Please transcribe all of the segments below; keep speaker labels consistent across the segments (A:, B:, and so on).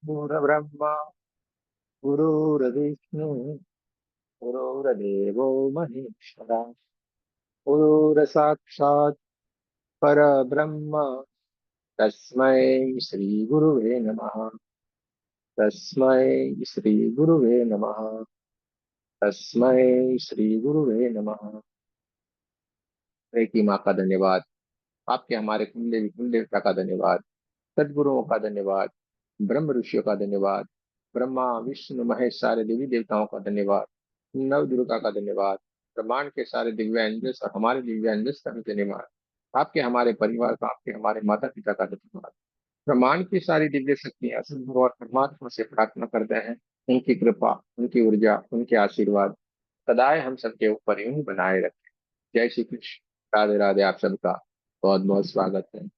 A: गुरुर्ब्रह्मा गुरुर्विष्णु गुरुर्देवो महेश्वरा गुरुर्साक्षात् परब्रह्म तस्मै श्री गुरुवे नमः। तस्मै श्री गुरुवे नमः। तस्मै श्री गुरुवे नमः। की माँ का धन्यवाद। आपके हमारे कुंडली कुलदेवता का धन्यवाद। सदगुरुओं का धन्यवाद। ब्रह्म ऋषियों का धन्यवाद। ब्रह्मा विष्णु महेश सारे देवी देवताओं का धन्यवाद। नव दुर्गा का धन्यवाद। ब्रह्मांड के सारे दिव्यांजस और हमारे दिव्यांजस का भी धन्यवाद। आपके हमारे परिवार का, आपके हमारे माता पिता का धन्यवाद। ब्रह्मांड की सारी दिव्य शक्तियां सदगुरु और परमात्मा से प्रार्थना करते हैं, उनकी कृपा, उनकी ऊर्जा, उनके आशीर्वाद सदाए हम सबके ऊपर यूं ही बनाए रखें। जय श्री कृष्ण। राधे राधे। आप सबका बहुत बहुत स्वागत है।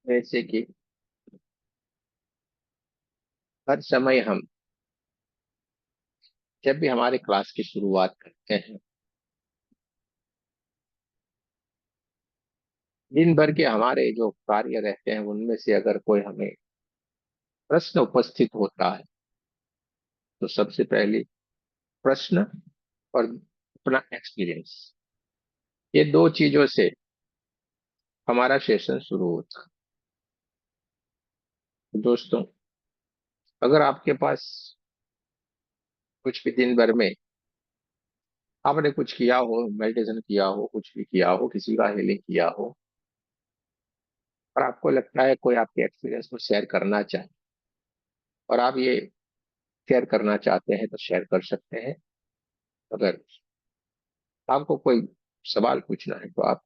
A: जैसे कि हर समय हम जब भी हमारे क्लास की शुरुआत करते हैं, दिन भर के हमारे जो कार्य रहते हैं उनमें से अगर कोई हमें प्रश्न उपस्थित होता है तो सबसे पहले प्रश्न और अपना एक्सपीरियंस, ये दो चीजों से हमारा सेशन शुरू होता है। दोस्तों, अगर आपके पास कुछ भी दिन भर में आपने कुछ किया हो, मेडिटेशन किया हो, कुछ भी किया हो, किसी का हीलिंग किया हो, और आपको लगता है कोई आपके एक्सपीरियंस को शेयर करना चाहे और आप ये शेयर करना चाहते हैं तो शेयर कर सकते हैं। अगर आपको कोई सवाल पूछना है तो आप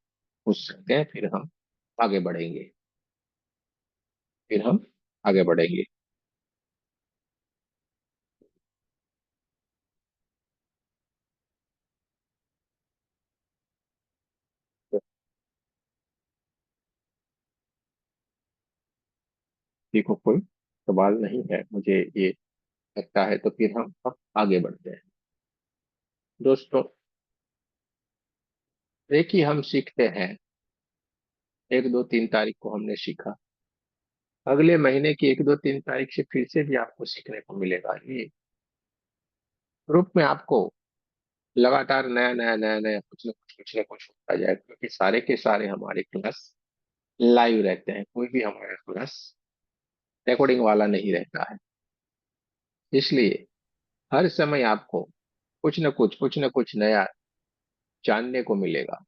A: पूछ सकते हैं, फिर हम आगे बढ़ेंगे। फिर हम आगे बढ़ेंगे। तो किसी को कोई सवाल नहीं है, मुझे ये लगता है, तो फिर हम अब आगे बढ़ते हैं। दोस्तों, एक ही हम सीखते हैं। 1 2 3 तारीख को हमने सीखा, अगले महीने की 1 2 3 तारीख से फिर से भी आपको सीखने को मिलेगा। ये ग्रुप में आपको लगातार नया नया नया नया कुछ न कुछ होता जाएगा, क्योंकि सारे के सारे हमारे क्लास लाइव रहते हैं। कोई भी हमारा क्लास रिकॉर्डिंग वाला नहीं रहता है। इसलिए हर समय आपको कुछ न कुछ नया जानने को मिलेगा।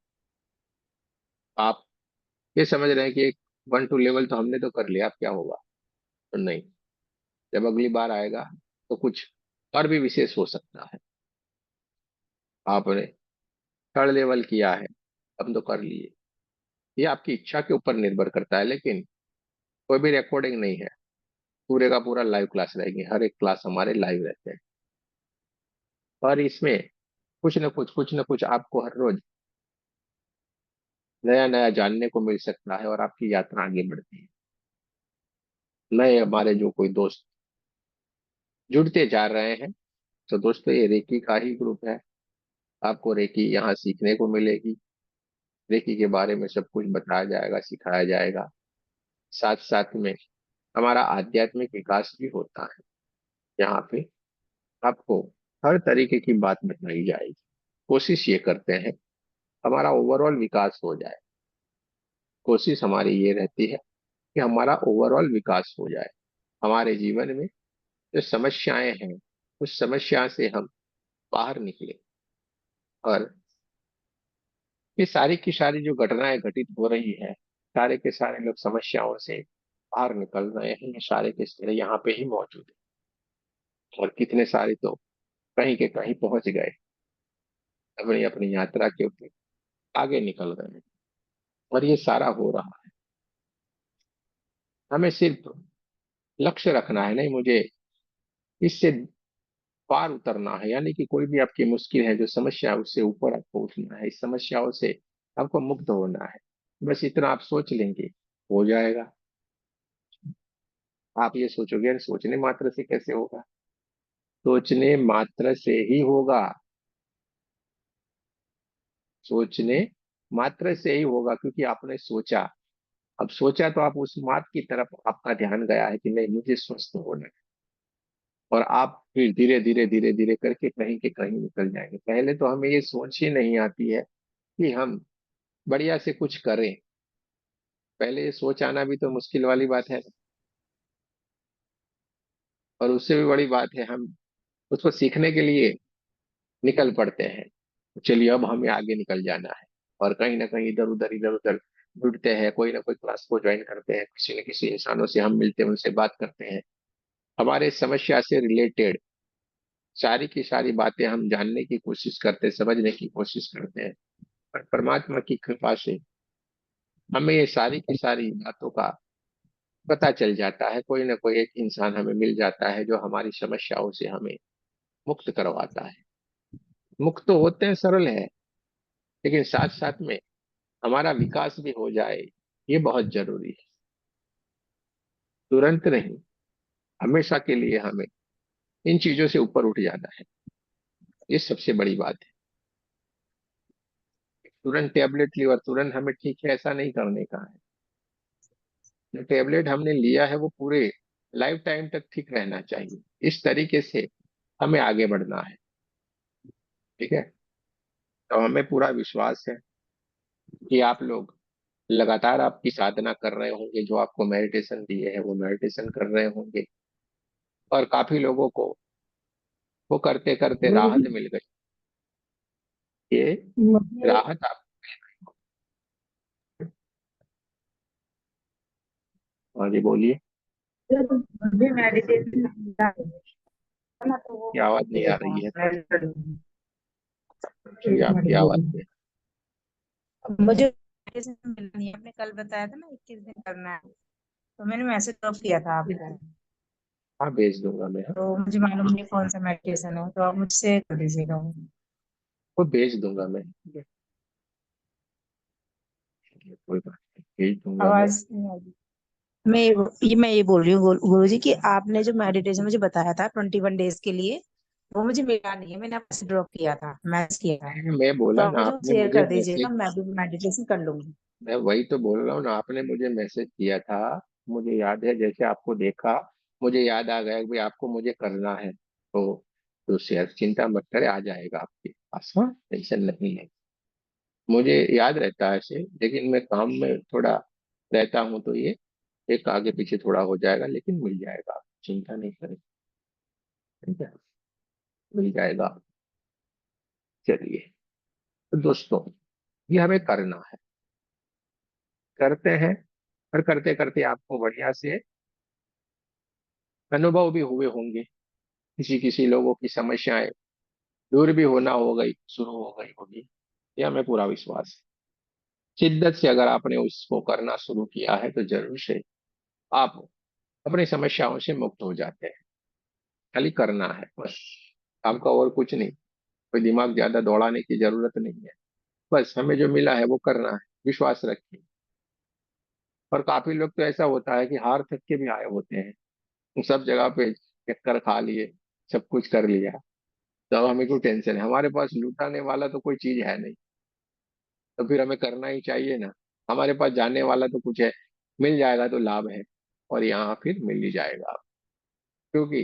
A: आप ये समझ रहे हैं कि एक 1 2 लेवल तो हमने तो कर लिया, अब क्या होगा? तो नहीं, जब अगली बार आएगा तो कुछ और भी विशेष हो सकता है। आपने 3rd लेवल किया है, अब तो कर लिए। ये आपकी इच्छा के ऊपर निर्भर करता है, लेकिन कोई भी रिकॉर्डिंग नहीं है। पूरे का पूरा लाइव क्लास रहेगी, हर एक क्लास हमारे लाइव रहते हैं। और इसमें कुछ न कुछ आपको हर रोज नया नया जानने को मिल सकता है और आपकी यात्रा आगे बढ़ती है। नए हमारे जो कोई दोस्त जुड़ते जा रहे हैं, तो दोस्तों ये रेकी का ही ग्रुप है। आपको रेकी यहाँ सीखने को मिलेगी। रेकी के बारे में सब कुछ बताया जाएगा, सिखाया जाएगा। साथ साथ में हमारा आध्यात्मिक विकास भी होता है। यहाँ पे आपको हर तरीके की बात बताई जाएगी। कोशिश ये करते हैं हमारा ओवरऑल विकास हो जाए। कोशिश हमारी ये रहती है कि हमारा ओवरऑल विकास हो जाए। हमारे जीवन में जो समस्याएं हैं, उस समस्या से हम बाहर निकले, और ये सारी की सारी जो घटनाएं घटित हो रही है, सारे के सारे लोग समस्याओं से बाहर निकल रहे हैं, ये सारे के सारे यहाँ पे ही मौजूद है। और कितने सारे तो कहीं के कहीं पहुंच गए, अपनी अपनी यात्रा के ऊपर आगे निकल रहे हैं। और ये सारा हो रहा है, हमें सिर्फ लक्ष्य रखना है। नहीं, मुझे इससे पार उतरना है, यानी कि कोई भी आपकी मुश्किल है, जो समस्या है, उससे ऊपर आपको उठना है, इस समस्याओं से आपको मुक्त होना है। बस इतना आप सोच लेंगे, हो जाएगा। आप ये सोचोगे अरे सोचने मात्र से कैसे होगा? सोचने मात्र से ही होगा। सोचने मात्र से ही होगा, क्योंकि आपने सोचा। अब सोचा तो आप उस मार्ग की तरफ आपका ध्यान गया है कि नहीं, मुझे स्वस्थ होना है। और आप फिर धीरे धीरे धीरे धीरे करके कहीं के कहीं निकल जाएंगे। पहले तो हमें ये सोच ही नहीं आती है कि हम बढ़िया से कुछ करें। पहले ये सोच आना भी तो मुश्किल वाली बात है। और उससे भी बड़ी बात है, हम उसको सीखने के लिए निकल पड़ते हैं। चलिए अब हमें आगे निकल जाना है। और कहीं ना कहीं इधर उधर जुड़ते हैं, कोई ना कोई क्लास को ज्वाइन करते हैं, किसी न किसी इंसानों से हम मिलते हैं, उनसे बात करते हैं। हमारे समस्या से रिलेटेड सारी की सारी बातें हम जानने की कोशिश करते हैं, समझने की कोशिश करते हैं। पर परमात्मा की कृपा से हमें ये सारी की सारी बातों का पता चल जाता है। कोई ना कोई एक इंसान हमें मिल जाता है जो हमारी समस्याओं से हमें मुक्त करवाता है। मुक्त तो होते हैं, सरल है, लेकिन साथ साथ में हमारा विकास भी हो जाए, ये बहुत जरूरी है। तुरंत नहीं, हमेशा के लिए हमें इन चीजों से ऊपर उठ जाना है। ये सबसे बड़ी बात है। तुरंत टेबलेट ली और तुरंत हमें ठीक है, ऐसा नहीं करने का है। जो टेबलेट हमने लिया है वो पूरे लाइफ टाइम तक ठीक रहना चाहिए। इस तरीके से हमें आगे बढ़ना है। ठीक है। तो हमें पूरा विश्वास है कि आप लोग लगातार आपकी साधना कर रहे होंगे, जो आपको मेडिटेशन दिए है वो मेडिटेशन कर रहे होंगे। और काफी लोगों को वो करते करते
B: गुरु जी
A: राहत मिल गई। ये
B: मुझे
A: राहत आप। हाँ जी, बोलिए।
B: मुझे मेडिटेशन करना है ना, तो वो
A: की
B: मुझे
A: आवाज नहीं
B: चाहिए
A: आ
B: था।
A: रही है।
B: मैं करूँगी।
A: जी,
B: एक
A: आपकी
B: मिनट
A: आवाज
B: दीजिए।
A: है।
B: मुझे मेडिटेशन मिला नहीं है, आपने कल बताया था ना 21 दिन करना है, तो मैंने मैसेज ड्रॉप किया था आपको।
A: हाँ, भेज दूंगा मैं, हाँ।
B: तो मुझे मालूम नहीं कौन सा मेडिटेशन है, तो आप मुझसे कर दीजिएगा।
A: वो भेज दूंगा मैं, ठीक है। कोई बात नहीं, भेज दूंगा मैं।
B: आवाज नहीं आ रही। मैं ये बोल रही हूँ गुरु जी, कि आपने जो मेडिटेशन मुझे बताया था 21 डेज के लिए, वो मुझे मिला नहीं है। मैंने आपसे ड्रॉप किया था, मैसेज किया था।
A: मैं
B: तो
A: बोला
B: आप
A: ना,
B: मुझे
A: आपने
B: शेयर
A: मुझे
B: कर दीजिएगा,
A: मैसेज।
B: मैं भी मेडिटेशन कर लूंगी।
A: मैं वही तो बोल रहा हूँ ना, आपने मुझे मैसेज किया था। मुझे याद है, जैसे आपको देखा मुझे याद आ गया कि भाई आपको मुझे करना है। तो शेयर, चिंता मत करें, आ जाएगा आपके पास, हाँ, टेंशन नहीं है। मुझे याद रहता है ऐसे, लेकिन मैं काम में थोड़ा रहता हूँ, तो ये एक आगे पीछे थोड़ा हो जाएगा, लेकिन मिल जाएगा, आप चिंता नहीं करें। ठीक है, मिल जाएगा। चलिए, तो दोस्तों, ये हमें करना है, करते हैं। और करते करते आपको बढ़िया से अनुभव भी हुए होंगे। किसी किसी लोगों की समस्याएं दूर भी होना हो गई, शुरू हो गई होगी। ये हमें पूरा विश्वास है। शिद्दत से अगर आपने उसको करना शुरू किया है तो जरूर से आप अपनी समस्याओं से मुक्त हो जाते हैं। खाली करना है बस, आपका और कुछ नहीं। कोई दिमाग ज्यादा दौड़ाने की जरूरत नहीं है। बस हमें जो मिला है वो करना है, विश्वास रखिए। और काफी लोग तो ऐसा होता है कि हार थक के भी आए होते हैं, सब जगह पे चक्कर खा लिए, सब कुछ कर लिया। तो अब हमें कोई टेंशन है, हमारे पास लुटाने वाला तो कोई चीज है नहीं। तो फिर हमें करना ही चाहिए ना। हमारे पास जानने वाला तो कुछ है, मिल जाएगा तो लाभ है। और यहाँ फिर मिल ही जाएगा। क्योंकि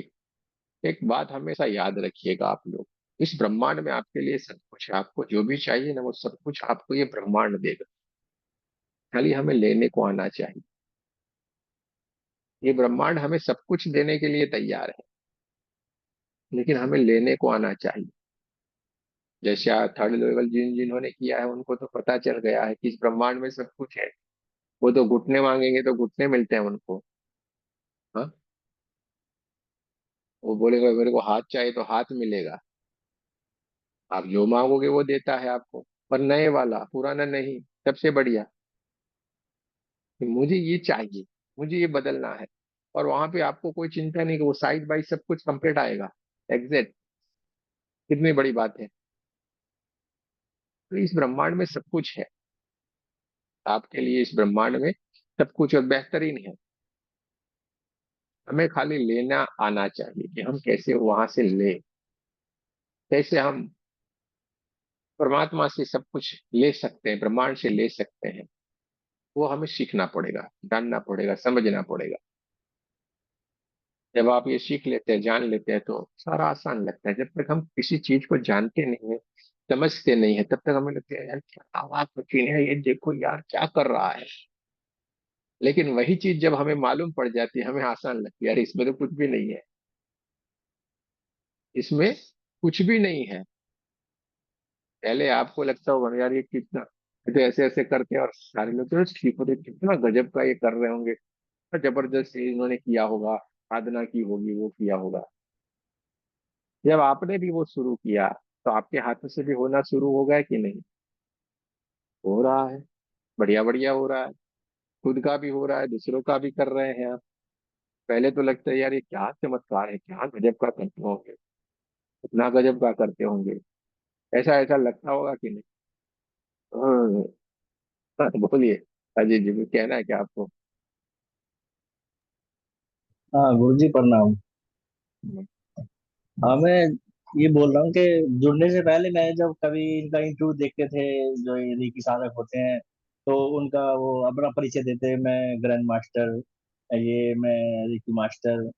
A: एक बात हमेशा याद रखिएगा आप लोग, इस ब्रह्मांड में आपके लिए सब कुछ है। आपको जो भी चाहिए ना, वो सब कुछ आपको ये ब्रह्मांड देगा। खाली हमें लेने को आना चाहिए। ये ब्रह्मांड हमें सब कुछ देने के लिए तैयार है, लेकिन हमें लेने को आना चाहिए। जैसे थर्ड लेवल जिन्होंने किया है, उनको तो पता चल गया है कि इस ब्रह्मांड में सब कुछ है। वो तो घुटने मांगेंगे तो घुटने मिलते हैं उनको। हाँ, वो बोलेगा मेरे को हाथ चाहिए तो हाथ मिलेगा। आप जो मांगोगे वो देता है आपको, पर नए वाला, पुराना नहीं। सबसे बढ़िया कि मुझे ये चाहिए, मुझे ये बदलना है। और वहां पे आपको कोई चिंता नहीं कि वो साइड बाई सब कुछ कंप्लीट आएगा, एग्जैक्ट कितनी बड़ी बात है। तो इस ब्रह्मांड में सब कुछ है, आपके लिए इस ब्रह्मांड में सब कुछ और बेहतरीन है। हमें खाली लेना आना चाहिए कि हम कैसे वहां से ले, कैसे हम परमात्मा से सब कुछ ले सकते हैं, ब्रह्मांड से ले सकते हैं। वो हमें सीखना पड़ेगा, जानना पड़ेगा, समझना पड़ेगा। जब आप ये सीख लेते हैं, जान लेते हैं, तो सारा आसान लगता है। जब तक हम किसी चीज को जानते नहीं है, समझते नहीं है, तब तक हमें लगता है यार क्या आवाज कठिन है, ये देखो यार क्या कर रहा है। लेकिन वही चीज जब हमें मालूम पड़ जाती है, हमें आसान लगती है, यार इसमें तो कुछ भी नहीं है, इसमें कुछ भी नहीं है। पहले आपको लगता होगा यार ये कितना, ये तो ऐसे ऐसे करते हैं, और सारे लोग तो ठीक होते, कितना गजब का ये कर रहे होंगे, जबरदस्त इन्होंने किया होगा, साधना की होगी, वो किया होगा। जब आपने भी वो शुरू किया, तो आपके हाथ से भी होना शुरू हो गया कि नहीं? हो रहा है, बढ़िया बढ़िया हो रहा है। खुद का भी हो रहा है, दूसरों का भी कर रहे हैं आप। पहले तो लगता है यार ये क्या चमत्कार है, क्या गजब का करते होंगे, इतना गजब का करते होंगे, ऐसा ऐसा लगता होगा कि नहीं? हाँ, हाँ, बोलिए। अजय जी भी कहना है क्या आपको?
C: हाँ गुरु जी प्रणाम। हाँ मैं ये बोल रहा हूँ कि जुड़ने से पहले मैं जब कभी इनका इंटरव्यू देखते थे, जो ये रीकी साधक होते हैं, तो उनका वो अपना परिचय देते, मैं ग्रैंड मास्टर, ये मैं रीकी मास्टर।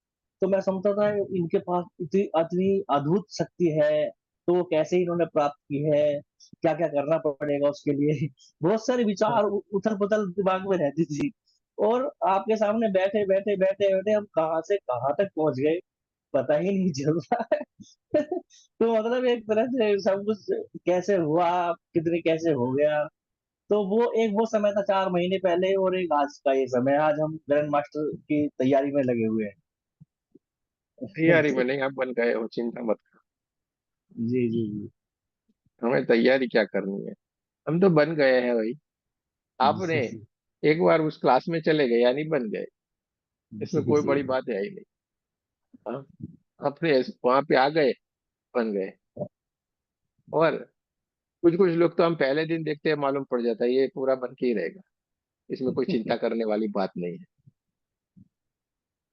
C: तो मैं समझता था इनके पास इतनी इतनी अद्भुत शक्ति है, तो वो कैसे इन्होंने प्राप्त की है, क्या क्या करना पड़ेगा उसके लिए। बहुत सारे विचार उथल पुथल दिमाग में रहती थी। और आपके सामने बैठे बैठे बैठे बैठे हम कहाँ से कहाँ तक पहुंच गए, पता ही नहीं चल रहा है। तो मतलब एक तरह से सब कुछ कैसे हुआ, कितने कैसे हो गया। तो वो एक वो समय था 4 महीने पहले, और एक आज का ये समय है, आज हम ग्रैंड मास्टर की तैयारी में लगे हुए हैं।
A: तैयारी में नहीं, आप बन गए हो, चिंता मत
C: जी जी जी।
A: करो, हमें तैयारी क्या करनी है, हम तो बन गए हैं भाई। आपने
C: जी जी
A: एक बार उस क्लास में चले गए यानी बन गए, इसमें
C: जी
A: कोई
C: जी।
A: बड़ी बात है ही नहीं। हाँ, अपने वहां पे आ गए, बन गए। और कुछ कुछ लोग तो हम पहले दिन देखते हैं मालूम पड़ जाता है ये पूरा बन के ही रहेगा, इसमें कोई चिंता करने वाली बात नहीं है।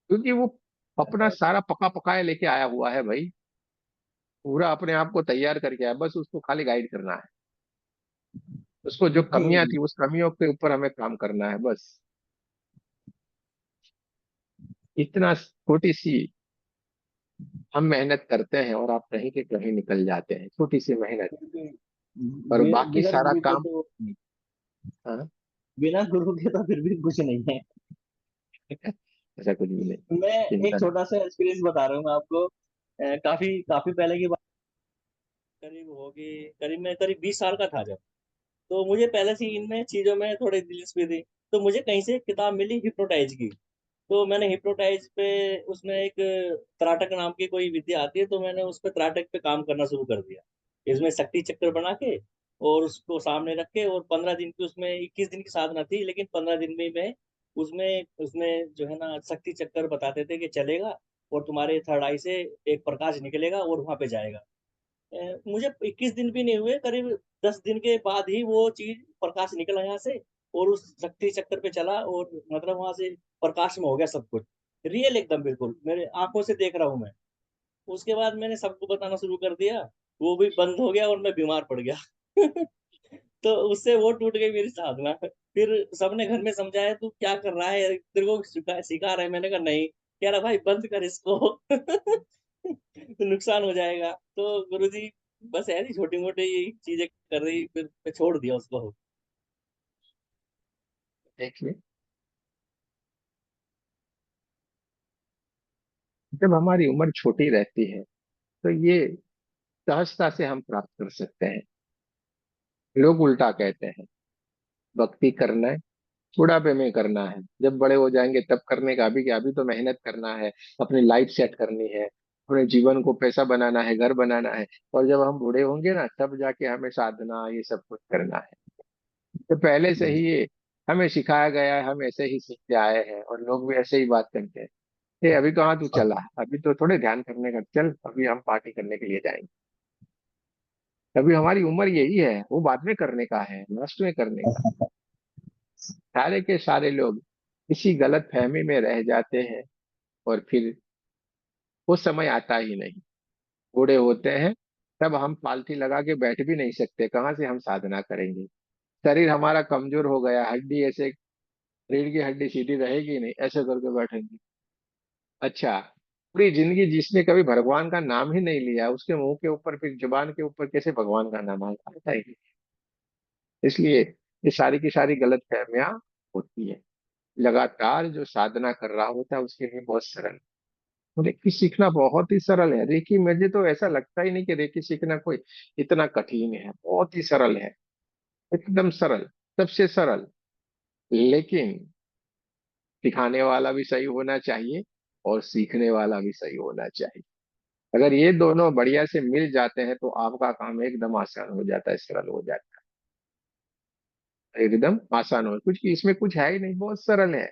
A: क्योंकि वो अपना सारा पका पकाया लेके आया हुआ है भाई, पूरा अपने आप को तैयार करके आया, बस उसको खाली गाइड करना है। उसको जो कमियां थी, उस कमियों के ऊपर हमें काम करना है बस। इतना छोटी सी हम मेहनत करते हैं, और आप कहीं के कहीं निकल जाते हैं, छोटी सी मेहनत। और बाकी
C: बिना
A: सारा
C: गुरु के
A: काम,
C: तो,
A: हाँ,
C: बिना गुरु के तो फिर भी कुछ नहीं है।
A: ऐसा कुछ भी नहीं,
C: मैं एक
A: चिंता नहीं।
C: छोटा सा एक्सपीरियंस बता रहा हूँ आपको। काफी काफी पहले की बात, करीब होगी, करीब 20 साल का था जब। तो मुझे पहले से ही इनमें चीजों में थोड़ी दिलचस्पी थी। तो मुझे कहीं से एक किताब मिली हिप्नोटाइज की। तो मैंने हिप्नोटाइज पे, उसमें एक त्राटक नाम की कोई विद्या आती है, तो मैंने उस पर त्राटक पे काम करना शुरू कर दिया। इसमें शक्ति चक्र बना के और उसको सामने रख के, और 15 दिन की, उसमें 21 दिन की साधना थी, लेकिन 15 दिन में मैं उसमें उसमें जो है ना शक्ति चक्कर बताते थे कि चलेगा, और तुम्हारे थर्ड आई से एक प्रकाश निकलेगा और वहां पे जाएगा। मुझे 21 दिन भी नहीं हुए, करीब 10 दिन के बाद ही वो चीज प्रकाश निकला यहाँ से, और उस शक्ति चक्कर पे चला, और मतलब वहां से प्रकाश में हो गया सब कुछ, रियल एकदम बिल्कुल मेरे आंखों से देख रहा हूँ मैं। उसके बाद मैंने सबको बताना शुरू कर दिया, वो भी बंद हो गया और मैं बीमार पड़ गया। तो उससे वो टूट गई मेरी साधना। फिर सबने घर में समझाया तू क्या कर रहा है, तेरे को सिखा रहा है। मैंने कहा नहीं, कह रहा भाई बंद कर इसको। तो नुकसान हो जाएगा। तो गुरुजी बस ऐसी छोटी मोटी यही चीजें कर रही, फिर मैं छोड़ दिया उसको।
A: देखिए, जब हमारी उम्र छोटी रहती है, तो ये सहजता से हम प्राप्त कर सकते हैं। लोग उल्टा कहते हैं, भक्ति करना है बुढ़ापे में करना है, जब बड़े हो जाएंगे तब करने का, अभी क्या, अभी तो मेहनत करना है, अपनी लाइफ सेट करनी है, अपने जीवन को पैसा बनाना है, घर बनाना है। और जब हम बूढ़े होंगे ना, तब जाके हमें साधना ये सब कुछ करना है। तो पहले से ही ये हमें सिखाया गया है, हम ऐसे ही सीखते आए हैं, और लोग भी ऐसे ही बात करते हैं। अभी कहाँ तू चला, अभी तो थोड़े ध्यान करने का, चल अभी हम पार्टी करने के लिए जाएंगे। अभी हमारी उम्र यही है, वो बाद में करने का है, लास्ट में करने का। सारे के सारे लोग इसी गलत फहमी में रह जाते हैं, और फिर वो समय आता ही नहीं। बूढ़े होते हैं तब हम पालथी लगा के बैठ भी नहीं सकते, कहाँ से हम साधना करेंगे। शरीर हमारा कमजोर हो गया, हड्डी ऐसे, रीढ़ की हड्डी सीधी रहेगी नहीं, ऐसे करके बैठेंगे। अच्छा, पूरी जिंदगी जिसने कभी भगवान का नाम ही नहीं लिया, उसके मुंह के ऊपर, फिर जुबान के ऊपर कैसे भगवान का नाम आता है? इसलिए ये सारी की सारी गलत फहमियां होती है। लगातार जो साधना कर रहा होता है उसके लिए बहुत सरल, रेकी सीखना बहुत ही सरल है। रेकी, मुझे तो ऐसा लगता ही नहीं कि रेकी सीखना कोई इतना कठिन है, बहुत ही सरल है, एकदम सरल, सबसे सरल। लेकिन सिखाने वाला भी सही होना चाहिए, और सीखने वाला भी सही होना चाहिए। अगर ये दोनों बढ़िया से मिल जाते हैं तो आपका काम एकदम आसान हो जाता है, सरल हो जाता है, एकदम आसान हो, कुछ इसमें कुछ है ही नहीं, बहुत सरल है।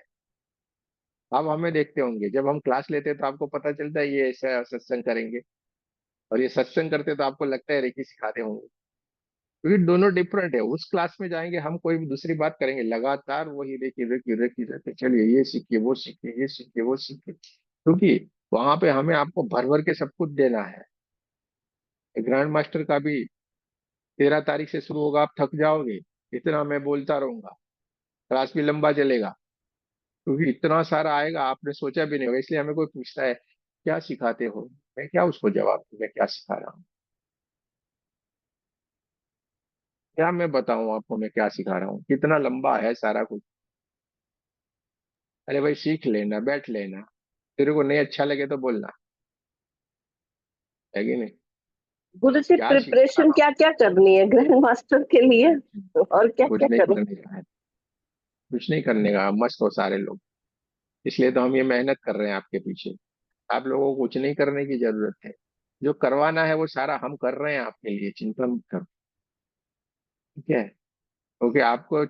A: आप हमें देखते होंगे जब हम क्लास लेते हैं तो आपको पता चलता है ये ऐसा सत्संग करेंगे, और ये सत्संग करते तो आपको लगता है रेकी सिखाते होंगे, क्योंकि दोनों डिफरेंट है। उस क्लास में जाएंगे हम, कोई भी दूसरी बात करेंगे, लगातार वही रेकी रेकी रेकी रेकी, चलिए ये सीखिए वो सीखिए, ये सीखिए वो सीखिए, क्योंकि वहां पे हमें आपको भर भर के सब कुछ देना है। ग्रैंड मास्टर का भी 13 तारीख से शुरू होगा, आप थक जाओगे, इतना मैं बोलता रहूंगा, क्लास भी लंबा चलेगा, क्योंकि इतना सारा आएगा आपने सोचा भी नहीं होगा। इसलिए हमें कोई पूछता है क्या सिखाते हो, मैं क्या उसको जवाब दूं, मैं क्या सिखा रहा हूँ, क्या मैं बताऊं आपको मैं क्या सिखा रहा हूँ, कितना लंबा है सारा कुछ। अरे भाई सीख लेना, बैठ लेना, तेरे को नहीं अच्छा लगे तो बोलना, है कि नहीं?
D: गुरु जी
A: क्या सिखा
D: प्रिपरेशन
A: रहा हूँ?
D: क्या क्या करनी है ग्रैंड मास्टर के लिए, और क्या
A: कुछ
D: क्या
A: नहीं
D: करूं?
A: करने का है, कुछ नहीं करने का, मस्त हो सारे लोग। इसलिए तो हम ये मेहनत कर रहे हैं आपके पीछे। आप लोगों को कुछ नहीं करने की जरूरत है, जो करवाना है वो सारा हम कर रहे हैं आपके लिए, चिंता मत करो। ठीक है, क्योंकि आपको,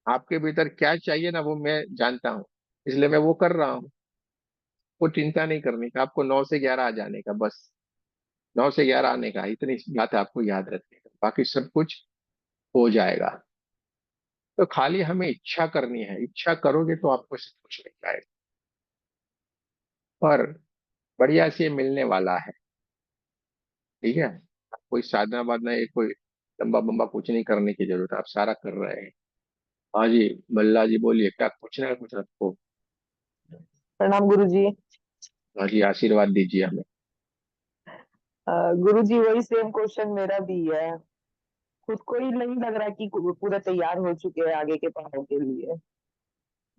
A: आपके भीतर क्या चाहिए ना वो मैं जानता हूँ, इसलिए मैं वो कर रहा हूँ। वो चिंता नहीं करने का, आपको 9 से 11 आ जाने का बस, 9 से 11 आने का, इतनी बात है आपको याद रखने का, बाकी सब कुछ हो जाएगा। तो खाली हमें इच्छा करनी है, इच्छा करोगे तो आपको सब कुछ मिल जाएगा, और बढ़िया से मिलने वाला है। ठीक है, कोई साधना वादना, ये कोई लंबा बम्बा कुछ नहीं करने की जरूरत है, आप सारा कर रहे हैं। हाँ जी, बल्ला जी बोलिए, क्या पूछना है कुछ आपको?
D: प्रणाम गुरु जी।
A: हाँ जी, आशीर्वाद दीजिए हमें।
D: गुरु जी वही सेम क्वेश्चन मेरा भी है। खुद को ही नहीं लग रहा कि पूरा तैयार हो चुके हैं आगे के पड़ाव के लिए।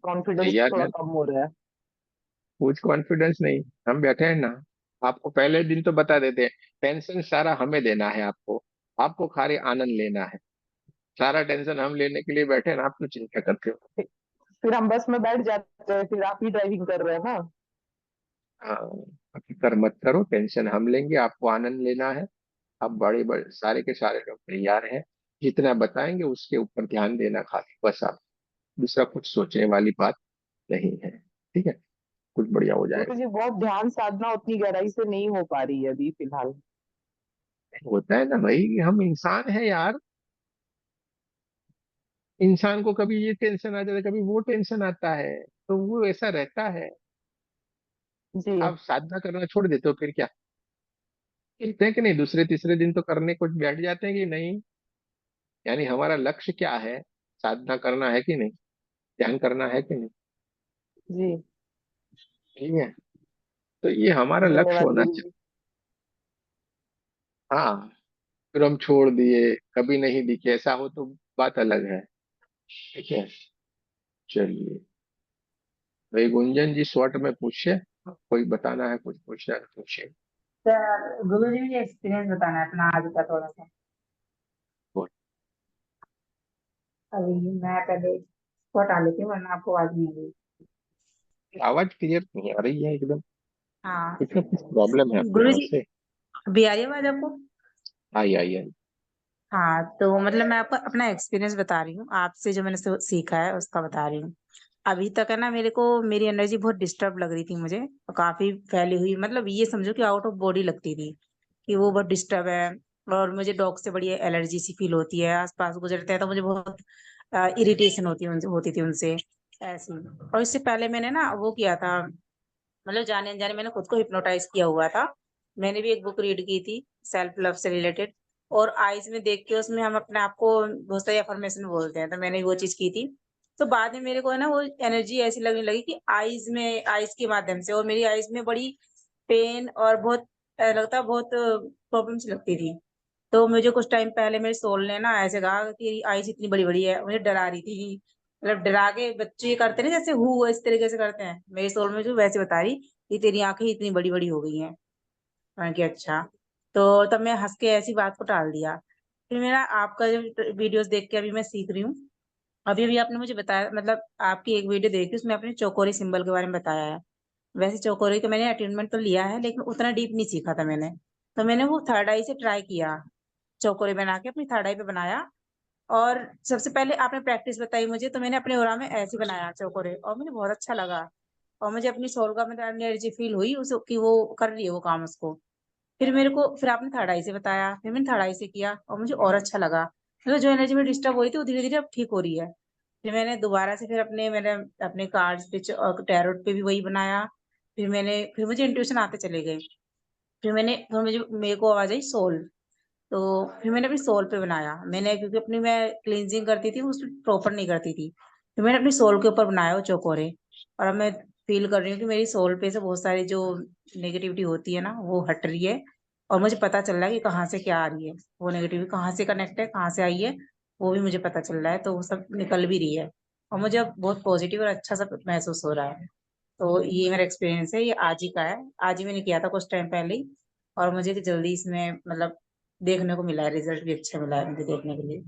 D: कॉन्फिडेंस
A: तैयार
D: थोड़ा
A: है,
D: कम हो रहा है।
A: कुछ कॉन्फिडेंस नहीं, हम बैठे हैं ना, आपको पहले दिन तो बता देते हैं, टेंशन सारा हमें देना है आपको, आपको खाली आनंद लेना है। सारा टेंशन हम लेने के लिए बैठे हैं ना, आप क्यों चिंता करते हो?
D: फिर हम बस में बैठ जाते हैं, फिर आप ही ड्राइविंग कर रहे हैं ना।
A: हाँ, आप फिक्र मत करो, टेंशन हम लेंगे, आपको आनंद लेना है। आप बड़े बड़े सारे के सारे लोग तैयार हैं, जितना बताएंगे उसके ऊपर ध्यान देना खाली, बस। आप दूसरा कुछ सोचने वाली बात नहीं है। ठीक है, कुछ बढ़िया हो
D: गुरु
A: जाएगा।
D: जी बहुत ध्यान साधना उतनी गहराई से नहीं हो पा रही है अभी फिलहाल।
A: होता है ना भाई, हम इंसान हैं यार, इंसान को कभी ये टेंशन आ जाता है, कभी वो टेंशन आता है, तो वो ऐसा रहता है।
D: जी
A: आप साधना करना छोड़ देते हो फिर क्या, कहते हैं कि नहीं, दूसरे तीसरे दिन तो करने को बैठ जाते हैं कि नहीं? यानी हमारा लक्ष्य क्या है, साधना करना है कि नहीं, ध्यान करना है कि नहीं?
D: जी।
A: ठीक है, तो ये हमारा लक्ष्य
D: धन्यवाद
A: होना
D: गुरु जी।
A: चाहिए। हाँ, फिर हम छोड़ दिए, कभी नहीं दिखे, ऐसा हो तो बात अलग है। ठीक है, चलिए, भाई गुंजन जी शॉर्ट में पूछे, कोई बताना है, कुछ पूछना है तो पूछे।
B: सर गुरु जी मुझे एक्सपीरियंस बताना है अपना आज का थोड़ा सा। अभी मैं पहले इसको हटा लेती हूँ वरना आपको आवाज नहीं आ रही।
A: आवाज क्लियर नहीं आ रही है एकदम,
B: हाँ
A: कुछ ना कुछ प्रॉब्लम है अपने
B: गुरु
A: यहाँ
B: जी,
A: से।
B: अभी आ रही है आवाज आपको?
A: आई आई आई।
B: हाँ तो मतलब मैं आपको अपना एक्सपीरियंस बता रही हूँ, आपसे जो मैंने सीखा है उसका बता रही हूँ। अभी तक है ना, मेरे को मेरी एनर्जी बहुत डिस्टर्ब लग रही थी मुझे, और काफी फैली हुई, मतलब ये समझो कि आउट ऑफ बॉडी लगती थी, कि वो बहुत डिस्टर्ब है। और मुझे डॉग से बड़ी एलर्जी सी फील होती है, आसपास गुजरते हैं तो मुझे बहुत इरिटेशन होती थी उनसे ऐसी। और इससे पहले मैंने ना वो किया था, मतलब जाने अनजाने मैंने खुद को हिप्नोटाइज किया हुआ था। मैंने भी एक बुक रीड की थी सेल्फ लव से रिलेटेड, और आईज में देख के उसमें हम अपने आप को बहुत सारी अफर्मेशन बोलते हैं, तो मैंने वो चीज की थी। तो बाद में मेरे को है ना वो एनर्जी ऐसी लगने लगी कि आईज के माध्यम से, और मेरी आईज में बड़ी पेन और बहुत लगता बहुत प्रॉब्लम्स लगती थी। तो मुझे कुछ टाइम पहले मेरे सोल ने ना ऐसे कहा कि आईज इतनी बड़ी बड़ी है, मुझे डरा रही थी। मतलब डरा के बच्चे ये करते हैं ना, जैसे हु इस तरीके से करते हैं, मेरे सोल में जो वैसे बता रही कि तेरी आंखें इतनी बड़ी बड़ी हो गई हैं। मैंने कहा अच्छा। तो तब मैं हंस के ऐसी बात को टाल दिया। फिर मेरा आपका जो वीडियोस देख के अभी मैं सीख रही हूँ। अभी अभी आपने मुझे बताया, मतलब आपकी एक वीडियो देखी उसमें आपने चौकोरी सिंबल के बारे में बताया है। वैसे चौकोरी का मैंने अटेनमेंट तो लिया है, लेकिन उतना डीप नहीं सीखा था मैंने। तो मैंने वो थर्ड आई से ट्राई किया, चौकोरी बना के अपनी थर्ड आई पे बनाया। और सबसे पहले आपने प्रैक्टिस बताई मुझे, तो मैंने अपने ओरा में ऐसे ही बनाया चौकोरे, और मुझे बहुत अच्छा लगा। और मुझे अपनी सोल का मतलब एनर्जी फील हुई उस कि वो कर रही है वो काम उसको। फिर आपने थर्ड आई से बताया, फिर मैंने थर्ड आई से किया और मुझे और अच्छा लगा। मतलब जो एनर्जी में डिस्टर्ब हो रही थी वो धीरे धीरे अब ठीक हो रही है। फिर मैंने दोबारा से फिर मैंने अपने कार्ड्स पे टैरोट पे भी वही बनाया। फिर मुझे इंट्यूशन आते चले गए। फिर मुझे मेरे को आवाज आई सोल। तो फिर मैंने अपनी सोल पे बनाया, मैंने क्योंकि अपनी मैं क्लींजिंग करती थी उसमें प्रॉपर नहीं करती थी। फिर मैंने अपनी सोल के ऊपर बनाया वो चौकोरे। और अब मैं फील कर रही हूँ कि मेरी सोल पे से बहुत सारी जो नेगेटिविटी होती है ना वो हट रही है। और मुझे पता चल रहा है कि कहाँ से क्या आ रही है, वो नेगेटिविटी कहाँ से कनेक्ट है, कहाँ से आई है, वो भी मुझे पता चल रहा है। तो वो सब निकल भी रही है, और मुझे अब बहुत पॉजिटिव और अच्छा सा महसूस हो रहा है। तो ये मेरा एक्सपीरियंस है, ये आज ही का है। आज ही मैंने किया था कुछ टाइम पहले ही, और मुझे जल्दी इसमें मतलब देखने को मिला है, रिजल्ट भी अच्छा मिला है मुझे देखने के लिए।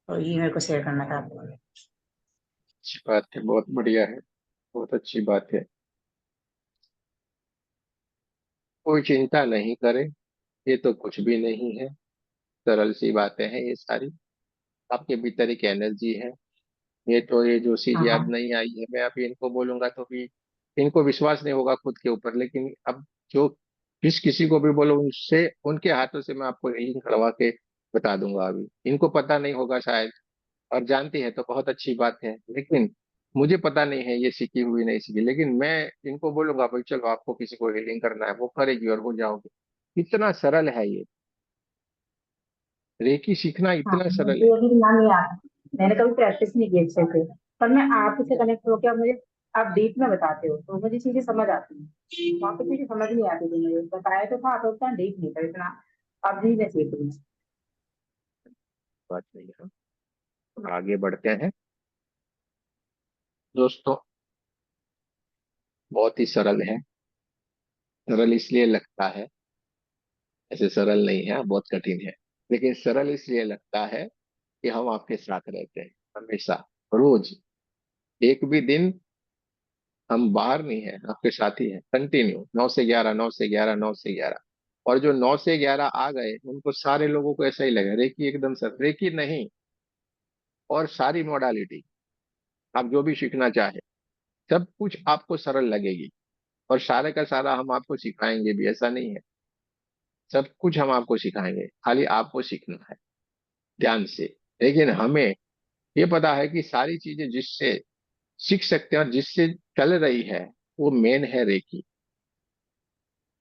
B: तो ये मेरे को शेयर करना था आपको।
A: अच्छी बात है, बहुत बढ़िया है, बहुत अच्छी बात है। कोई चिंता नहीं करे, ये तो कुछ भी नहीं है, सरल सी बातें हैं ये सारी। आपके भीतर एक एनर्जी है। ये जो चीज
B: हाँ
A: याद
B: हाँ।
A: नहीं आई है, मैं अभी इनको बोलूंगा तो भी इनको विश्वास नहीं होगा खुद के ऊपर, लेकिन अब जो किसी को भी बोलो उनसे उनके हाथों से मैं आपको यही करवा के बता दूंगा। अभी इनको पता नहीं होगा शायद, और जानती है तो बहुत अच्छी बात है, लेकिन मुझे पता नहीं है ये सीखी हुई नहीं सीखी, लेकिन मैं इनको बोलूंगा भाई चलो आपको किसी को हीलिंग करना है, वो करेगी और वो जाओगे। इतना सरल है ये, रेकी सीखना
B: हाँ
A: इतना सरल
B: मुझे
A: है।
B: अभी ध्यान नहीं आता, मैंने कभी प्रैक्टिस नहीं की अच्छे से। पर मैं आपसे कनेक्ट होकर अब मुझे आप डीप में बताते हो तो मुझे चीजें समझ आती हैं, वहाँ पे चीजें समझ नहीं आती थी, मुझे बताया तो था तो उतना डीप नहीं था इतना। अब भी मैं सीख रही हूँ।
A: बात नहीं है, आगे बढ़ते हैं दोस्तों। बहुत ही सरल है, सरल इसलिए लगता है, ऐसे सरल नहीं है, बहुत कठिन है। लेकिन सरल इसलिए लगता है कि हम आपके साथ रहते हैं हमेशा, रोज, एक भी दिन हम बाहर नहीं है, आपके साथ ही है कंटिन्यू, 9 से 11, 9 से 11, 9 से 11। और जो 9 से 11 आ गए उनको सारे लोगों को ऐसा ही लगा रेकी एकदम सर, रेकी नहीं, और सारी मोडालिटी आप जो भी सीखना चाहे सब कुछ आपको सरल लगेगी। और सारे का सारा हम आपको सिखाएंगे भी, ऐसा नहीं है, सब कुछ हम आपको सिखाएंगे, खाली आपको सीखना है ध्यान से। लेकिन हमें ये पता है कि सारी चीजें जिससे सीख सकते हैं और जिससे चल रही है वो मेन है रेकी।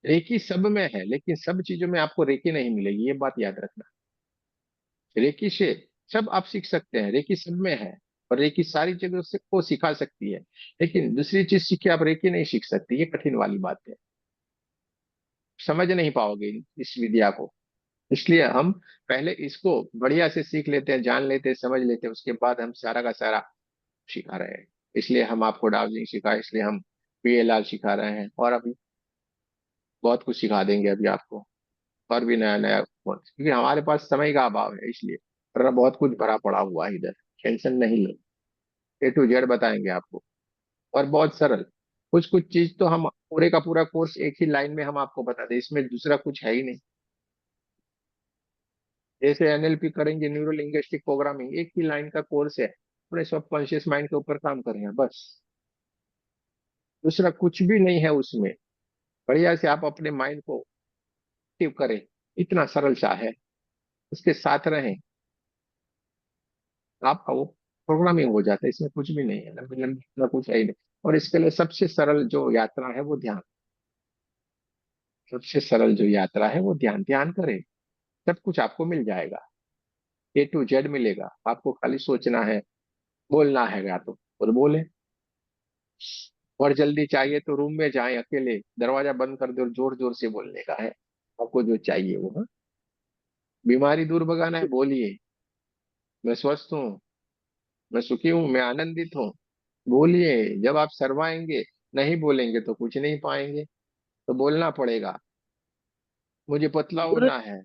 A: रेकी सब में है, लेकिन सब चीजों में आपको रेकी नहीं मिलेगी, ये बात याद रखना। रेकी से सब आप सीख सकते हैं, रेकी सब में है, और रेकी सारी चीजों से को सिखा सकती है। लेकिन दूसरी चीज सीख के आप रेकी नहीं सीख सकते, ये कठिन वाली बात है, समझ नहीं पाओगे इस विद्या को। इसलिए हम पहले इसको बढ़िया से सीख लेते हैं, जान लेते हैं, समझ लेते हैं, उसके बाद हम सारा का सारा सिखा रहे हैं। इसलिए हम आपको डाउजिंग सिखा, इसलिए हम पीएलआर सिखा रहे हैं, और अभी बहुत कुछ सिखा देंगे अभी आपको, और भी नया नया, क्योंकि हमारे पास समय का अभाव है इसलिए, वरना बहुत कुछ भरा पड़ा हुआ है इधर, टेंशन नहीं लो, A to Z बताएंगे आपको। और बहुत सरल, कुछ कुछ चीज तो हम पूरे का पूरा कोर्स एक ही लाइन में हम आपको बता दें, इसमें दूसरा कुछ है ही नहीं। जैसे एनएलपी करेंगे, न्यूरो लिंग्विस्टिक प्रोग्रामिंग, एक ही लाइन का कोर्स है, अपने सबकॉन्शियस माइंड के ऊपर काम कर रहे हैं बस, दूसरा कुछ भी नहीं है उसमें। बढ़िया से आप अपने माइंड को एक्टिव करें, इतना सरल सा है। उसके साथ रहें, आपका वो प्रोग्रामिंग हो जाता है। इसमें कुछ भी नहीं है, लंबी लंबी इतना कुछ है ही नहीं। और इसके लिए सबसे सरल जो यात्रा है वो ध्यान। सबसे सरल जो यात्रा है वो ध्यान। ध्यान करें, सब कुछ आपको मिल जाएगा, A to Z मिलेगा। आपको खाली सोचना है, बोलना है या तो और बोले। और जल्दी चाहिए तो रूम में जाएं, अकेले दरवाजा बंद कर दो और जोर जोर से बोलने का है आपको जो चाहिए वो। हाँ? बीमारी दूर भगाना है, बोलिए मैं स्वस्थ हूँ, मैं सुखी हूँ, मैं आनंदित हूँ। बोलिए। जब आप शर्माएंगे, नहीं बोलेंगे तो कुछ नहीं पाएंगे। तो बोलना पड़ेगा। मुझे पतला
D: गुरु
A: होना है,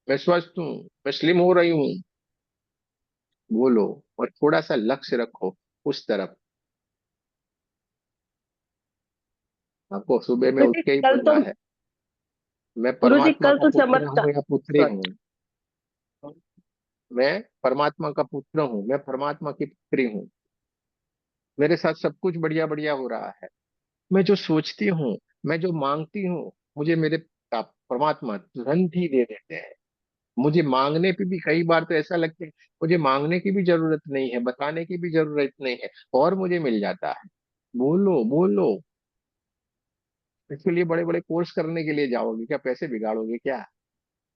A: मैं स्वस्थ हूँ, मैं स्लिम हो रही हूँ। बोलो। और थोड़ा सा लक्ष्य रखो उस तरफ। आपको सुबह में
D: गुरु
A: उठ
D: जी
A: के ही
D: कल
A: बोलना
D: तो
A: है, मैं
D: गुरु जी
A: परमात्मा
D: कल
A: का
D: तो
A: पुत्र हूँ
D: चमत्कार।
A: या पुत्री
D: सॉरी।
A: हूँ। मैं परमात्मा का पुत्र हूँ, मैं परमात्मा की पुत्री हूँ। मेरे साथ सब कुछ बढ़िया बढ़िया हो रहा है। मैं जो सोचती हूँ, मैं जो मांगती हूँ, मुझे मेरे परमात्मा तुरंत ही दे देते हैं। मुझे मांगने पे भी कई बार तो ऐसा लगता है, मुझे मांगने की भी जरूरत नहीं है, बताने की भी जरूरत नहीं है, और मुझे मिल जाता है। बोलो बोलो। इसके लिए बड़े बड़े कोर्स करने के लिए जाओगे क्या? पैसे बिगाड़ोगे क्या?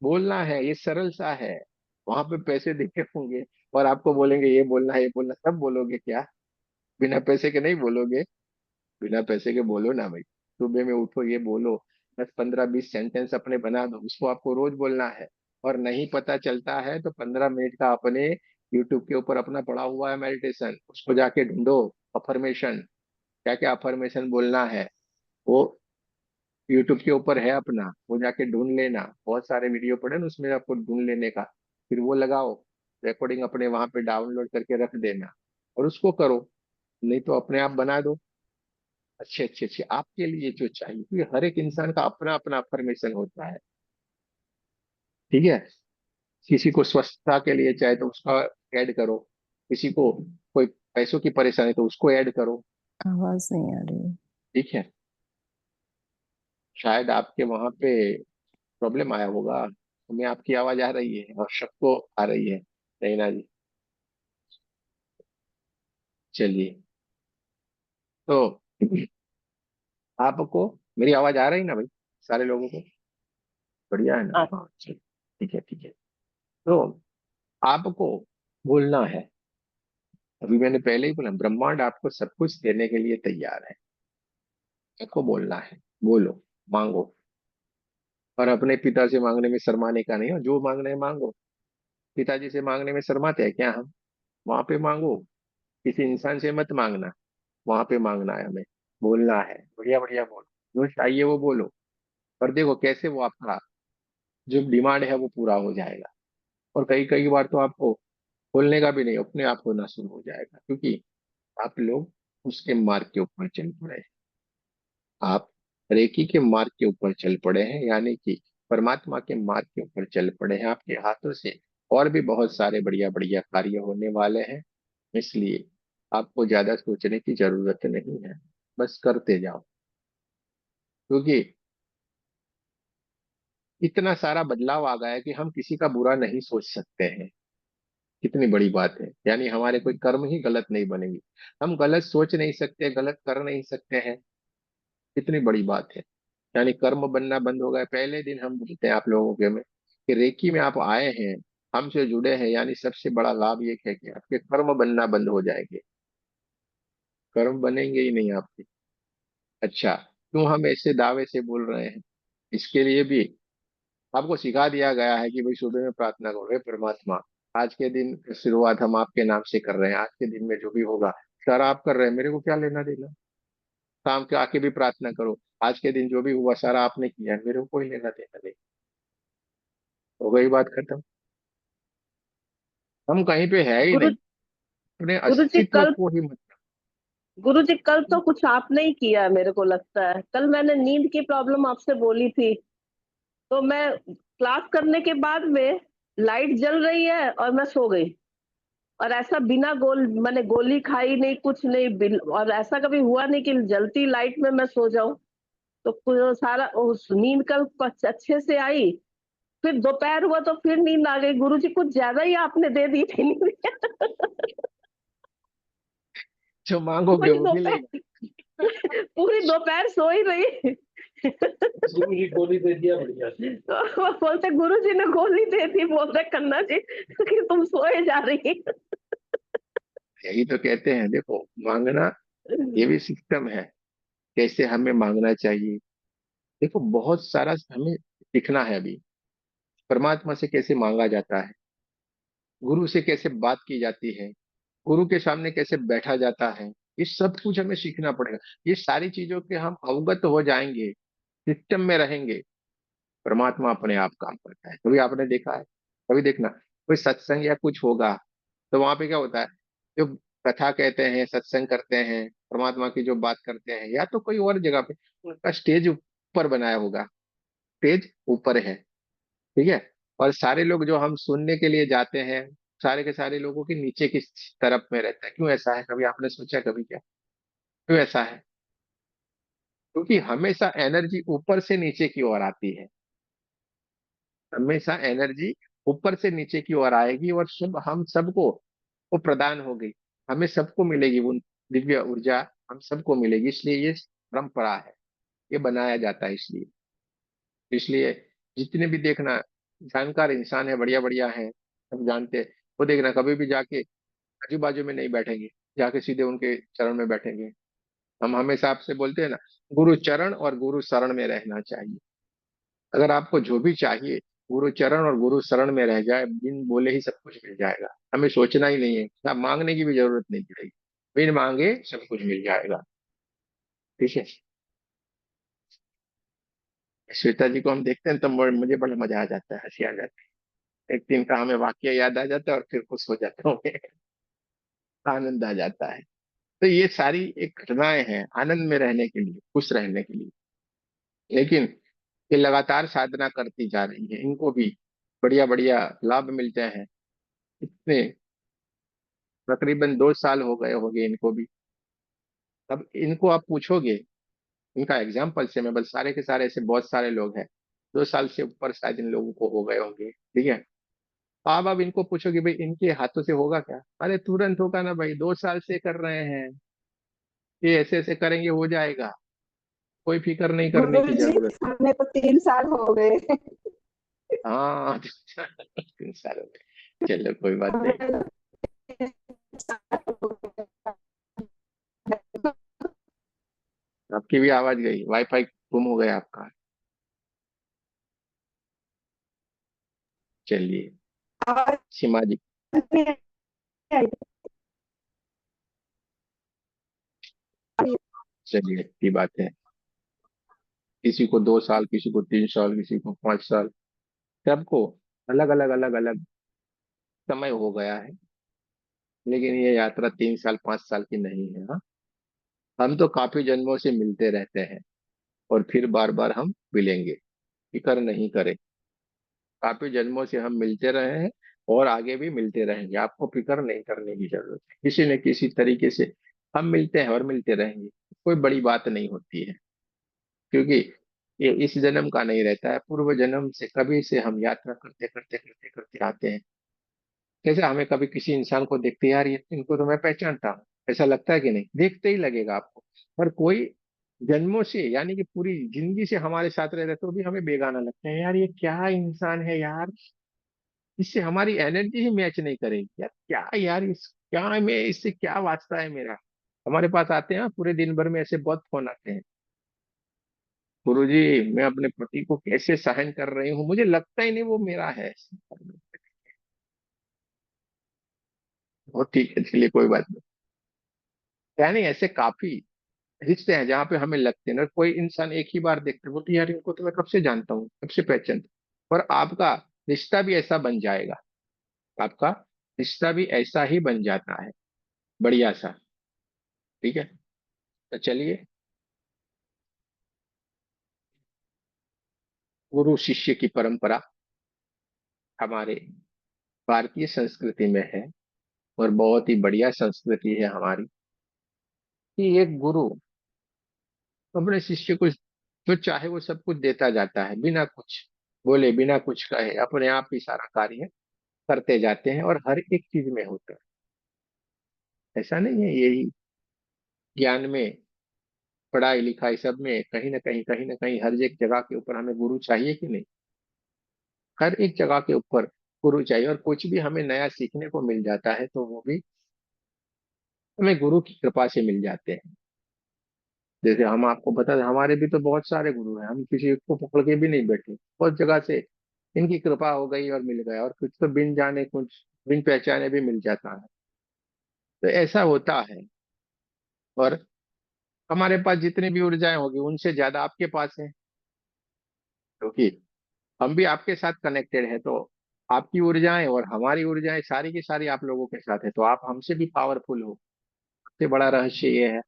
A: बोलना है, ये सरल सा है। वहां पे पैसे देखे होंगे और आपको बोलेंगे ये बोलना है, ये बोलना, सब बोलोगे क्या? बिना पैसे के नहीं बोलोगे? बिना पैसे के बोलो ना भाई। सुबह में उठो, ये बोलो। 10 15 20 सेंटेंस अपने बना दो, उसको आपको रोज बोलना है। और नहीं पता चलता है तो 15 मिनट का अपने यूट्यूब के ऊपर अपना पड़ा हुआ है मेडिटेशन, उसको जाके ढूंढो। अफर्मेशन, क्या क्या अफर्मेशन बोलना है वो यूट्यूब के ऊपर है अपना, वो जाके ढूंढ लेना। बहुत सारे वीडियो पड़े ना, उसमें आपको ढूंढ लेने का। फिर वो लगाओ, रिकॉर्डिंग अपने वहां पे डाउनलोड करके रख देना और उसको करो। नहीं तो अपने आप बना दो अच्छे अच्छे अच्छे आपके लिए जो चाहिए, क्योंकि हर एक इंसान का अपना अपना अफर्मेशन होता है। ठीक है। किसी को स्वच्छता के लिए चाहे तो उसका ऐड करो, किसी को कोई पैसों की परेशानी तो उसको ऐड करो।
E: आवाज नहीं आ रही।
A: ठीक है। शायद आपके वहां पे प्रॉब्लम आया होगा, हमें आपकी आवाज आ रही है और सबको आ रही है। नैना जी, चलिए। तो आपको मेरी आवाज आ रही ना भाई? सारे लोगों को बढ़िया है ना?
D: हाँ।
A: हाँ चलिए, ठीक है ठीक है। तो आपको बोलना है। अभी मैंने पहले ही बोला, ब्रह्मांड आपको सब कुछ देने के लिए तैयार है। आपको बोलना है, बोलो, मांगो। और अपने पिता से मांगने में शर्माने का नहीं हो, जो मांगना है मांगो। पिताजी से मांगने में शर्माते हैं क्या हम? वहां पे मांगो। किसी इंसान से मत मांगना, वहां पे मांगना है हमें। बोलना है, बढ़िया बढ़िया बोलो, जो चाहिए वो बोलो। और देखो कैसे वो आपका जो डिमांड है वो पूरा हो जाएगा। और कई कई बार तो आपको बोलने का भी नहीं, अपने आप होना शुरू हो जाएगा, क्योंकि आप लोग उसके मार्ग के ऊपर चल पड़े हैं। आप रेकी के मार्ग के ऊपर चल पड़े हैं, यानी कि परमात्मा के मार्ग के ऊपर चल पड़े हैं। आपके हाथों से और भी बहुत सारे बढ़िया बढ़िया कार्य होने वाले हैं। इसलिए आपको ज्यादा सोचने की जरूरत नहीं है, बस करते जाओ। क्योंकि इतना सारा बदलाव आ गया है कि हम किसी का बुरा नहीं सोच सकते हैं। कितनी बड़ी बात है, यानी हमारे कोई कर्म ही गलत नहीं बनेंगे। हम गलत सोच नहीं सकते, गलत कर नहीं सकते हैं। कितनी बड़ी बात है। यानी कर्म बनना बंद हो गया। पहले दिन हम बोलते हैं आप लोगों के में कि रेकी में आप आए हैं, हमसे जुड़े हैं, यानी सबसे बड़ा लाभ ये है कि आपके कर्म बनना बंद हो जाएंगे। कर्म बनेंगे ही नहीं आपके। अच्छा, क्यों हम ऐसे दावे से बोल रहे हैं? इसके लिए भी आपको सिखा दिया गया है कि भाई सुबह में प्रार्थना करो, हे परमात्मा, आज के दिन की शुरुआत हम आपके नाम से कर रहे हैं। आज के दिन में जो भी होगा, सारा आप कर रहे हैं, मेरे को क्या लेना देना। शाम के आके भी प्रार्थना करो, आज के दिन जो भी हुआ सारा आपने किया है, मेरे को कोई लेना देना नहीं। हो गई बात खत्म। हम कहीं पे है ही
D: गुरु
A: नहीं। अपने
D: गुरु जी
A: अस्तित्व
D: कल
A: को ही मत।
D: गुरु जी कल तो कुछ आपने ही किया है, मेरे को लगता है। कल मैंने नींद की प्रॉब्लम आपसे बोली थी, तो मैं क्लास करने के बाद में लाइट जल रही है और मैं सो गई। और ऐसा बिना मैंने गोली खाई नहीं, कुछ नहीं, और ऐसा कभी हुआ नहीं कि जलती लाइट में मैं सो जाऊं। तो सारा उस नींद कल अच्छे से आई। फिर दोपहर हुआ तो फिर नींद आ गई। गुरुजी कुछ ज्यादा ही आपने दे दी थी नींद।
A: जो मांगोगे
D: पूरी
A: वो मिलेगा।
D: दोपहर पूरी दोपहर सो ही रही।
F: गुरुजी गोली दे दिया बढ़िया से।
D: तो वो बोलते गुरुजी ने गोली दे दी, बोलते कन्ना जी कि तुम सोए जा रही।
A: यही तो कहते हैं, देखो मांगना ये भी सिस्टम है, कैसे हमें मांगना चाहिए। देखो बहुत सारा हमें सीखना है अभी। परमात्मा से कैसे मांगा जाता है, गुरु से कैसे बात की जाती है, गुरु के सामने कैसे बैठा जाता है, ये सब कुछ हमें सीखना पड़ेगा। ये सारी चीजों के हम अवगत हो जाएंगे, सिस्टम में रहेंगे, परमात्मा अपने आप काम करता है। कभी आपने देखा है, कभी देखना कोई सत्संग या कुछ होगा तो वहां पे क्या होता है, जो कथा कहते हैं, सत्संग करते हैं, परमात्मा की जो बात करते हैं, या तो कोई और जगह पे उनका स्टेज ऊपर बनाया होगा, स्टेज ऊपर है, ठीक है, और सारे लोग जो हम सुनने के लिए जाते हैं, सारे के सारे लोगों के नीचे की तरफ में रहता है। क्यों ऐसा है, कभी आपने सोचा कभी क्या, क्यों ऐसा है? क्योंकि हमेशा एनर्जी ऊपर से नीचे की ओर आती है, हमेशा एनर्जी ऊपर से नीचे की ओर आएगी और सब हम सबको वो प्रदान होगी, हमें सबको मिलेगी वो दिव्य ऊर्जा, हम सबको मिलेगी। इसलिए ये परंपरा है, ये बनाया जाता है। इसलिए इसलिए जितने भी देखना जानकार इंसान है, बढ़िया बढ़िया है, सब जानते हैं, वो देखना कभी भी जाके आजू बाजू में नहीं बैठेंगे, जाके सीधे उनके चरण में बैठेंगे। हम हमेशा आपसे बोलते हैं ना, गुरु चरण और गुरु शरण में रहना चाहिए। अगर आपको जो भी चाहिए, गुरु चरण और गुरु शरण में रह जाए, बिन बोले ही सब कुछ मिल जाएगा। हमें सोचना ही नहीं है, आप मांगने की भी जरूरत नहीं पड़ेगी, बिन मांगे सब कुछ मिल जाएगा। ठीक है, श्वेता जी को हम देखते हैं तो मुझे बड़ा मजा आ जाता है, हंसी आ जाती है। एक दिन का हमें वाक्य याद आ जाता है और फिर खुश हो जाता हूँ। आनंद आ जाता है। तो ये सारी एक घटनाएं हैं आनंद में रहने के लिए, खुश रहने के लिए। लेकिन ये लगातार साधना करती जा रही है, इनको भी बढ़िया बढ़िया लाभ मिलते हैं। इतने तकरीबन 2 साल हो गए होंगे इनको भी। अब इनको आप पूछोगे, इनका एग्जाम्पल से मैं बस, सारे के सारे ऐसे बहुत सारे लोग हैं, 2 साल से ऊपर शायद इन लोगों को हो गए होंगे, ठीक है। आप अब इनको पूछोगे भाई इनके हाथों से होगा क्या, अरे तुरंत होगा ना भाई, 2 साल से कर रहे हैं, ये ऐसे ऐसे करेंगे हो जाएगा, कोई फिक्र नहीं करने की
G: गुरुजी
A: जरूरत।
G: हमें तो 3 साल हो गए।
A: हाँ 3 साल हो गए, चलो कोई बात नहीं।
G: हमें 3 साल हो गए।
A: आपकी भी आवाज गई, वाईफाई गुम हो गया आपका। चलिए,
G: आवाज
A: सीमा जी,
G: नहीं आई।
A: चलिए अच्छी बात है। किसी को 2 साल, किसी को 3 साल, किसी को 5 साल, सबको अलग अलग समय हो गया है। लेकिन ये यात्रा 3 साल 5 साल की नहीं है। हाँ, हम तो काफी जन्मों से मिलते रहते हैं और फिर बार बार हम मिलेंगे, फिक्र नहीं करें। काफी जन्मों से हम मिलते रहे हैं और आगे भी मिलते रहेंगे, आपको फिक्र नहीं करने की जरूरत है। किसी न किसी तरीके से हम मिलते हैं और मिलते रहेंगे, कोई बड़ी बात नहीं होती है। क्योंकि ये इस जन्म का नहीं रहता है, पूर्व जन्म से कभी से हम यात्रा करते करते करते करते आते हैं। जैसे हमें कभी किसी इंसान को देखते हैं, यार ये इनको तो मैं पहचानता हूँ, ऐसा लगता है कि नहीं, देखते ही लगेगा आपको। और कोई जन्मों से यानी कि पूरी जिंदगी से हमारे साथ रह रहे तो भी हमें बेगाना लगता है, यार ये क्या इंसान है यार, इससे हमारी एनर्जी ही मैच नहीं करेगी यार, क्या यार इस क्या में इससे क्या वास्ता है मेरा। हमारे पास आते हैं पूरे दिन भर में ऐसे बहुत फोन आते हैं, गुरुजी मैं अपने पति को कैसे सहन कर रही हूँ, मुझे लगता ही नहीं वो मेरा है। वो ठीक है, चलिए कोई बात नहीं। यानी ऐसे काफी रिश्ते हैं जहाँ पे हमें लगते हैं ना, कोई इंसान एक ही बार देखते हैं, बोलते यार इनको तो मैं कब से जानता हूँ, कब से पहचानता हूँ। और आपका रिश्ता भी ऐसा बन जाएगा, आपका रिश्ता भी ऐसा ही बन जाता है, बढ़िया सा। ठीक है, तो चलिए, गुरु शिष्य की परंपरा हमारे भारतीय संस्कृति में है, और बहुत ही बढ़िया संस्कृति है हमारी, कि एक गुरु अपने शिष्य को जो चाहे वो सब कुछ देता जाता है बिना कुछ बोले बिना कुछ कहे अपने आप ही सारा कार्य करते जाते हैं, और हर एक चीज में होता है। ऐसा नहीं है, यही ज्ञान में, पढ़ाई लिखाई सब में कहीं ना कहीं हर एक जगह के ऊपर हमें गुरु चाहिए कि नहीं? हर एक जगह के ऊपर गुरु चाहिए, और कुछ भी हमें नया सीखने को मिल जाता है तो वो भी हमें गुरु की कृपा से मिल जाते हैं। जैसे हम आपको बता दें, हमारे भी तो बहुत सारे गुरु हैं, हम किसी को पकड़ के भी नहीं बैठे, बहुत जगह से इनकी कृपा हो गई और मिल गया, और कुछ तो बिन जाने कुछ बिन पहचाने भी मिल जाता है। तो ऐसा होता है। और हमारे पास जितनी भी ऊर्जाएं होगी उनसे ज्यादा आपके पास है, क्योंकि हम भी आपके साथ कनेक्टेड है। तो आपकी ऊर्जाएं और हमारी ऊर्जाएं सारी की सारी आप लोगों के साथ है, तो आप हमसे भी पावरफुल हो। सबसे बड़ा रहस्य ये है।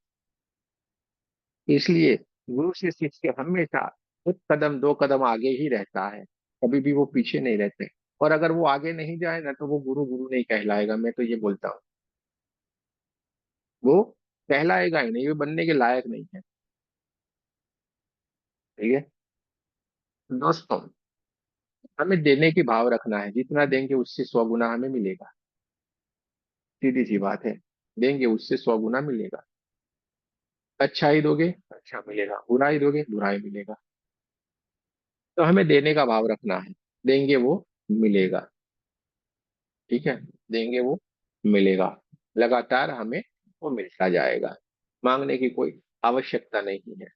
A: इसलिए गुरु से शिष्य हमेशा एक कदम दो कदम आगे ही रहता है, कभी भी वो पीछे नहीं रहते। और अगर वो आगे नहीं जाए ना, तो वो गुरु गुरु नहीं कहलाएगा, मैं तो ये बोलता हूँ। वो कहलाएगा ही नहीं, वो बनने के लायक नहीं है। ठीक है दोस्तों, हमें देने की भाव रखना है, जितना देंगे उससे 100 गुना हमें मिलेगा। सीधी सी बात है, देंगे उससे 100 गुना मिलेगा। अच्छा ही दोगे अच्छा मिलेगा, बुरा ही दोगे बुरा ही मिलेगा। तो हमें देने का भाव रखना है, देंगे वो मिलेगा। ठीक है, देंगे वो मिलेगा, लगातार हमें वो मिलता जाएगा। मांगने की कोई आवश्यकता नहीं है।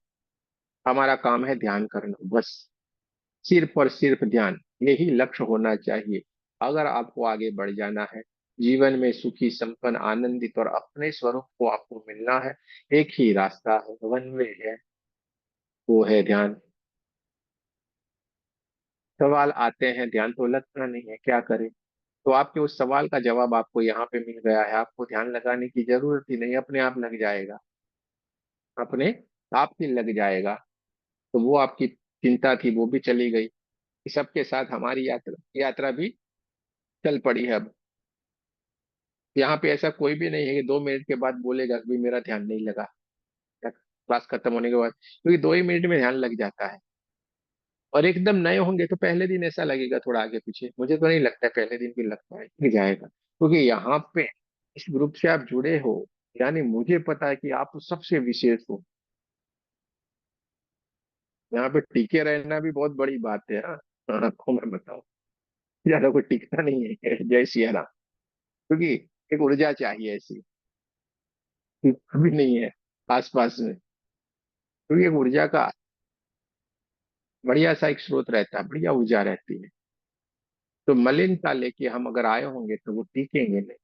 A: हमारा काम है ध्यान करना बस, सिर्फ और सिर्फ ध्यान, यही लक्ष्य होना चाहिए। अगर आपको आगे बढ़ जाना है, जीवन में सुखी संपन्न आनंदित और अपने स्वरूप को आपको मिलना है, एक ही रास्ता है, वन वे है, वो है ध्यान। सवाल आते हैं, ध्यान तो लगता नहीं है, क्या करें? तो आपके उस सवाल का जवाब आपको यहाँ पे मिल गया है, आपको ध्यान लगाने की जरूरत ही नहीं, अपने आप लग जाएगा, अपने आप ही लग जाएगा। तो वो आपकी चिंता थी वो भी चली गई। सबके साथ हमारी यात्रा यात्रा भी चल पड़ी है अब। यहाँ पे ऐसा कोई भी नहीं है कि 2 मिनट के बाद बोलेगा कि "भाई, मेरा ध्यान नहीं लगा", या क्लास खत्म होने के बाद, क्योंकि 2 ही मिनट में ध्यान लग जाता है। और एकदम नए होंगे तो पहले दिन ऐसा लगेगा थोड़ा आगे पीछे, मुझे तो नहीं लगता है पहले दिन भी लगता है लग जाएगा, क्योंकि यहाँ पे इस ग्रुप से आप जुड़े हो, यानी मुझे पता है कि आप सबसे विशेष हो। यहाँ पे टिके रहना भी बहुत बड़ी बात है। हाँ, आपको मैं बताऊं, ज्यादा कोई टिकता नहीं है। जय सिया राम। क्योंकि एक ऊर्जा चाहिए ऐसी, कभी नहीं है आसपास में, क्योंकि एक ऊर्जा का बढ़िया सा एक स्रोत रहता है, बढ़िया ऊर्जा रहती है। तो मलिनता लेके हम अगर आए होंगे तो वो टिकेंगे नहीं।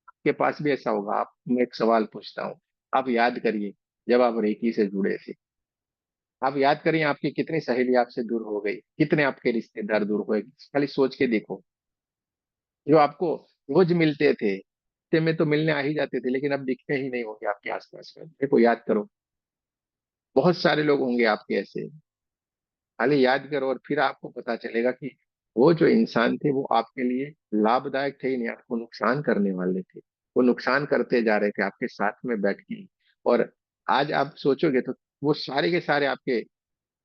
A: आपके पास भी ऐसा होगा। आप, मैं एक सवाल पूछता हूँ, आप याद करिए, जब आप रेकी से जुड़े थे, आप याद करिए आपकी कितनी सहेली आपसे दूर हो गई, कितने आपके रिश्तेदार दूर हो गए, खाली सोच के देखो। जो आपको रोज मिलते थे, हफ्ते में तो मिलने आ ही जाते थे, लेकिन अब दिखते ही नहीं होंगे आपके आसपास में, देखो याद करो। बहुत सारे लोग होंगे आपके ऐसे, खाली याद करो और फिर आपको पता चलेगा कि वो जो इंसान थे वो आपके लिए लाभदायक थे ही नहीं, आपको नुकसान करने वाले थे। वो नुकसान करते जा रहे थे आपके साथ में बैठ के। और आज आप सोचोगे तो वो सारे के सारे आपके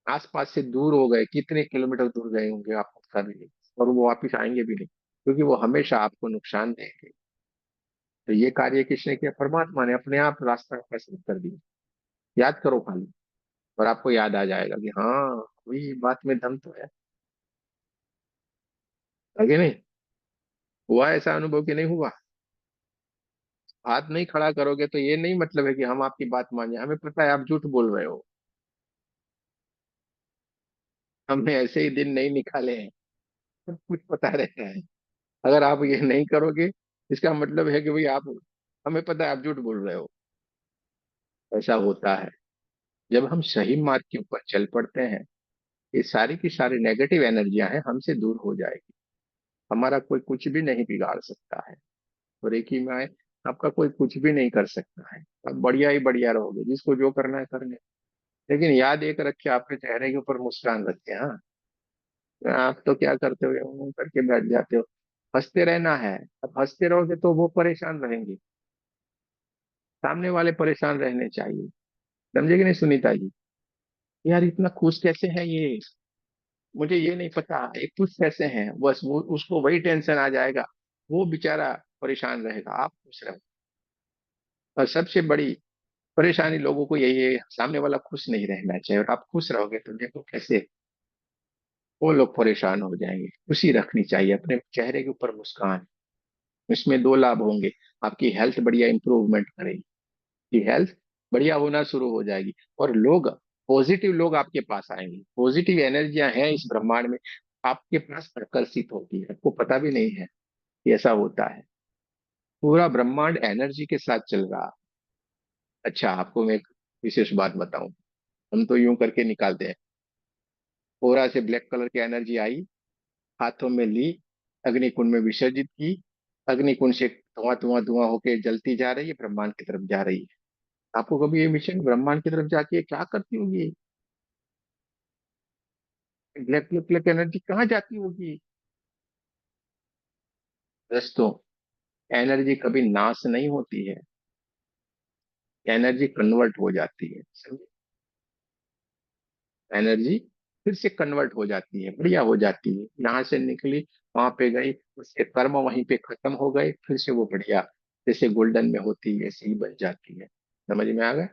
A: आसपास से दूर हो गए, कितने किलोमीटर दूर गए होंगे आपको पता भी नहीं, और वो वापिस आएंगे भी नहीं, क्योंकि वो हमेशा आपको नुकसान देंगे। तो ये कार्य किसने किया? परमात्मा ने अपने आप रास्ता प्रशस्त कर दिया। याद करो खाली, और आपको याद आ जाएगा कि हाँ, वही बात में दम तो है। आगे नहीं हुआ ऐसा अनुभव कि नहीं हुआ? हाथ नहीं खड़ा करोगे तो ये नहीं मतलब है कि हम आपकी बात माने, हमें पता है आप झूठ बोल रहे हो। हमने ऐसे ही दिन नहीं निकाले हैं, सब कुछ पता रहता है। अगर आप ये नहीं करोगे, इसका मतलब है कि भाई आप, हमें पता है आप झूठ बोल रहे हो। ऐसा होता है। जब हम सही मार्ग के ऊपर चल पड़ते हैं, ये सारी की सारी नेगेटिव एनर्जियां हैं हमसे दूर हो जाएगी। हमारा कोई कुछ भी नहीं बिगाड़ सकता है, और एक ही में आए, आपका कोई कुछ भी नहीं कर सकता है। आप बढ़िया ही बढ़िया रहोगे, जिसको जो करना है करने। लेकिन याद एक रखिए, आपके चेहरे के ऊपर मुस्कान रखिए। हाँ, आप तो क्या करते हो, यूं करके बैठ जाते हो। हंसते रहना है। अब हंसते रहोगे तो वो परेशान रहेंगे, सामने वाले परेशान रहने चाहिए। समझे कि नहीं सुनीता जी? यार इतना खुश कैसे है ये, मुझे ये नहीं पता, एक कुछ ऐसे हैं बस वो उसको वही टेंशन आ जाएगा, वो बेचारा परेशान रहेगा, आप खुश रहो। और सबसे बड़ी परेशानी लोगों को यही है, सामने वाला खुश नहीं रहना चाहिए, और आप खुश रहोगे तो देखो कैसे वो लोग परेशान हो जाएंगे। खुशी रखनी चाहिए, अपने चेहरे के ऊपर मुस्कान। इसमें दो लाभ होंगे, आपकी हेल्थ बढ़िया इंप्रूवमेंट करेगी, कि हेल्थ बढ़िया होना शुरू हो जाएगी, और लोग पॉजिटिव लोग आपके पास आएंगे, पॉजिटिव एनर्जियां हैं इस ब्रह्मांड में, आपके पास आकर्षित होती है, आपको पता भी नहीं है कि ऐसा होता है। पूरा ब्रह्मांड एनर्जी के साथ चल रहा है। अच्छा, आपको मैं एक विशेष बात बताऊं, हम तो यूं करके निकालते हैं, कोरा से ब्लैक कलर की एनर्जी आई, हाथों में ली, अग्निकुंड में विसर्जित की, अग्निकुंड से धुआं धुआं धुआं होके जलती जा रही है, ब्रह्मांड की तरफ जा रही है। आपको कभी ये मिशन ब्रह्मांड की तरफ जाके क्या करती होगी, ब्लैक ब्लैक एनर्जी कहाँ जाती होगी? दोस्तों, एनर्जी कभी नाश नहीं होती है, एनर्जी कन्वर्ट हो जाती है, समझे? एनर्जी फिर से कन्वर्ट हो जाती है, बढ़िया हो जाती है, यहाँ से निकली वहां पे गई, उसके कर्म वहीं पे खत्म हो गए, फिर से वो बढ़िया जैसे गोल्डन में होती है ऐसे ही बन जाती है। समझ में आ गया?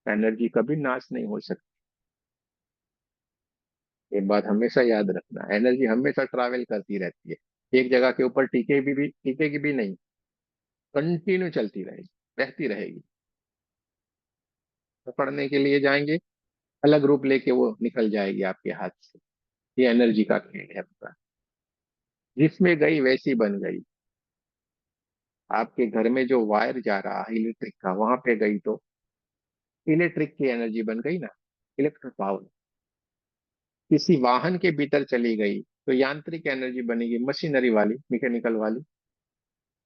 A: एनर्जी कभी नाश नहीं हो सकती, ये बात हमेशा याद रखना, एनर्जी हमेशा ट्रैवल करती रहती है, एक जगह के ऊपर टिकेगी भी नहीं, कंटिन्यू चलती रहेगी, बहती रहेगी। पकड़ने के लिए जाएंगे, अलग रूप लेके वो निकल जाएगी आपके हाथ से। ये एनर्जी का खेल है पूरा, जिसमें गई वैसी बन गई। आपके घर में जो वायर जा रहा है इलेक्ट्रिक का, वहां पे गई तो इलेक्ट्रिक की एनर्जी बन गई ना, इलेक्ट्रिक पावर। किसी वाहन के भीतर चली गई तो यांत्रिक एनर्जी बनेगी, मशीनरी वाली, मैकेनिकल वाली।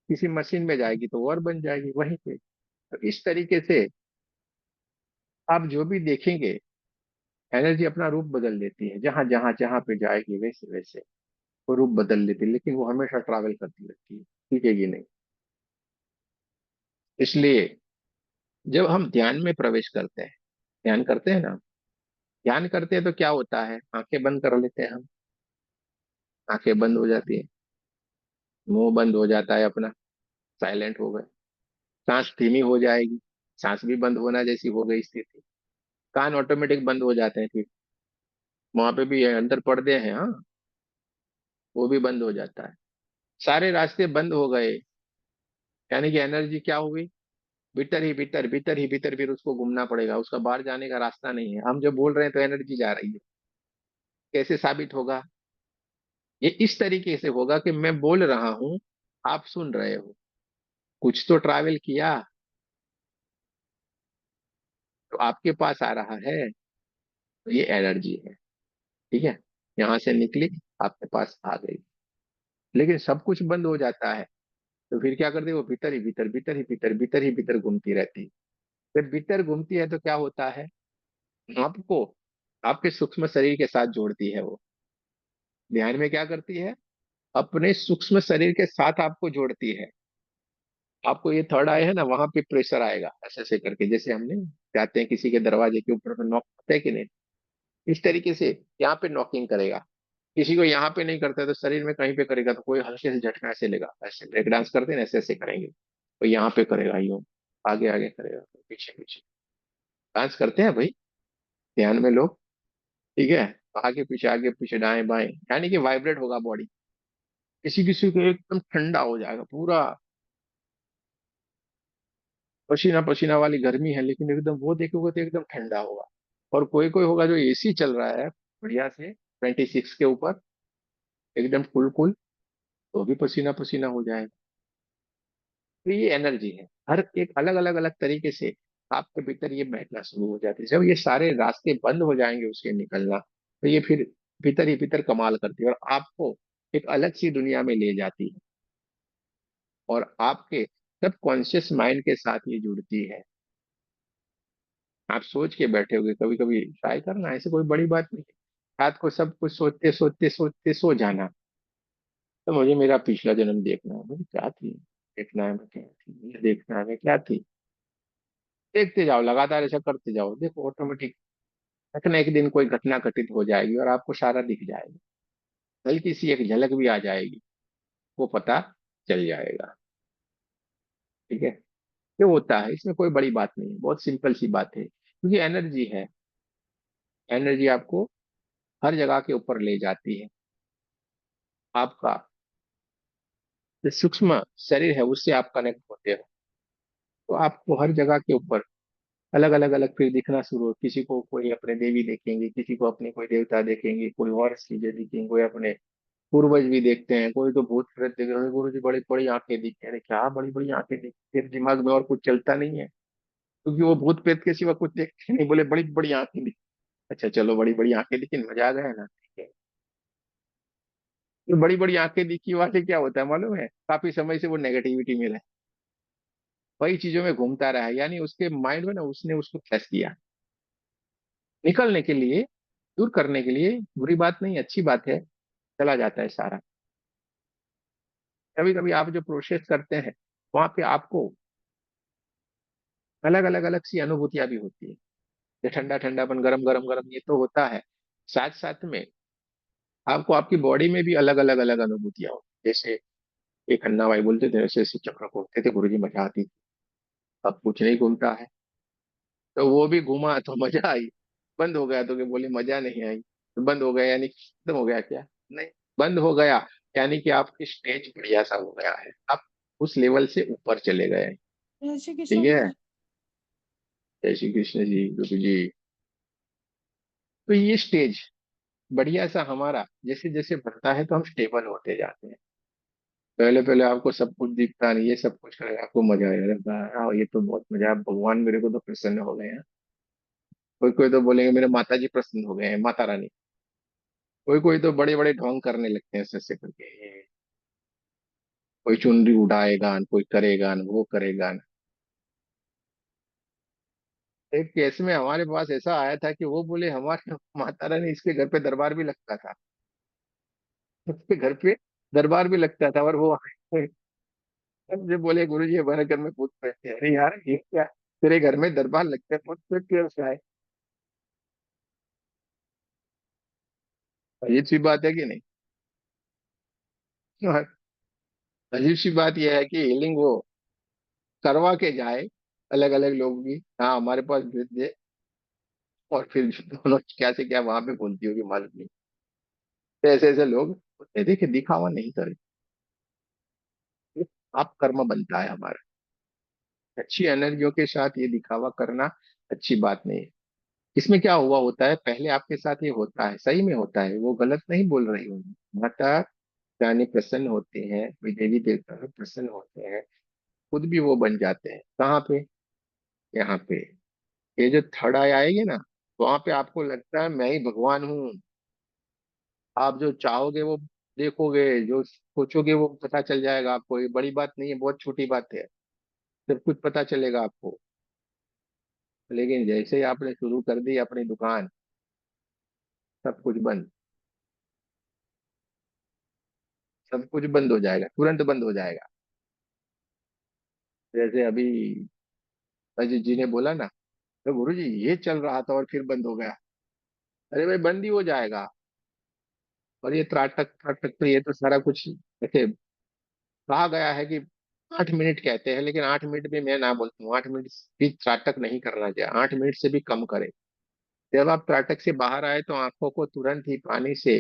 A: किसी मशीन में जाएगी तो और बन जाएगी वहीं पे। तो इस तरीके से आप जो भी देखेंगे, एनर्जी अपना रूप बदल लेती है, जहां जहां जहां पे जाएगी वैसे वैसे वो रूप बदल लेती है, लेकिन वो हमेशा ट्रैवल करती रहती है, टिकेगी नहीं। इसलिए जब हम ध्यान में प्रवेश करते हैं, ध्यान करते हैं ना, ध्यान करते हैं तो क्या होता है, आंखें बंद कर लेते हैं हम, आंखें बंद हो जाती है, मुंह बंद हो जाता है अपना, साइलेंट हो गए, सांस धीमी हो जाएगी, सांस भी बंद होना जैसी हो गई स्थिति, कान ऑटोमेटिक बंद हो जाते हैं, फिर वहां पे भी अंदर पर्दे हैं, हाँ, वो भी बंद हो जाता है, सारे रास्ते बंद हो गए। यानी कि एनर्जी क्या हुई, भीतर ही भीतर, भीतर ही भीतर, फिर उसको घूमना पड़ेगा, उसका बाहर जाने का रास्ता नहीं है। हम जब बोल रहे हैं तो एनर्जी जा रही है, कैसे साबित होगा? ये इस तरीके से होगा कि मैं बोल रहा हूं, आप सुन रहे हो, कुछ तो ट्रैवल किया, तो आपके पास आ रहा है, तो ये एनर्जी है, ठीक है? यहां से निकली, आपके पास आ गई, लेकिन सब कुछ बंद हो जाता है, तो फिर क्या करती है वो, भीतर ही भीतर, भीतर ही भीतर, भीतर ही भीतर घूमती रहती है। जब भीतर घूमती है तो क्या होता है, आपको आपके सूक्ष्म शरीर के साथ जोड़ती है वो, ध्यान में क्या करती है, अपने सूक्ष्म शरीर के साथ आपको जोड़ती है। आपको ये थर्ड आई है ना, वहां पे प्रेशर आएगा ऐसे ऐसे करके, जैसे हमने जाते हैं किसी के दरवाजे के ऊपर नॉक करते हैं कि नहीं, इस तरीके से यहाँ पे नॉकिंग करेगा। किसी को यहाँ पे नहीं करता है तो शरीर में कहीं पे करेगा, तो कोई हल्के से झटका ऐसे लेगा, ऐसे ब्रेक डांस करते हैं ना, ऐसे ऐसे करेंगे, तो यहाँ पे करेगा यूं, आगे आगे करेगा, पीछे पीछे डांस करते हैं भाई, ध्यान में लोग, ठीक है? आगे पीछे दाएं बाएं, यानी कि वाइब्रेट होगा बॉडी। किसी किसी को एकदम ठंडा हो जाएगा पूरा, पसीना पसीना वाली गर्मी है, लेकिन एकदम वो देखोगे तो एकदम ठंडा होगा। और कोई कोई होगा जो एसी चल रहा है बढ़िया से 26 के ऊपर, एकदम कूल कूल, तो भी पसीना पसीना हो जाएगा। तो ये एनर्जी है, हर एक अलग अलग अलग तरीके से आपके भीतर ये बहना शुरू हो जाती है। जब ये सारे रास्ते बंद हो जाएंगे उसके निकलना, तो ये फिर भीतर ही भीतर कमाल करती है, और आपको एक अलग सी दुनिया में ले जाती है, और आपके सब कॉन्शियस माइंड के साथ ये जुड़ती है। आप सोच के बैठे होगे, कभी कभी ट्राई करना, ऐसे कोई बड़ी बात नहीं है। रात को सब कुछ सोचते सोचते सोचते सो जाना, तो मुझे मेरा पिछला जन्म देखना है, मुझे क्या थी, देखना है मैं क्या थी, मुझे देखना है मैं क्या थी, देखते जाओ, लगातार ऐसा करते जाओ, देखो ऑटोमेटिक एक न एक दिन कोई घटना घटित हो जाएगी और आपको सारा दिख जाएगा, हल्की सी एक झलक भी आ जाएगी, वो पता चल जाएगा। ठीक है। ये होता है, इसमें कोई बड़ी बात नहीं है, बहुत सिंपल सी बात है, क्योंकि एनर्जी है। एनर्जी आपको हर जगह के ऊपर ले जाती है। आपका जो सूक्ष्म शरीर है उससे आप कनेक्ट होते हो, तो आपको हर जगह के ऊपर अलग अलग अलग फिर दिखना शुरू हो। किसी को कोई अपने देवी देखेंगे, किसी को अपने कोई देवता देखेंगे, कोई और चीजें दिखेंगी, कोई अपने पूर्वज भी देखते हैं, कोई तो भूत प्रेत देख रहे हैं, गुरु जी बड़ी बड़ी आंखें दिखती हैं। अरे क्या बड़ी बड़ी आंखें दिखती हैं? फिर दिमाग में और कुछ चलता नहीं है, क्योंकि वो भूत प्रेत के सिवा कुछ देखते नहीं, बोले बड़ी बड़ी आंखें दिखती। अच्छा चलो बड़ी बड़ी आंखें दिखी, मजा आ गया ना, ठीक है। तो बड़ी बड़ी आंखें दिखी वाले क्या होता है मालूम है, काफी समय से वो नेगेटिविटी में रहे, वही चीजों में घूमता रहा, यानी उसके माइंड में ना उसने उसको फंस दिया। निकलने के लिए, दूर करने के लिए, बुरी बात नहीं अच्छी बात है, चला जाता है सारा। कभी कभी आप जो प्रोसेस करते हैं वहां पे आपको अलग अलग अलग सी अनुभूतियां भी होती है। ये ठंडा ठंडापन, गरम गरम गरम, ये तो होता है, साथ साथ में आपको आपकी बॉडी में भी अलग अलग अलग अनुभूतियां होती हैं। जैसे एक अन्ना भाई बोलते थे ऐसे ऐसे चक्र घूमते थे गुरुजी, मजा आती थी। अब कुछ नहीं घूमता है, तो वो भी घूमा तो मजा आई, बंद हो गया तो क्या बोले मजा नहीं आई, तो बंद हो गया यानी कि खत्म हो गया क्या? नहीं, बंद हो गया यानी कि आपकी स्टेज बढ़िया सा हो गया है, आप उस लेवल से ऊपर चले गए हैं।
B: जय श्री कृष्ण
A: ठीक है।
B: गुरु जी।
A: जय श्री कृष्ण जी, गुरु जी। तो ये स्टेज बढ़िया सा हमारा जैसे जैसे बढ़ता है तो हम स्टेबल होते जाते हैं। पहले पहले आपको सब कुछ दिखता नहीं, ये सब कुछ करेगा आपको मजा आएगा, अरे वाह, ये तो बहुत मजा है, भगवान मेरे को तो प्रसन्न हो गए हैं। कोई कोई तो बोलेंगे मेरे माता जी प्रसन्न हो गए हैं, माता रानी। कोई कोई तो बड़े बड़े ढोंग करने लगते हैं ऐसे ऐसे करके, कोई चुनरी उड़ाएगा, कोई करेगा, वो करेगा। एक केस में हमारे पास ऐसा आया था कि वो बोले हमारे माता रानी, इसके घर पे दरबार भी लगता था, उसके घर पे दरबार भी लगता था, और वो मुझे बोले गुरु जी हमारे घर में भूत बैठते हैं। अरे यार ये क्या, तेरे घर में दरबार लगता है, भूत प्रेत कैसे आए? अजीब सी बात है कि नहीं? हाँ, अजीब सी बात यह है कि हीलिंग वो करवा के जाए अलग अलग लोग भी, हाँ हमारे पास भेज दे, और फिर दोनों क्या से क्या वहां पे बोलती होगी मालूम नहीं। तो ऐसे ऐसे लोग होते हैं, देखिए दिखावा नहीं करे, आप कर्म बनता है हमारा। अच्छी एनर्जियों के साथ ये दिखावा करना अच्छी बात नहीं है। इसमें क्या हुआ होता है, पहले आपके साथ ये होता है, सही में होता है, वो गलत नहीं बोल रही हूँ। माता रानी प्रसन्न होते हैं, कोई देवी देवता भी प्रसन्न होते हैं, खुद भी वो बन जाते हैं। कहाँ पे? यहाँ पे। ये जो थर्ड आई आएगी ना, वहां पे आपको लगता है मैं ही भगवान हूँ। आप जो चाहोगे वो देखोगे, जो सोचोगे वो पता चल जाएगा आपको। ये बड़ी बात नहीं है, बहुत छोटी बात है, सब कुछ पता चलेगा आपको। लेकिन जैसे ही आपने शुरू कर दी अपनी दुकान, सब कुछ बंद, सब कुछ बंद हो जाएगा, तुरंत बंद हो जाएगा। जैसे अभी अजीत जी ने बोला ना, तो गुरु जी ये चल रहा था और फिर बंद हो गया। अरे भाई बंद ही हो जाएगा। और ये त्राटक त्राटक, तो ये तो सारा कुछ ऐसे कहा गया है कि 8 मिनट कहते हैं, लेकिन 8 मिनट भी मैं ना बोलता हूँ, 8 मिनट भी त्राटक नहीं करना चाहिए, 8 मिनट से भी कम करें। जब आप त्राटक से बाहर आए तो आंखों को तुरंत ही पानी से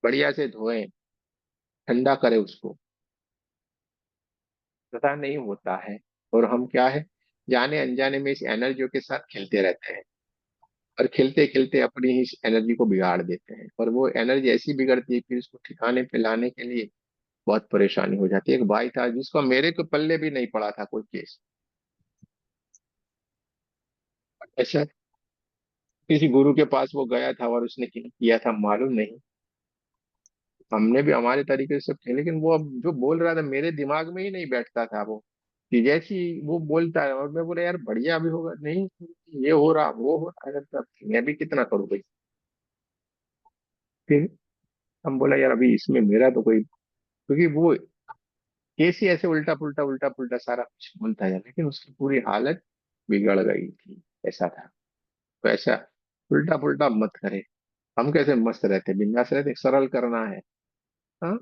A: बढ़िया से धोएं, ठंडा करें उसको, पता नहीं होता है। और हम क्या है, जाने अनजाने में इस एनर्जियों के साथ खेलते रहते हैं, और खेलते खेलते अपनी ही इस एनर्जी को बिगाड़ देते हैं, और वो एनर्जी ऐसी बिगड़ती है कि उसको ठिकाने पे लाने के लिए बहुत परेशानी हो जाती है। एक भाई था जिसको मेरे को पल्ले भी नहीं पड़ा था कोई केस, ऐसा किसी गुरु के पास वो गया था और उसने किया था मालूम नहीं। हमने भी हमारे तरीके से सब थे, लेकिन वो अब जो बोल रहा था मेरे दिमाग में ही नहीं बैठता था वो, कि जैसी वो बोलता है, और मैं बोला यार बढ़िया भी होगा नहीं, ये हो रहा वो हो रहा है, तब मैं भी कितना करूँ भाई। फिर हम बोला यार अभी इसमें मेरा तो कोई, क्योंकि वो कैसी ऐसे उल्टा पुल्टा सारा कुछ बोलता है, लेकिन उसकी पूरी हालत बिगड़ गई थी, ऐसा था। तो ऐसा उल्टा पुल्टा मत करे। हम कैसे मस्त रहते, बिंदास रहते, सरल करना है। हाँ,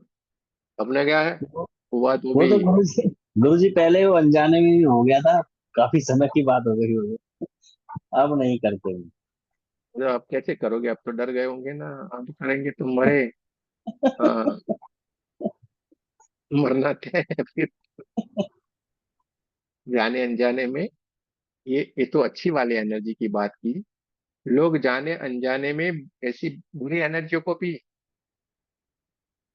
A: अपने क्या है,
C: वो
A: हुआ तो
C: वो
A: भी।
C: तो गुरु जी पहले वो अनजाने में ही हो गया था, काफी समय की बात हो गई होगी, अब नहीं करते हैं।
A: तो अब कैसे करोगे, अब तो डर गए होंगे ना। अब करेंगे तो मरे। हाँ, मरना तय है फिर। जाने अनजाने में, ये तो अच्छी वाली एनर्जी की बात की। लोग जाने अनजाने में ऐसी बुरी एनर्जियों को भी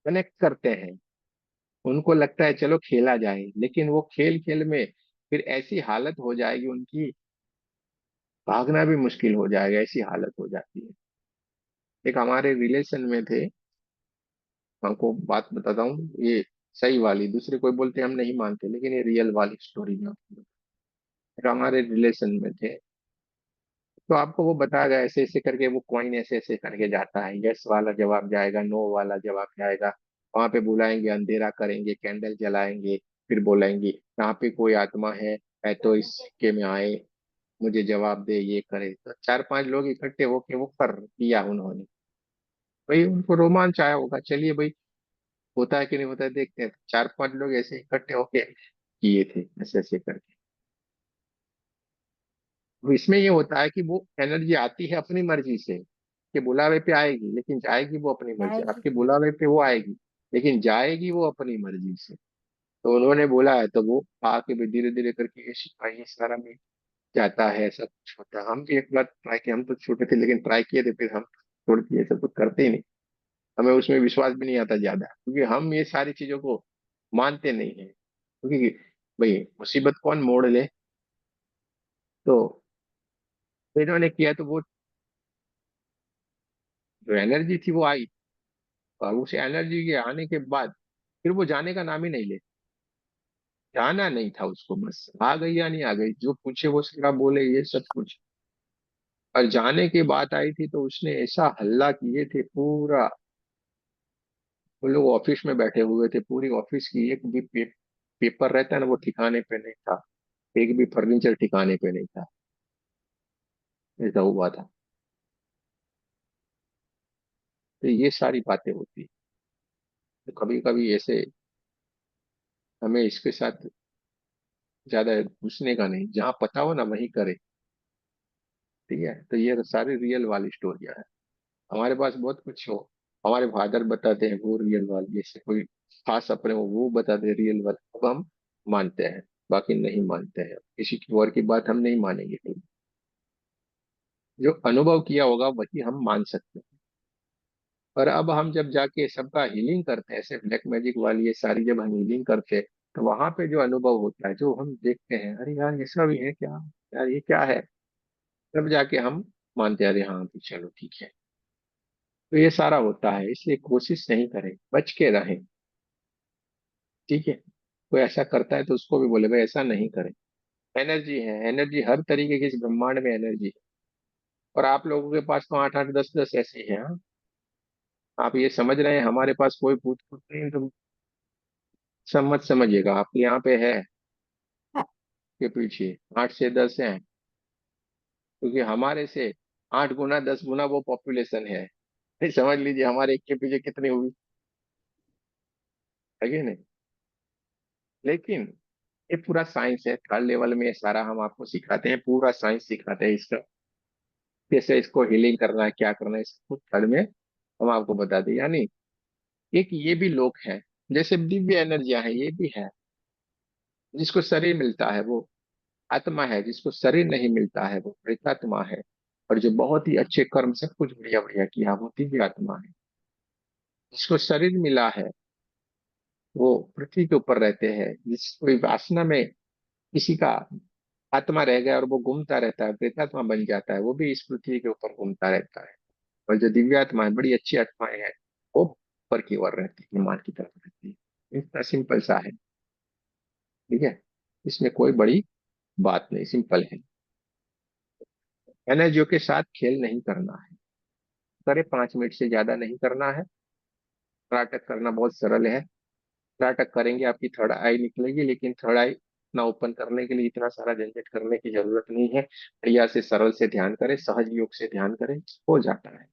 A: कनेक्ट करते हैं। उनको लगता है चलो खेला जाए, लेकिन वो खेल खेल में फिर ऐसी हालत हो जाएगी उनकी, भागना भी मुश्किल हो जाएगा, ऐसी हालत हो जाती है। एक हमारे रिलेशन में थे, हमको बात बताता हूँ ये, सही वाली, दूसरे कोई बोलते हम नहीं मानते, लेकिन ये रियल वाली स्टोरी में आपको एक हमारे रिलेशन में थे। तो आपको वो बताया गया ऐसे ऐसे करके, वो कॉइन ऐसे ऐसे करके जाता है, यस वाला जवाब जाएगा, नो वाला जवाब जाएगा। वहां पे बुलाएंगे, अंधेरा करेंगे, कैंडल जलाएंगे, फिर बोलेंगे यहाँ पे कोई आत्मा है तो इस सिक्के में आए, मुझे जवाब दे, ये करे। तो चार पांच लोग इकट्ठे होके वो कर किया उन्होंने। भाई उनको रोमांच आया होगा, चलिए भाई होता है कि नहीं होता है देखते हैं। चार पांच लोग ऐसे इकट्ठे होके किए थे ऐसे ऐसे करके। तो इसमें ये होता है कि वो एनर्जी आती है अपनी मर्जी से, कि बुलावे पे आएगी लेकिन जाएगी वो अपनी मर्जी से।
B: जाएगी।
A: आपके बुलावे पे वो आएगी, लेकिन जाएगी वो अपनी मर्जी से। तो उन्होंने बोला है, तो वो आके भी धीरे धीरे करके ये सिपाही सारा में जाता है, सब कुछ होता है। हम भी एक बार ट्राई किए, हम तो छोटे थे लेकिन ट्राई किए थे, फिर हम छोड़ दिए, सब कुछ करते ही नहीं। हमें उसमें विश्वास भी नहीं आता ज्यादा, क्योंकि हम ये सारी चीजों को मानते नहीं है। क्योंकि भाई मुसीबत कौन मोड़ ले। तो इन्होंने किया, तो वो जो एनर्जी थी वो आई, और उस एनर्जी के आने के बाद फिर वो जाने का नाम ही नहीं ले। जाना नहीं था उसको, बस आ गई या नहीं आ गई, जो पूछे वो सारा बोले, ये सब कुछ। और जाने की बात आई थी तो उसने ऐसा हल्ला किए थे पूरा। वो लोग ऑफिस में बैठे हुए थे, पूरी ऑफिस की एक भी पेपर रहता है ना वो ठिकाने पे नहीं था, एक भी फर्नीचर ठिकाने पे नहीं था। ऐसा हुआ था। तो ये सारी बातें होती है। तो कभी कभी ऐसे हमें इसके साथ ज्यादा घुसने का नहीं, जहाँ पता हो ना वहीं करे। ठीक है, तो ये सारी रियल वाली स्टोरियाँ है। हमारे पास बहुत कुछ हो, हमारे फादर बताते हैं वो रियल वाली, जैसे कोई खास अपने वो बताते हैं रियल वाली, अब हम मानते हैं, बाकी नहीं मानते हैं। किसी की और की बात हम नहीं मानेंगे कहीं। जो अनुभव किया होगा वही हम मान सकते हैं। और अब हम जब जाके सबका हीलिंग करते हैं, ऐसे ब्लैक मैजिक वाली ये सारी जब हम हीलिंग करते हैं, तो वहां पे जो अनुभव होता है, जो हम देखते हैं, अरे यार ऐसा भी है क्या, यार ये क्या है, तब जाके हम मानते हैं, अरे हाँ भी चलो ठीक है। तो ये सारा होता है, इसलिए कोशिश नहीं करें, बच के रहें। ठीक है, कोई ऐसा करता है तो उसको भी बोले भाई ऐसा नहीं करें। एनर्जी है, एनर्जी हर तरीके की इस ब्रह्मांड में एनर्जी है। और आप लोगों के पास तो आठ आठ दस दस ऐसे हैं, हाँ? आप ये समझ रहे हैं हमारे पास कोई भूत भूत नहीं, तो सब मत समझिएगा, आप यहाँ पे है के पीछे 8 से 10 हैं, क्योंकि हमारे से 8 गुना 10 गुना वो पॉपुलेशन है। नहीं, समझ लीजिए हमारे एक के पीछे कितनी हुई, है कि नहीं। लेकिन ये पूरा साइंस है, थर्ड लेवल में ये सारा हम आपको सिखाते हैं, पूरा साइंस सिखाते हैं इसका, कैसे इसको हीलिंग करना है, क्या करना है, इसको थर्ड में हम आपको बता दें। यानी एक ये भी लोग हैं, जैसे दिव्य एनर्जियां हैं, ये भी है। जिसको शरीर मिलता है वो आत्मा है, जिसको शरीर नहीं मिलता है वो प्रेतात्मा है। और जो बहुत ही अच्छे कर्म सब कुछ बढ़िया बढ़िया किया वो दिव्य आत्मा है। जिसको शरीर मिला है वो पृथ्वी के ऊपर रहते हैं। जिस कोई वासना में किसी का आत्मा रह गया और वो घूमता रहता है, प्रेतात्मा बन जाता है, वो भी इस पृथ्वी के ऊपर घूमता रहता है। और जो दिव्य आत्मा है, बड़ी अच्छी आत्माएं हैं, वो ऊपर की ओर रहती है, हिमालय की तरफ रहती है। इतना सिंपल सा है। ठीक है, इसमें कोई बड़ी बात नहीं, सिंपल है। एनर्जियों के साथ खेल नहीं करना है। करे 5 मिनट से ज्यादा नहीं करना है। नाटक करना बहुत सरल है। नाटक करेंगे आपकी थर्ड आई निकलेगी, लेकिन थर्ड आई इतना ओपन करने के लिए इतना सारा झंझट करने की जरूरत नहीं है। बढ़िया से सरल से ध्यान करें, सहज योग से ध्यान करें, हो जाता है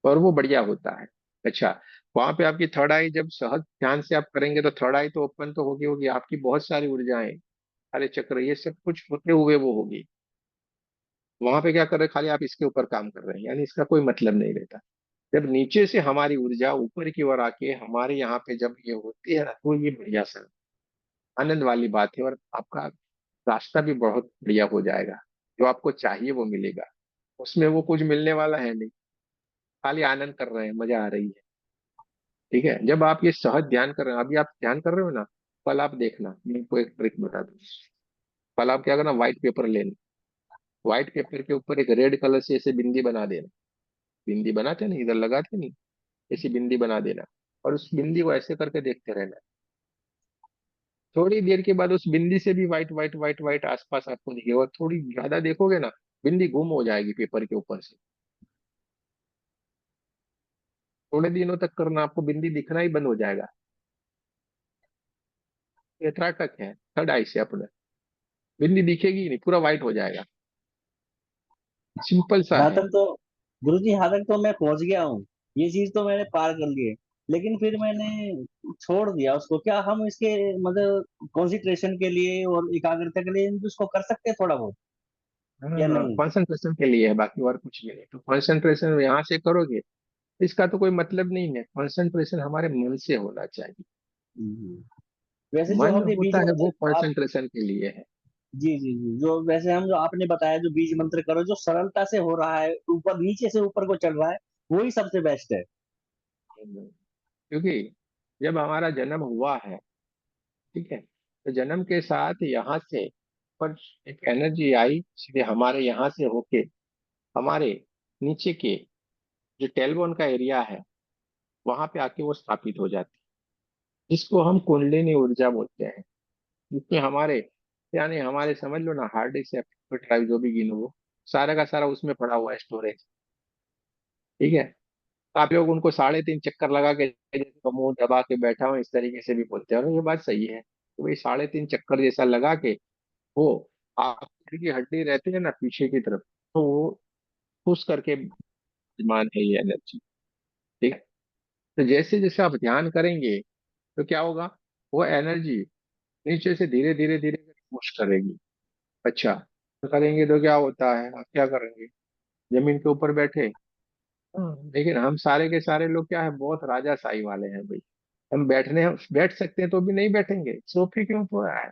A: और वो बढ़िया होता है। अच्छा, वहां पे आपकी थर्ड आई जब सहज ध्यान से आप करेंगे तो थर्ड आई तो ओपन तो होगी होगी, आपकी बहुत सारी ऊर्जाएं, सारे चक्र, ये सब कुछ होते हुए वो होगी। वहां पे क्या कर रहे हैं, खाली आप इसके ऊपर काम कर रहे हैं, यानी इसका कोई मतलब नहीं रहता। जब नीचे से हमारी ऊर्जा ऊपर की ओर आके हमारे यहाँ पे जब ये होती है ना, तो ये बढ़िया सा आनंद वाली बात है, और आपका रास्ता भी बहुत बढ़िया हो जाएगा। जो आपको चाहिए वो मिलेगा, उसमें वो कुछ मिलने वाला है नहीं, खाली आनंद कर रहे हैं, मजा आ रही है। ठीक है, जब आप ये सहज ध्यान कर रहे हैं, अभी आप ध्यान कर रहे हो ना, कल आप देखना, मैं आपको एक ट्रिक बता दूं। कल आप क्या करना, व्हाइट पेपर लेना, व्हाइट पेपर के ऊपर एक रेड कलर से ऐसे बिंदी बना देना, बिंदी बनाते नहीं, इधर लगाते नहीं, ऐसी बिंदी बना देना, और उस बिंदी को ऐसे करके देखते रहना। थोड़ी देर के बाद उस बिंदी से भी व्हाइट व्हाइट व्हाइट व्हाइट आसपास आपको दिखेगा, और थोड़ी ज्यादा देखोगे ना, बिंदी गुम हो जाएगी पेपर के ऊपर से। थोड़े दिनों तक करना, आपको बिंदी दिखना ही बंद हो जाएगा। ये त्राटक है, थर्ड आई से अपने बिंदी दिखेगी ही नहीं, पूरा व्हाइट हो जाएगा। सिंपल सा
C: यहाँ
A: है।
C: तक तो गुरुजी, यहाँ तक तो मैं पहुंच गया हूँ। ये चीज तो मैंने पार कर ली है। लेकिन फिर मैंने छोड़ दिया उसको। क्या हम इसके मतलब कंसंट्रेशन के लिए और एकाग्रता के लिए उसको कर सकते हैं थोड़ा बहुत, या
A: हाँ,
C: नहीं?
A: कंसंट्रेशन के लिए है, बाकी और कुछ भी नहीं। तो कंसंट्रेशन यहाँ से करोगे, इसका तो कोई मतलब नहीं है। कंसंट्रेशन हमारे मन से होना चाहिए।
C: हम्म। वैसे जो
A: मन
C: हमने बीज
A: होता है वो
C: मंत्र आप,
A: कंसंट्रेशन के लिए है।
C: जी जी जी, जो वैसे हम जो आपने बताया जो बीज मंत्र करो, जो सरलता से हो रहा है, ऊपर नीचे से ऊपर को चल रहा है, वही सबसे बेस्ट है।
A: क्योंकि जब हमारा जन्म हुआ है, ठीक है, तो जन्म के साथ यहाँ से पर एक एनर्जी आई, सीधे हमारे यहाँ से होके हमारे नीचे के जो टेलबोन का एरिया है, वहां पे आके वो स्थापित हो जाती है, जिसको हम कुंडलिनी ऊर्जा बोलते हैं। जिसमें हमारे, यानी हमारे समझ लो ना, हार्ड डिस्क या ड्राइव जो भी गिनो, वो सारा का सारा उसमें पड़ा हुआ है, स्टोरेज। ठीक है, तो आप लोग उनको 3.5 चक्कर लगा के, जैसे मुंह दबा के बैठा हूँ, इस तरीके से भी बोलते हैं, और ये बात सही है। तो वही 3.5 चक्कर जैसा लगा के वो आखिर की हड्डी रहती है ना पीछे की तरफ, तो वो पुश करके विद्यमान है ये एनर्जी। ठीक है, तो जैसे जैसे आप ध्यान करेंगे तो क्या होगा, वो एनर्जी नीचे से धीरे धीरे धीरे पुश करेगी। अच्छा, तो करेंगे तो क्या होता है, आप क्या करेंगे, जमीन के ऊपर बैठे। लेकिन हम सारे के सारे लोग क्या है, बहुत राजाशाही वाले हैं भाई। हम बैठ सकते हैं तो भी नहीं बैठेंगे, सोफे के ऊपर है,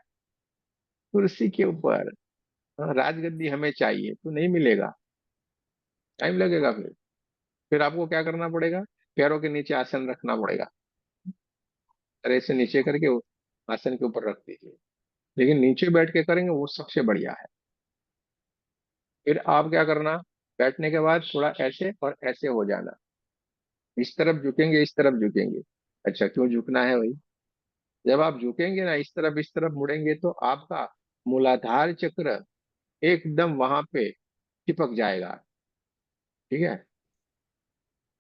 A: कुर्सी के ऊपर। हाँ, राजगद्दी हमें चाहिए तो नहीं मिलेगा, टाइम लगेगा। फिर आपको क्या करना पड़ेगा, पैरों के नीचे आसन रखना पड़ेगा, तरह से नीचे करके वो आसन के ऊपर रख दीजिए। लेकिन नीचे बैठ के करेंगे वो सबसे बढ़िया है। फिर आप क्या करना, बैठने के बाद थोड़ा ऐसे और ऐसे हो जाना, इस तरफ झुकेंगे, इस तरफ झुकेंगे। अच्छा, क्यों झुकना है भाई, जब आप झुकेंगे ना, इस तरफ मुड़ेंगे, तो आपका मूलाधार चक्र एकदम वहां पे चिपक जाएगा। ठीक है,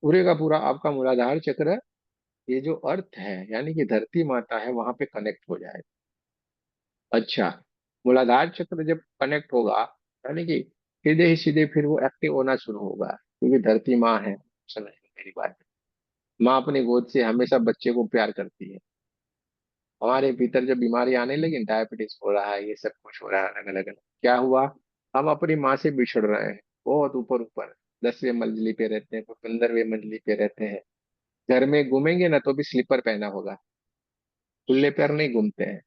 A: पूरे का पूरा आपका मूलाधार चक्र, ये जो अर्थ है यानी कि धरती माता है, वहां पे कनेक्ट हो जाएगा। अच्छा, मूलाधार चक्र जब कनेक्ट होगा, यानी कि सीधे ही सीधे फिर वो एक्टिव होना शुरू होगा, क्योंकि धरती माँ है। समझ लो मेरी बात, माँ अपनी गोद से हमेशा बच्चे को प्यार करती है। हमारे भीतर जब बीमारी आने लगी, डायबिटीज हो रहा है, ये सब कुछ हो रहा है, अलग अलग, क्या हुआ, हम अपनी माँ से बिछड़ रहे हैं। बहुत ऊपर ऊपर 10वें मंजिली पे रहते हैं, कोई 15वें मंजिली पे रहते हैं। घर में घूमेंगे ना तो भी स्लीपर पहना होगा, खुले पैर नहीं घूमते हैं।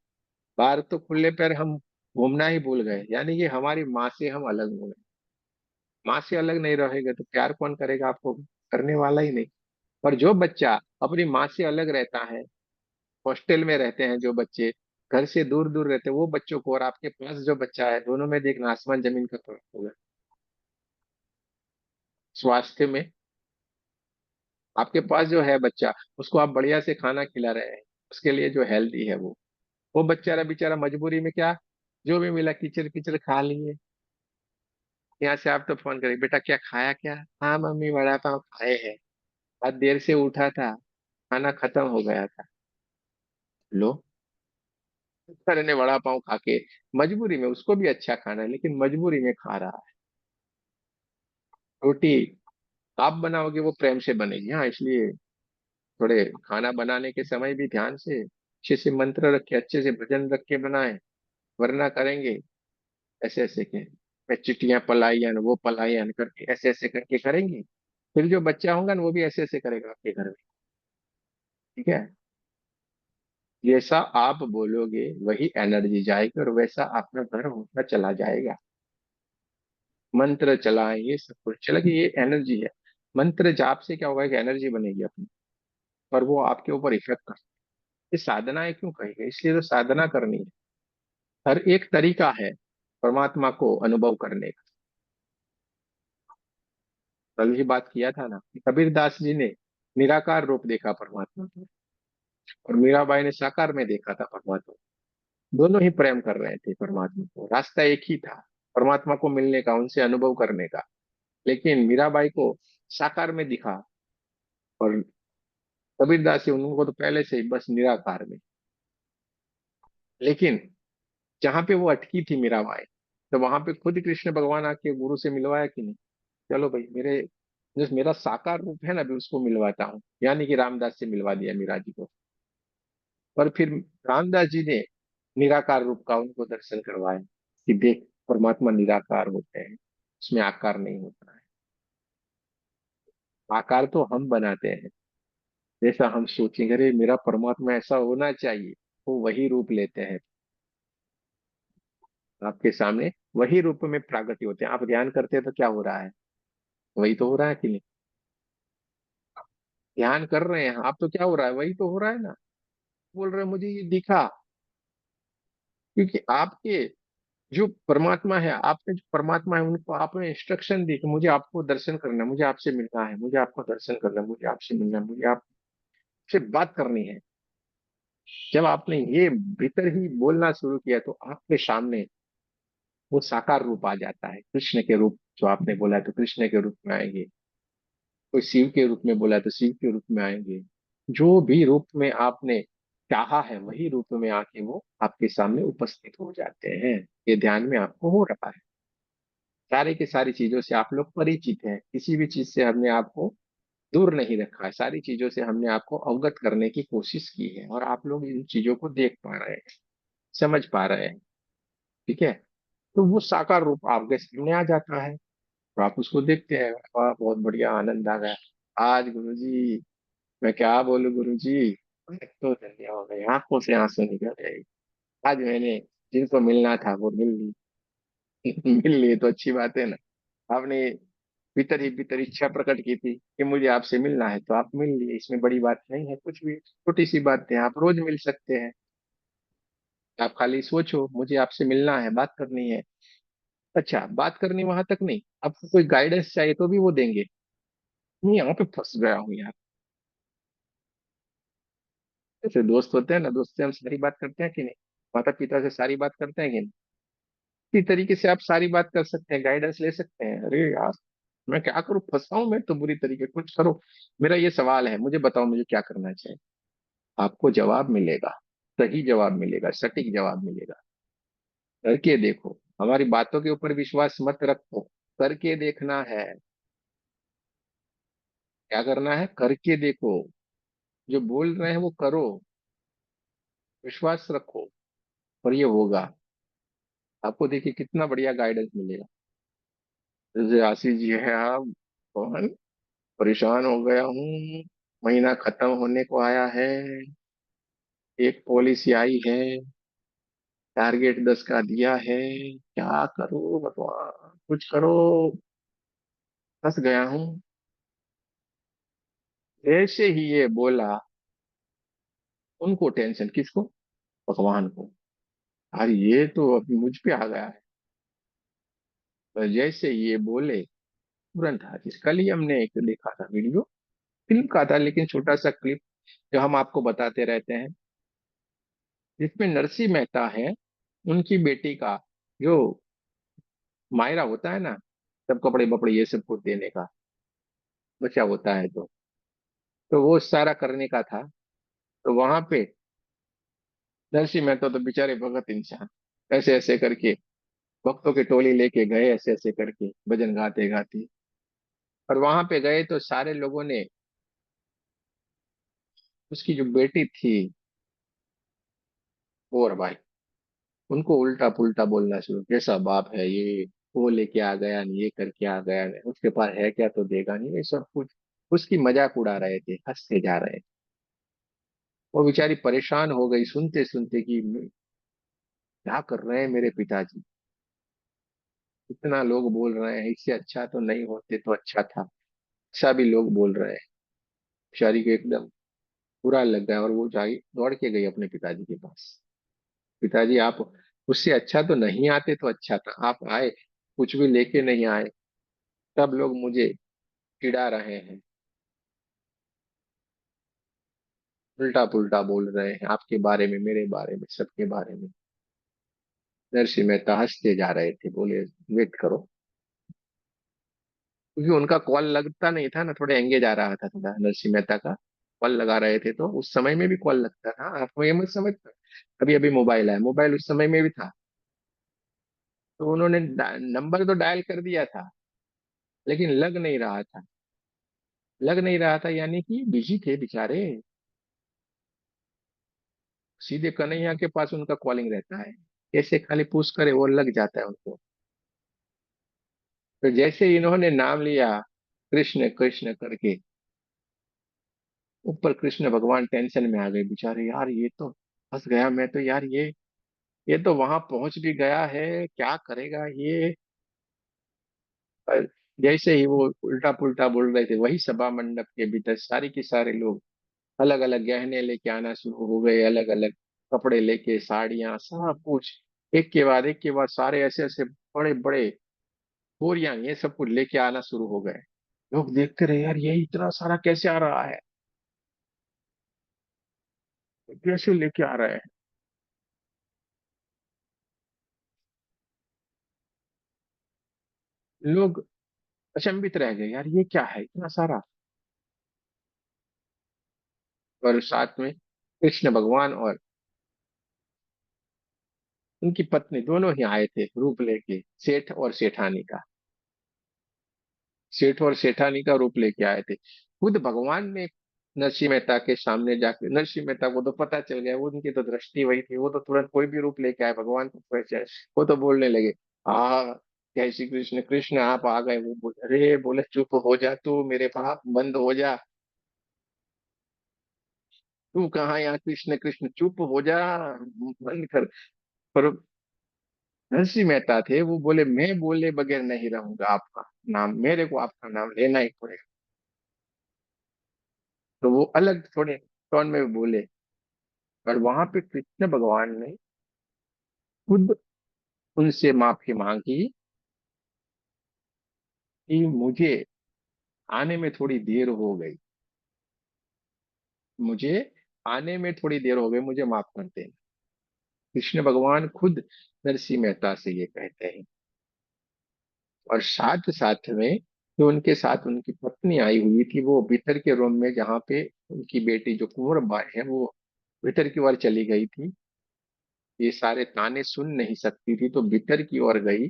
A: बाहर तो खुले पैर हम घूमना ही भूल गए, यानी कि हमारी माँ से हम अलग हो गए। माँ से अलग नहीं रहेगा तो प्यार कौन करेगा आपको, करने वाला ही नहीं। और जो बच्चा अपनी माँ से अलग रहता है, हॉस्टल में रहते हैं जो बच्चे, घर से दूर दूर रहते हैं, वो बच्चों को और आपके पास जो बच्चा है, दोनों में देखना आसमान जमीन का फर्क होगा। स्वास्थ्य में, आपके पास जो है बच्चा, उसको आप बढ़िया से खाना खिला रहे हैं, उसके लिए जो हेल्दी है वो बेचारा बेचारा मजबूरी में क्या, जो भी मिला कीचड़ कीचड़ खा लिए। यहाँ से आप तो फोन करें, बेटा क्या खाया क्या, हाँ मम्मी वड़ा पाव खाए हैं, आज देर से उठा था, खाना खत्म हो गया था। लो, सर ने वड़ा पाव खा के, मजबूरी में, उसको भी अच्छा खाना है लेकिन मजबूरी में खा रहा है। रोटी आप बनाओगे वो प्रेम से बनेगी, हाँ, इसलिए थोड़े खाना बनाने के समय भी ध्यान से अच्छे से मंत्र रख के, अच्छे से भजन रख के बनाए, वरना करेंगे ऐसे ऐसे के, मैं चिटियां पलायन वो पलायन करके ऐसे ऐसे करके करेंगे, फिर जो बच्चा होगा ना वो भी ऐसे ऐसे करेगा आपके घर में। ठीक है, जैसा आप बोलोगे वही एनर्जी जाएगी और वैसा आपका घर होता चला जाएगा। मंत्र चलाएंगे, सब कुछ चलेगा, ये एनर्जी है। मंत्र जाप से क्या होगा कि एनर्जी बनेगी अपनी, और वो आपके ऊपर इफेक्ट कर, ये साधना है क्यों कही गई, इसलिए तो साधना करनी है। हर एक तरीका है परमात्मा को अनुभव करने का। कल ही बात किया था ना कि कबीरदास जी ने निराकार रूप देखा परमात्मा को, और मीराबाई ने साकार में देखा था परमात्मा को। दोनों ही प्रेम कर रहे थे परमात्मा को, रास्ता एक ही था परमात्मा को मिलने का, उनसे अनुभव करने का। लेकिन मीराबाई को साकार में दिखा, और कबीरदास जी उनको तो पहले से ही बस निराकार में। लेकिन जहां पे वो अटकी थी मीराबाई, तो वहां पे खुद कृष्ण भगवान आके गुरु से मिलवाया कि नहीं, चलो भाई, मेरे जो मेरा साकार रूप है ना अभी उसको मिलवाता हूँ, यानी कि रामदास से मिलवा दिया मीरा जी को। और फिर रामदास जी ने निराकार रूप का उनको दर्शन करवाया कि देख, परमात्मा निराकार होते हैं, उसमें आकार नहीं होता है, आकार तो हम बनाते हैं। जैसा हम सोचेंगे अरे मेरा परमात्मा ऐसा होना चाहिए, वो वही रूप लेते हैं आपके सामने, वही रूप में प्रागट्य होते हैं। आप ध्यान करते हैं तो क्या हो रहा है, वही तो हो रहा है कि नहीं। ध्यान कर रहे हैं आप तो क्या हो रहा है, वही तो हो रहा है ना। बोल रहे हैं मुझे ये दिखा, क्योंकि आपके जो परमात्मा है, आपने जो परमात्मा है उनको आपने इंस्ट्रक्शन दी कि मुझे आपको दर्शन करना है, मुझे आपसे मिलना है, मुझे आपको दर्शन करना है, मुझे आपसे मिलना है, मुझे आपसे बात करनी है। जब आपने ये भीतर ही बोलना शुरू किया तो आपके सामने वो साकार रूप आ जाता है, कृष्ण के रूप, जो आपने बोला तो कृष्ण के रूप में आएंगे, कोई शिव के रूप में बोला तो शिव के रूप में आएंगे। जो भी रूप में आपने चाहा है वही रूप में आके वो आपके सामने उपस्थित हो जाते हैं। ये ध्यान में आपको हो रहा है। सारे के सारी चीजों से आप लोग परिचित हैं, किसी भी चीज से हमने आपको दूर नहीं रखा है, सारी चीजों से हमने आपको अवगत करने की कोशिश की है, और आप लोग इन चीजों को देख पा रहे हैं, समझ पा रहे हैं। ठीक है, तो वो साकार रूप आपके सामने आ जाता है, तो आप उसको देखते हैं, वाह बहुत बढ़िया, आनंद आ गया आज गुरुजी, मैं क्या बोलूं गुरुजी, मैं तो धन्य हो गए, आंखों से आंसू निकल गए। आज मैंने जिनको मिलना था वो मिल ली। मिल लिए तो अच्छी बात है ना। आपने भीतर ही भीतर इच्छा प्रकट की थी कि मुझे आपसे मिलना है, तो आप मिल लिए, इसमें बड़ी बात नहीं है कुछ भी, छोटी सी बात है, आप रोज मिल सकते हैं। आप खाली सोचो मुझे आपसे मिलना है, बात करनी है। अच्छा, बात करनी वहां तक नहीं, आपको कोई गाइडेंस चाहिए तो भी वो देंगे। मैं यहाँ पे फंस गया हूँ यार। जैसे दोस्त होते हैं ना, दोस्त से हम सारी बात करते हैं कि नहीं, माता पिता से सारी बात करते हैं कि नहीं, इसी तरीके से आप सारी बात कर सकते हैं, गाइडेंस ले सकते हैं। अरे यार, मैं क्या करूँ, फंसा हूं मैं तो बुरी तरीके, कुछ करो, मेरा ये सवाल है, मुझे बताओ मुझे क्या करना चाहिए। आपको जवाब मिलेगा, सही जवाब मिलेगा, सटीक जवाब मिलेगा। करके देखो, हमारी बातों के ऊपर विश्वास मत रखो, करके देखना है। क्या करना है, करके देखो, जो बोल रहे हैं वो करो, विश्वास रखो, और ये होगा। आपको देखिए कितना बढ़िया गाइडेंस मिलेगा। जैसे आशीष जी है, आप कौन, परेशान हो गया हूँ, महीना खत्म होने को आया है, एक पॉलिसी आई है, टारगेट 10 का दिया है, क्या करूं भगवान, कुछ करो, फंस गया हूँ। जैसे ही ये बोला, उनको टेंशन, किसको, भगवान को, अरे ये तो अभी मुझ पे आ गया है। तो जैसे ये बोले, तुरंत हाजिर। कल ही हमने एक देखा था वीडियो, फिल्म का था लेकिन छोटा सा क्लिप, जो हम आपको बताते रहते हैं, जिसमें नरसिंह मेहता है, उनकी बेटी का जो मायरा होता है ना, सब कपड़े बपड़े ये सब कुछ देने का, बचा होता है तो वो सारा करने का था। तो वहां पे नरसिंह मेहता तो बेचारे भगत इंसान, ऐसे ऐसे करके भक्तों की टोली लेके गए, ऐसे ऐसे करके भजन गाते गाते। और वहां पे गए तो सारे लोगों ने उसकी जो बेटी थी और भाई, उनको उल्टा पुल्टा बोलना शुरू, कैसा बाप है ये, वो लेके आ गया नहीं, ये करके आ गया नहीं, उसके पास है क्या तो देगा नहीं, ये सब कुछ उसकी मजाक उड़ा रहे थे, हंसते जा रहे थे। वो बेचारी परेशान हो गई सुनते सुनते कि क्या कर रहे हैं मेरे पिताजी, इतना लोग बोल रहे हैं, इससे अच्छा तो नहीं होते तो अच्छा था, अच्छा भी लोग बोल रहे हैं। बेचारी को एकदम बुरा लग गया और वो जाई दौड़ के गई अपने पिताजी के पास। पिताजी आप उससे अच्छा तो नहीं आते तो अच्छा था, आप आए कुछ भी लेके नहीं आए, सब लोग मुझे चिढ़ा रहे हैं, उल्टा पुल्टा बोल रहे हैं आपके बारे में, मेरे बारे में, सबके बारे में। नरसिंह मेहता हंसते जा रहे थे, बोले वेट करो, क्योंकि उनका कॉल लगता नहीं था ना, थोड़े एंगेज आ रहा था थोड़ा नरसिंह मेहता का। कॉल लगा रहे थे तो उस समय में भी कॉल लगता था, आपको ये मत समझ, अभी अभी मोबाइल है, मोबाइल उस समय में भी था। तो उन्होंने नंबर तो डायल कर दिया था, लेकिन लग नहीं रहा था, लग नहीं रहा था यानी कि बिजी थे बेचारे। सीधे कन्हैया के पास उनका कॉलिंग रहता है, कैसे खाली पुश करे वो लग जाता है उनको। तो जैसे इन्होंने नाम लिया कृष्ण कृष्ण करके, ऊपर कृष्ण भगवान टेंशन में आ गए बेचारे, यार ये तो फंस गया मैं तो, यार ये तो वहां पहुंच भी गया है, क्या करेगा ये। पर जैसे ही वो उल्टा पुल्टा बोल रहे थे, वही सभा मंडप के भीतर सारे के सारे लोग अलग अलग गहने लेके आना शुरू हो गए, अलग अलग कपड़े लेके, साड़ियां, सब कुछ एक के बाद सारे ऐसे ऐसे बड़े बड़े बोरियां, ये सब कुछ लेके आना शुरू हो गए। लोग देखते रहे, यार ये इतना सारा कैसे आ रहा है, कैसे लेके आ रहे हैं। लोग अचंभित रह गए, यार ये क्या है इतना सारा। और साथ में कृष्ण भगवान और उनकी पत्नी दोनों ही आए थे रूप लेके, सेठ और सेठानी का, सेठ और सेठानी का रूप लेके आए थे। खुद भगवान ने नरसिंह मेहता के सामने जाके, नरसिंह मेहता को तो पता चल गया, वो उनकी तो दृष्टि वही थी, वो तो तुरंत कोई भी रूप लेके आए, भगवान को पहचान। वो तो बोलने लगे, आ जय श्री कृष्ण, कृष्ण आप आ गए। वो बोले, अरे बोले चुप हो जा तू, मेरे पाप बंद हो जा, तू कहाँ यहाँ कृष्ण कृष्ण, चुप हो जा, बंद कर। पर नरसिंह मेहता थे, वो बोले मैं बोले बगैर नहीं रहूंगा, आपका नाम, मेरे को आपका नाम लेना ही पड़ेगा। तो वो अलग थोड़े टोन में बोले, और वहां पे कृष्ण भगवान ने खुद उनसे माफी मांगी कि मुझे आने में थोड़ी देर हो गई, मुझे आने में थोड़ी देर हो गई, मुझे माफ कर देना। कृष्ण भगवान खुद नरसिंह मेहता से ये कहते हैं। और साथ साथ में जो उनके साथ उनकी पत्नी आई हुई थी, वो भीतर के रूम में जहाँ पे उनकी बेटी जो कुंवर बाई है, वो भीतर की ओर चली गई थी, ये सारे ताने सुन नहीं सकती थी, तो भीतर की ओर गई,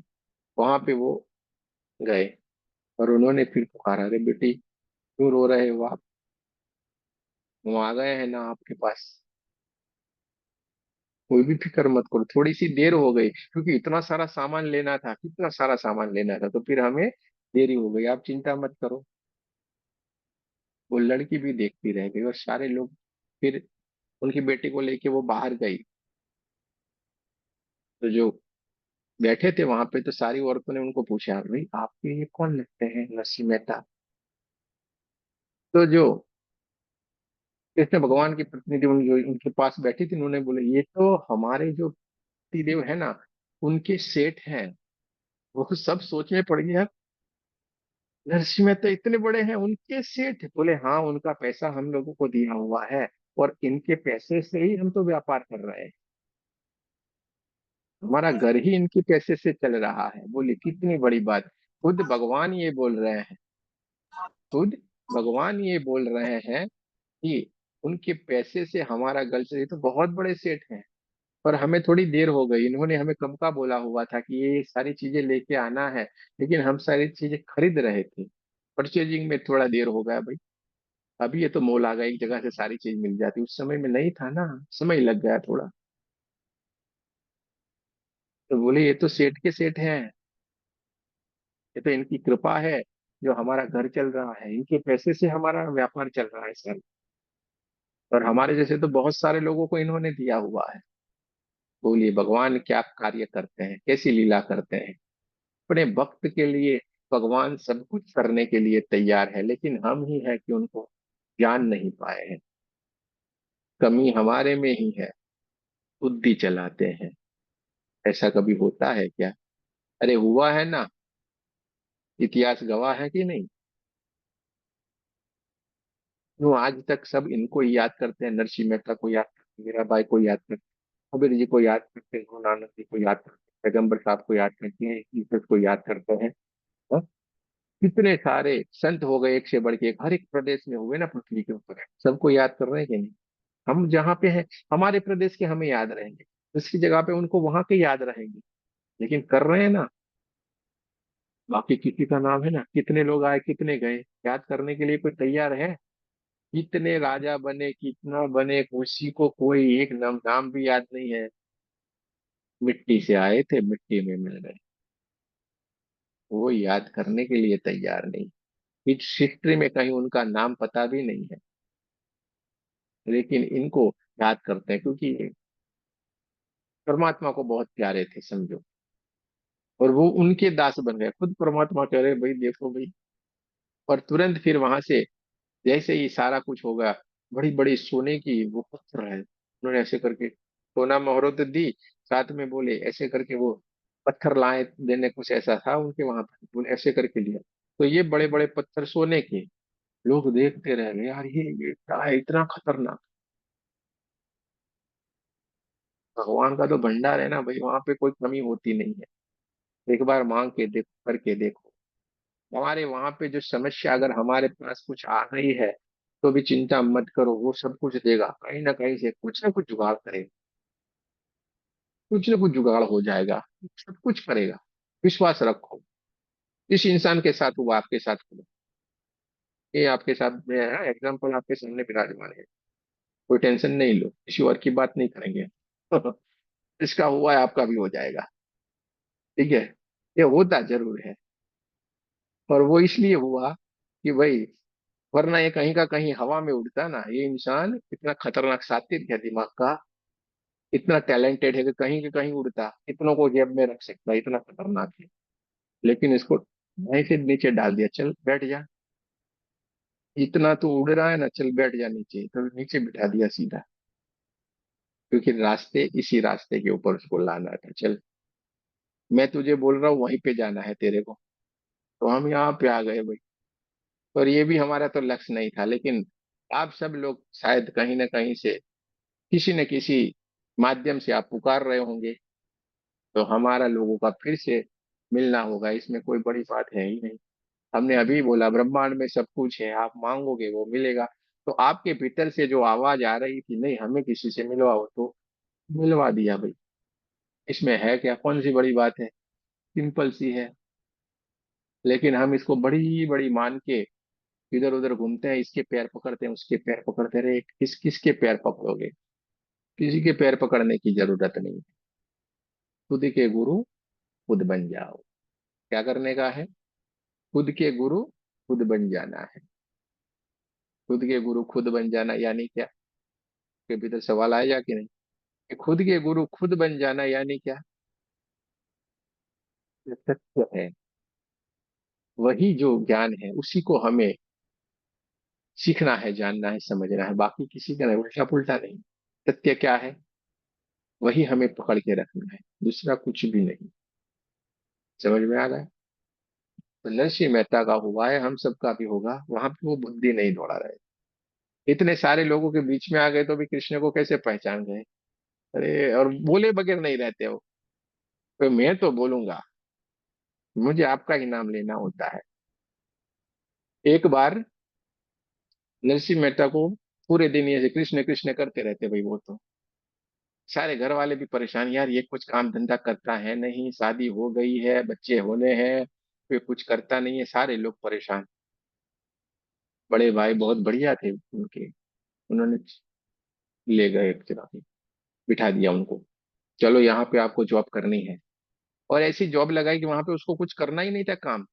A: वहां पे वो गए और उन्होंने फिर पुकारा, अरे बेटी क्यों रो रहे हो आप, वो आ गए हैं ना आपके पास, कोई भी फिक्र मत करो, थोड़ी सी देर हो गई क्योंकि इतना सारा सामान लेना था, कितना सारा सामान लेना था, तो फिर हमें देरी हो गई, आप चिंता मत करो। वो लड़की भी देखती रह गई और सारे लोग फिर उनकी बेटी को लेके वो बाहर गई। तो जो बैठे थे वहां पे, तो सारी औरतों ने उनको पूछा, भाई आपके ये कौन लगते हैं नरसिंह मेहता। तो जो कृष्ण भगवान की पत्नी थी, जो उनके पास बैठी थी, उन्होंने बोले ये तो हमारे जो पतिदेव है ना, उनके सेठ हैं। वो सब सोच में पड़ गया, नरसिंह मेहता इतने बड़े हैं, उनके सेठ, बोले हाँ उनका पैसा हम लोगों को दिया हुआ है, और इनके पैसे से ही हम तो व्यापार कर रहे हैं, हमारा घर ही इनके पैसे से चल रहा है। बोले कितनी बड़ी बात, खुद भगवान ये बोल रहे हैं, खुद भगवान ये बोल रहे हैं कि उनके पैसे से हमारा घर से, ये तो बहुत बड़े सेठ हैं। और हमें थोड़ी देर हो गई। इन्होंने हमें कब का बोला हुआ था कि ये सारी चीजें लेके आना है, लेकिन हम सारी चीजें खरीद रहे थे। परचेजिंग में थोड़ा देर हो गया भाई। अभी ये तो मॉल आ गया, एक जगह से सारी चीज मिल जाती, उस समय में नहीं था ना, समय लग गया थोड़ा। तो बोले ये तो सेठ के सेठ हैं, ये तो इनकी कृपा है जो हमारा घर चल रहा है, इनके पैसे से हमारा व्यापार चल रहा है सर। और हमारे जैसे तो बहुत सारे लोगों को इन्होंने दिया हुआ है। बोलिए भगवान क्या कार्य करते हैं, कैसी लीला करते हैं। अपने भक्त के लिए भगवान सब कुछ करने के लिए तैयार है, लेकिन हम ही है कि उनको जान नहीं पाए हैं। कमी हमारे में ही है, बुद्धि चलाते हैं। ऐसा कभी होता है क्या? अरे हुआ है ना, इतिहास गवाह है कि नहीं। क्यों आज तक सब इनको ही याद करते हैं, नरसिंह मेहता को याद करते हैं, मीराबाई को याद करते हैं, कबीर जी को याद करते हैं, गुरु नानक जी को याद करते हैं, पैगम्बर साहब को याद करते हैं, ईश्वर को याद करते हैं। हाँ? कितने सारे संत हो गए, एक से बढ़ के एक, हर एक प्रदेश में हुए ना पृथ्वी के ऊपर, सबको याद कर रहे हैं कि नहीं। हम जहाँ पे हैं, हमारे प्रदेश के हमें याद रहेंगे, उसकी जगह पे उनको वहां के याद रहेंगे, लेकिन कर रहे हैं ना। बाकी किसी का नाम है ना, कितने लोग आए कितने गए, याद करने के लिए कोई तैयार है? कितने राजा बने, कितना बने, किसी को कोई एक नाम भी याद नहीं है। मिट्टी से आए थे, मिट्टी में मिल गए। वो याद करने के लिए तैयार नहीं। इस हिस्ट्री में कहीं उनका नाम पता भी नहीं है, लेकिन इनको याद करते हैं क्योंकि ये परमात्मा को बहुत प्यारे थे समझो। और वो उनके दास बन गए, खुद परमात्मा कह रहे भाई देखो भाई। और तुरंत फिर वहां से जैसे ही सारा कुछ होगा, बड़ी बड़ी सोने की वो पत्थर है, उन्होंने ऐसे करके सोना मोहरत दी, साथ में बोले ऐसे करके वो पत्थर लाए देने, कुछ ऐसा था उनके वहां पर, बोले ऐसे करके लिया। तो ये बड़े बड़े पत्थर सोने के, लोग देखते रह गए यार, ये क्या है इतना खतरनाक। भगवान का तो भंडार है ना भाई, वहां पे कोई कमी होती नहीं है। एक बार मांग के देखो, करके देखो। हमारे वहां पे जो समस्या अगर हमारे पास कुछ आ रही है, तो भी चिंता मत करो, वो सब कुछ देगा, कहीं ना कहीं से कुछ ना कुछ जुगाड़ करेगा। कुछ ना कुछ जुगाड़ हो जाएगा, सब कुछ करेगा। विश्वास रखो। इस इंसान के साथ हुआ, आपके साथ हुआ। ये आपके साथ में है एग्जाम्पल, आपके सामने विराजमान है। कोई टेंशन नहीं लो, किसी और की बात नहीं करेंगे। इसका हुआ है, आपका भी हो जाएगा। ठीक है। ये होता जरूर है। और वो इसलिए हुआ कि भाई, वरना ये कहीं का कहीं हवा में उड़ता ना, ये इंसान इतना खतरनाक सात्विक है दिमाग का, इतना टैलेंटेड है कि कहीं के कहीं उड़ता, इतनों को जेब में रख सकता है, इतना खतरनाक है। लेकिन इसको वहीं से नीचे डाल दिया, चल बैठ जा। इतना तो उड़ रहा है ना, चल बैठ जा नीचे, तो नीचे बिठा दिया सीधा। क्योंकि रास्ते, इसी रास्ते के ऊपर उसको लाना था, चल मैं तुझे बोल रहा हूँ वहीं पे जाना है तेरे को। तो हम यहाँ पे आ गए भाई। और ये भी हमारा तो लक्ष्य नहीं था, लेकिन आप सब लोग शायद कहीं ना कहीं से, किसी न किसी माध्यम से आप पुकार रहे होंगे, तो हमारा लोगों का फिर से मिलना होगा, इसमें कोई बड़ी बात है ही नहीं। हमने अभी बोला ब्रह्मांड में सब कुछ है, आप मांगोगे वो मिलेगा। तो आपके भीतर से जो आवाज आ रही थी, नहीं हमें किसी से मिलवाओ, तो मिलवा दिया भाई। इसमें है क्या, कौन सी बड़ी बात है, सिंपल सी है। लेकिन हम इसको बड़ी बड़ी मान के इधर उधर घूमते हैं, इसके पैर पकड़ते हैं, उसके पैर पकड़ते रहे, किसके पैर पकड़ोगे। किसी के पैर पकड़ने की जरूरत नहीं। खुद के गुरु खुद बन जाओ। क्या करने का है? खुद के गुरु खुद बन जाना है। खुद के गुरु खुद बन जाना यानी क्या? के भीतर सवाल आएगा कि नहीं, कि खुद के गुरु खुद बन जाना यानी क्या? ये सत्य है। वही जो ज्ञान है, उसी को हमें सीखना है, जानना है, समझना है, बाकी किसी का नहीं, उल्टा पुल्टा नहीं। सत्य क्या है, वही हमें पकड़ के रखना है, दूसरा कुछ भी नहीं। समझ में आ रहा है? तो नरसिंह मेहता का हुआ है, हम सबका भी होगा। वहां पे वो बुद्धि नहीं दौड़ा रहे, इतने सारे लोगों के बीच में आ गए तो भी कृष्ण को कैसे पहचान गए? अरे और बोले बगैर नहीं रहते हो। तो मैं तो बोलूंगा, मुझे आपका ही नाम लेना होता है। एक बार नरसिंह मेहता को पूरे दिन ये कृष्ण कृष्ण करते रहते भाई वो तो। सारे घर वाले भी परेशान, यार ये कुछ काम धंधा करता है नहीं, शादी हो गई है, बच्चे होने हैं, फिर कुछ करता नहीं है, सारे लोग परेशान। बड़े भाई बहुत बढ़िया थे उनके, उन्होंने ले गए एक जगह पे, बिठा दिया उनको, चलो यहाँ पे आपको जॉब करनी है। और ऐसी जॉब लगाई कि वहां पे उसको कुछ करना ही नहीं था काम।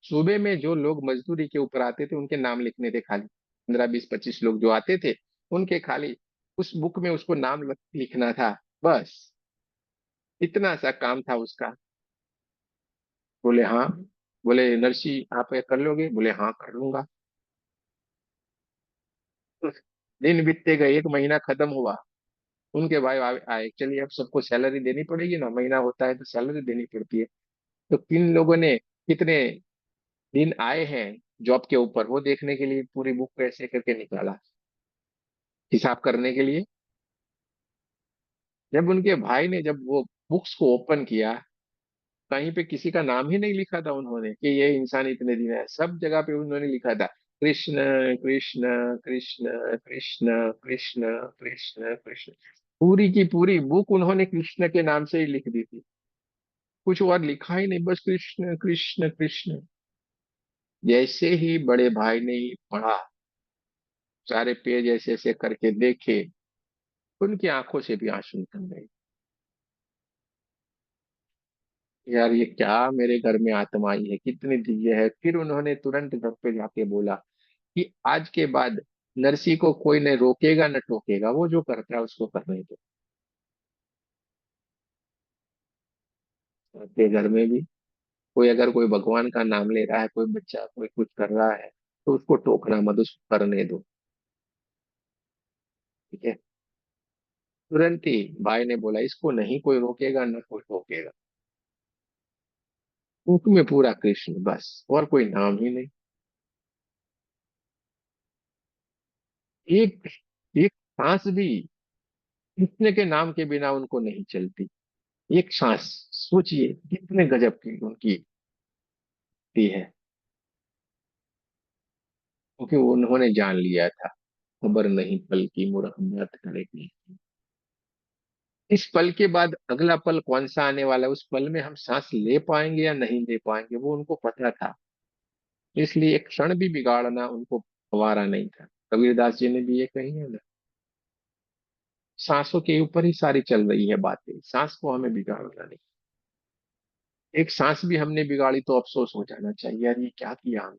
A: सुबह में जो लोग मजदूरी के ऊपर आते थे उनके नाम लिखने थे खाली, 15 20 25 लोग जो आते थे, उनके खाली उस बुक में उसको नाम लिखना था, बस इतना सा काम था उसका। बोले हाँ, बोले नर्सी आप ये कर लोगे, बोले हाँ कर लूंगा। दिन बीतते गए, एक महीना खत्म हुआ, उनके भाई आए, चलिए अब सबको सैलरी देनी पड़ेगी ना, महीना होता है तो सैलरी देनी पड़ती है। तो किन लोगों ने कितने दिन आए हैं जॉब के ऊपर, वो देखने के लिए पूरी बुक को ऐसे करके निकाला, हिसाब करने के लिए। जब उनके भाई ने जब वो बुक्स को ओपन किया, कहीं पे किसी का नाम ही नहीं लिखा था उन्होंने कि ये इंसान इतने दिन है, सब जगह पे उन्होंने लिखा था कृष्ण कृष्ण कृष्ण कृष्ण कृष्ण कृष्ण कृष्ण। पूरी की पूरी बुक उन्होंने कृष्ण के नाम से ही लिख दी थी, कुछ और लिखा ही नहीं, बस कृष्ण कृष्ण कृष्ण। जैसे ही बड़े भाई ने पढ़ा, सारे पेज ऐसे ऐसे करके देखे, उनकी आंखों से भी आंसू निकल गए। यार ये क्या मेरे घर में आत्मा आई है, कितनी दिव्य है। फिर उन्होंने तुरंत घर पे जाके बोला कि आज के बाद नरसी को कोई न रोकेगा न टोकेगा, वो जो करता है उसको करने दो। आपके घर में भी कोई अगर कोई भगवान का नाम ले रहा है, कोई बच्चा कोई कुछ कर रहा है, तो उसको टोकना मत, उसको करने दो। ठीक है। तुरंत ही भाई ने बोला इसको नहीं कोई रोकेगा न कोई टोकेगा, मुख में पूरा कृष्ण बस, और कोई नाम ही नहीं। एक एक सांस भी कृष्ण के नाम के बिना उनको नहीं चलती, एक सांस। सोचिए कितने गजब की उनकी थी है, क्योंकि उन्होंने जान लिया था खबर नहीं पल की मुरहमत करेगी। इस पल के बाद अगला पल कौन सा आने वाला है, उस पल में हम सांस ले पाएंगे या नहीं ले पाएंगे, वो उनको पता था। इसलिए एक क्षण भी बिगाड़ना उनको गवारा नहीं था। कबीरदास जी ने भी ये कही है ना, सांसों के ऊपर ही सारी चल रही है बातें, सांस को हमें बिगाड़ना नहीं। एक सांस भी हमने बिगाड़ी तो अफसोस हो जाना चाहिए, यार ये क्या किया हमने।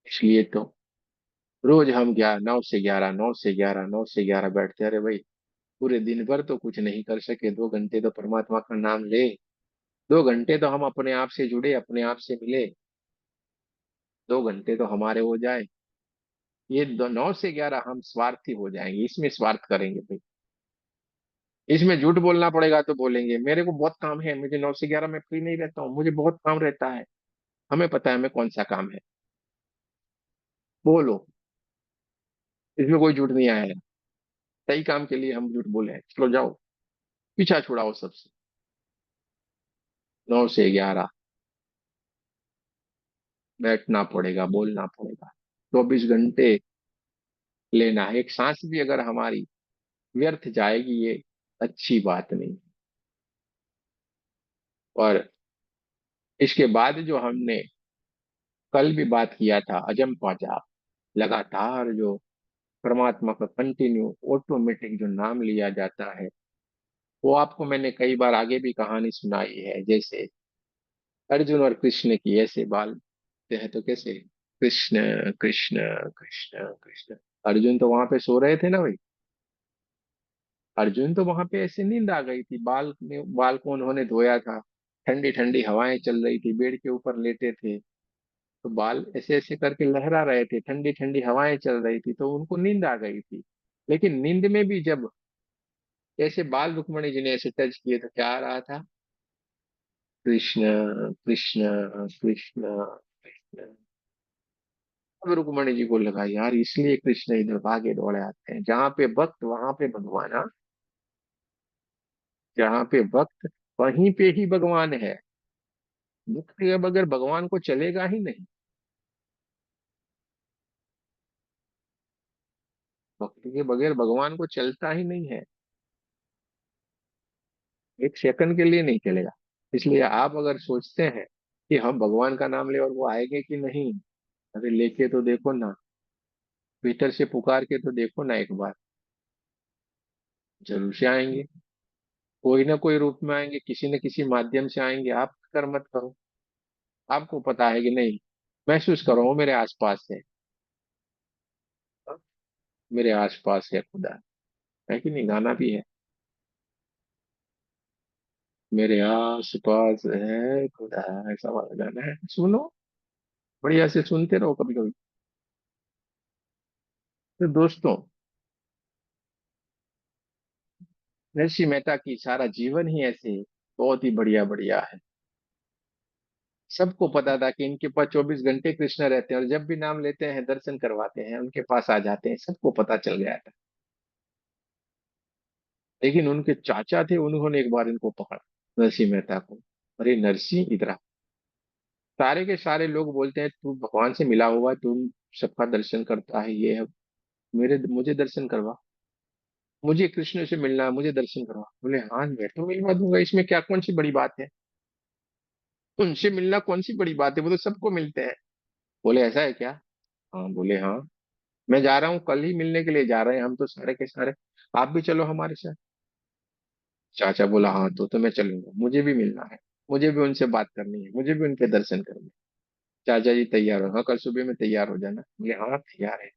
A: इसलिए तो रोज हम 9 से 11 9 से 11 9 से 11 बैठते, अरे भाई पूरे दिन भर तो कुछ नहीं कर सके, 2 घंटे तो परमात्मा का नाम ले, 2 घंटे तो हम अपने आप से जुड़े, अपने आप से मिले, 2 घंटे तो हमारे हो जाए। ये 9 से 11 हम स्वार्थी हो जाएंगे, इसमें स्वार्थ करेंगे भाई, इसमें झूठ बोलना पड़ेगा तो बोलेंगे मेरे को बहुत काम है, मुझे 9 से 11 में फ्री नहीं रहता हूँ, मुझे बहुत काम रहता है। हमें पता है हमें कौन सा काम है, बोलो, इसमें कोई झूठ नहीं आया है। सही काम के लिए हम झूठ बोले हैं, चलो जाओ पीछा छुड़ाओ सबसे। 9 से 11 बैठना पड़ेगा, बोलना पड़ेगा, 24 घंटे लेना है। एक सांस भी अगर हमारी व्यर्थ जाएगी, ये अच्छी बात नहीं। और इसके बाद जो हमने कल भी बात किया था, अजंपा जाप, लगातार जो परमात्मा का कंटिन्यू ऑटोमेटिक जो नाम लिया जाता है, वो आपको मैंने कई बार आगे भी कहानी सुनाई है। जैसे अर्जुन और कृष्ण की, ऐसे बालते हैं तो कैसे कृष्ण कृष्ण कृष्ण कृष्ण। अर्जुन तो वहां पे सो रहे थे ना भाई, अर्जुन तो वहां पे ऐसे नींद आ गई थी, बाल को उन्होंने धोया था, ठंडी ठंडी हवाएं चल रही थी, बेड के ऊपर लेटे थे, तो बाल ऐसे ऐसे करके लहरा रहे थे, ठंडी ठंडी हवाएं चल रही थी, तो उनको नींद आ गई थी। लेकिन नींद में भी जब ऐसे बाल रुक्मणी जी ने ऐसे टच किए तो क्या आ रहा था, कृष्ण कृष्ण कृष्ण कृष्ण। अब रुक्मणी जी को लगा यार इसलिए कृष्ण इधर भागे दौड़े आते हैं, जहां पे भक्त वहां पे भगवान। हाँ, जहां पे भक्त वहीं पे ही भगवान है, भक्त के बगैर भगवान को चलेगा ही नहीं। भक्ति के बगैर भगवान को चलता ही नहीं है, एक सेकंड के लिए नहीं चलेगा। इसलिए आप अगर सोचते हैं कि हम भगवान का नाम ले और वो आएंगे कि नहीं, अरे लेके तो देखो ना, भीतर से पुकार के तो देखो ना एक बार, जरूर से आएंगे। कोई ना कोई रूप में आएंगे, किसी न किसी माध्यम से आएंगे। आप फिक्र मत करो, आपको पता है कि नहीं, महसूस करो वो मेरे आसपास है। हाँ, मेरे आसपास है खुदा, है कि नहीं, गाना भी है, मेरे आस पास है खुदा, ऐसा वाला गाना है, सुनो, बढ़िया से सुनते रहो कभी कभी। तो दोस्तों, नरसिंह मेहता की सारा जीवन ही ऐसे बहुत ही बढ़िया बढ़िया है। सबको पता था कि इनके पास 24 घंटे कृष्ण रहते हैं, और जब भी नाम लेते हैं दर्शन करवाते हैं, उनके पास आ जाते हैं, सबको पता चल गया था। लेकिन उनके चाचा थे, उन्होंने एक बार इनको पकड़ा, नरसिंह मेहता को। अरे नरसिंह, इधर आ। सारे के सारे लोग बोलते हैं तू भगवान से मिला हुआ है, तू सबका दर्शन करता है, ये है, मेरे मुझे दर्शन करवा, मुझे कृष्ण से मिलना है, मुझे दर्शन करवा। बोले हाँ मैं तो मिलवा दूंगा, इसमें क्या कौन सी बड़ी बात है, उनसे मिलना कौन सी बड़ी बात है, वो तो सबको मिलते हैं। बोले ऐसा है क्या? हाँ, बोले हाँ, मैं जा रहा हूँ, कल ही मिलने के लिए जा रहे हैं हम तो सारे के सारे, आप भी चलो हमारे साथ। चाचा बोला हाँ, तो मैं चलूंगा, मुझे भी मिलना है, मुझे भी उनसे बात करनी है, मुझे भी उनके दर्शन करने हैं। चाचा जी तैयार हो? हाँ, कल सुबह में तैयार हो जाना। बोले हाँ तैयार है।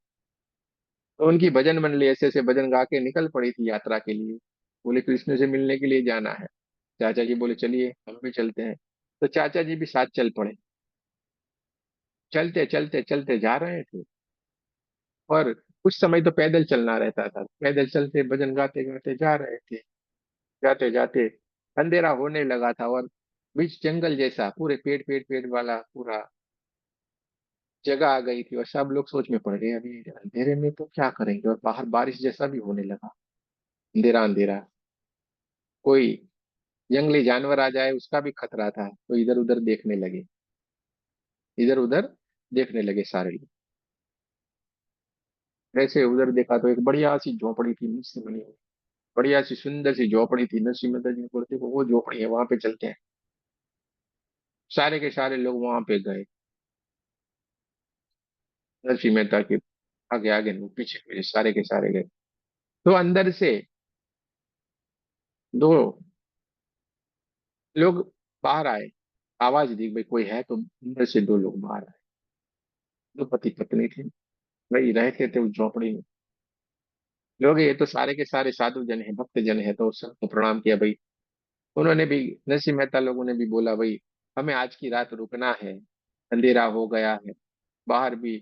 A: तो उनकी भजन मंडली ऐसे ऐसे भजन गा के निकल पड़ी थी यात्रा के लिए। बोले कृष्ण से मिलने के लिए जाना है। चाचा जी बोले चलिए हम भी चलते हैं। तो चाचा जी भी साथ चल पड़े। चलते चलते चलते जा रहे थे, और कुछ समय तो पैदल चलना रहता था, पैदल चलते भजन गाते गाते जा रहे थे। जाते जाते अंधेरा होने लगा था, और बीच जंगल जैसा पूरे पेड़ पेड़ पेड़ वाला पूरा जगह आ गई थी, और सब लोग सोच में पड़ गए अभी अंधेरे में तो क्या करेंगे, और बाहर बारिश जैसा भी होने लगा, अंधेरा अंधेरा। कोई जंगली जानवर आ जाए उसका भी खतरा था, तो इधर उधर देखने लगे, इधर उधर देखने लगे सारे लोग। वैसे उधर देखा तो एक बढ़िया सी झोपड़ी थी, मुझसे बनी हुई, बढ़िया सी सुंदर सी झोपड़ी थी। नरसिंह मेहता जी ने बोला देखो वो झोपड़ी है, वहां पे चलते हैं। सारे के सारे लोग वहां पे गए, नरसिंह मेहता के आगे आगे लोग पीछे पीछे सारे के सारे गए। तो अंदर से दो लोग बाहर आए, आवाज दी भाई कोई है, तो अंदर से दो लोग बाहर आए। दो पति पत्नी थे, वही रहते थे उस झोपड़ी में। लोग ये तो सारे के सारे साधु जन है, भक्त जन है, तो सबको प्रणाम किया भाई। उन्होंने भी, नरसिंह मेहता लोगों ने भी बोला भाई हमें आज की रात रुकना है, अंधेरा हो गया है, बाहर भी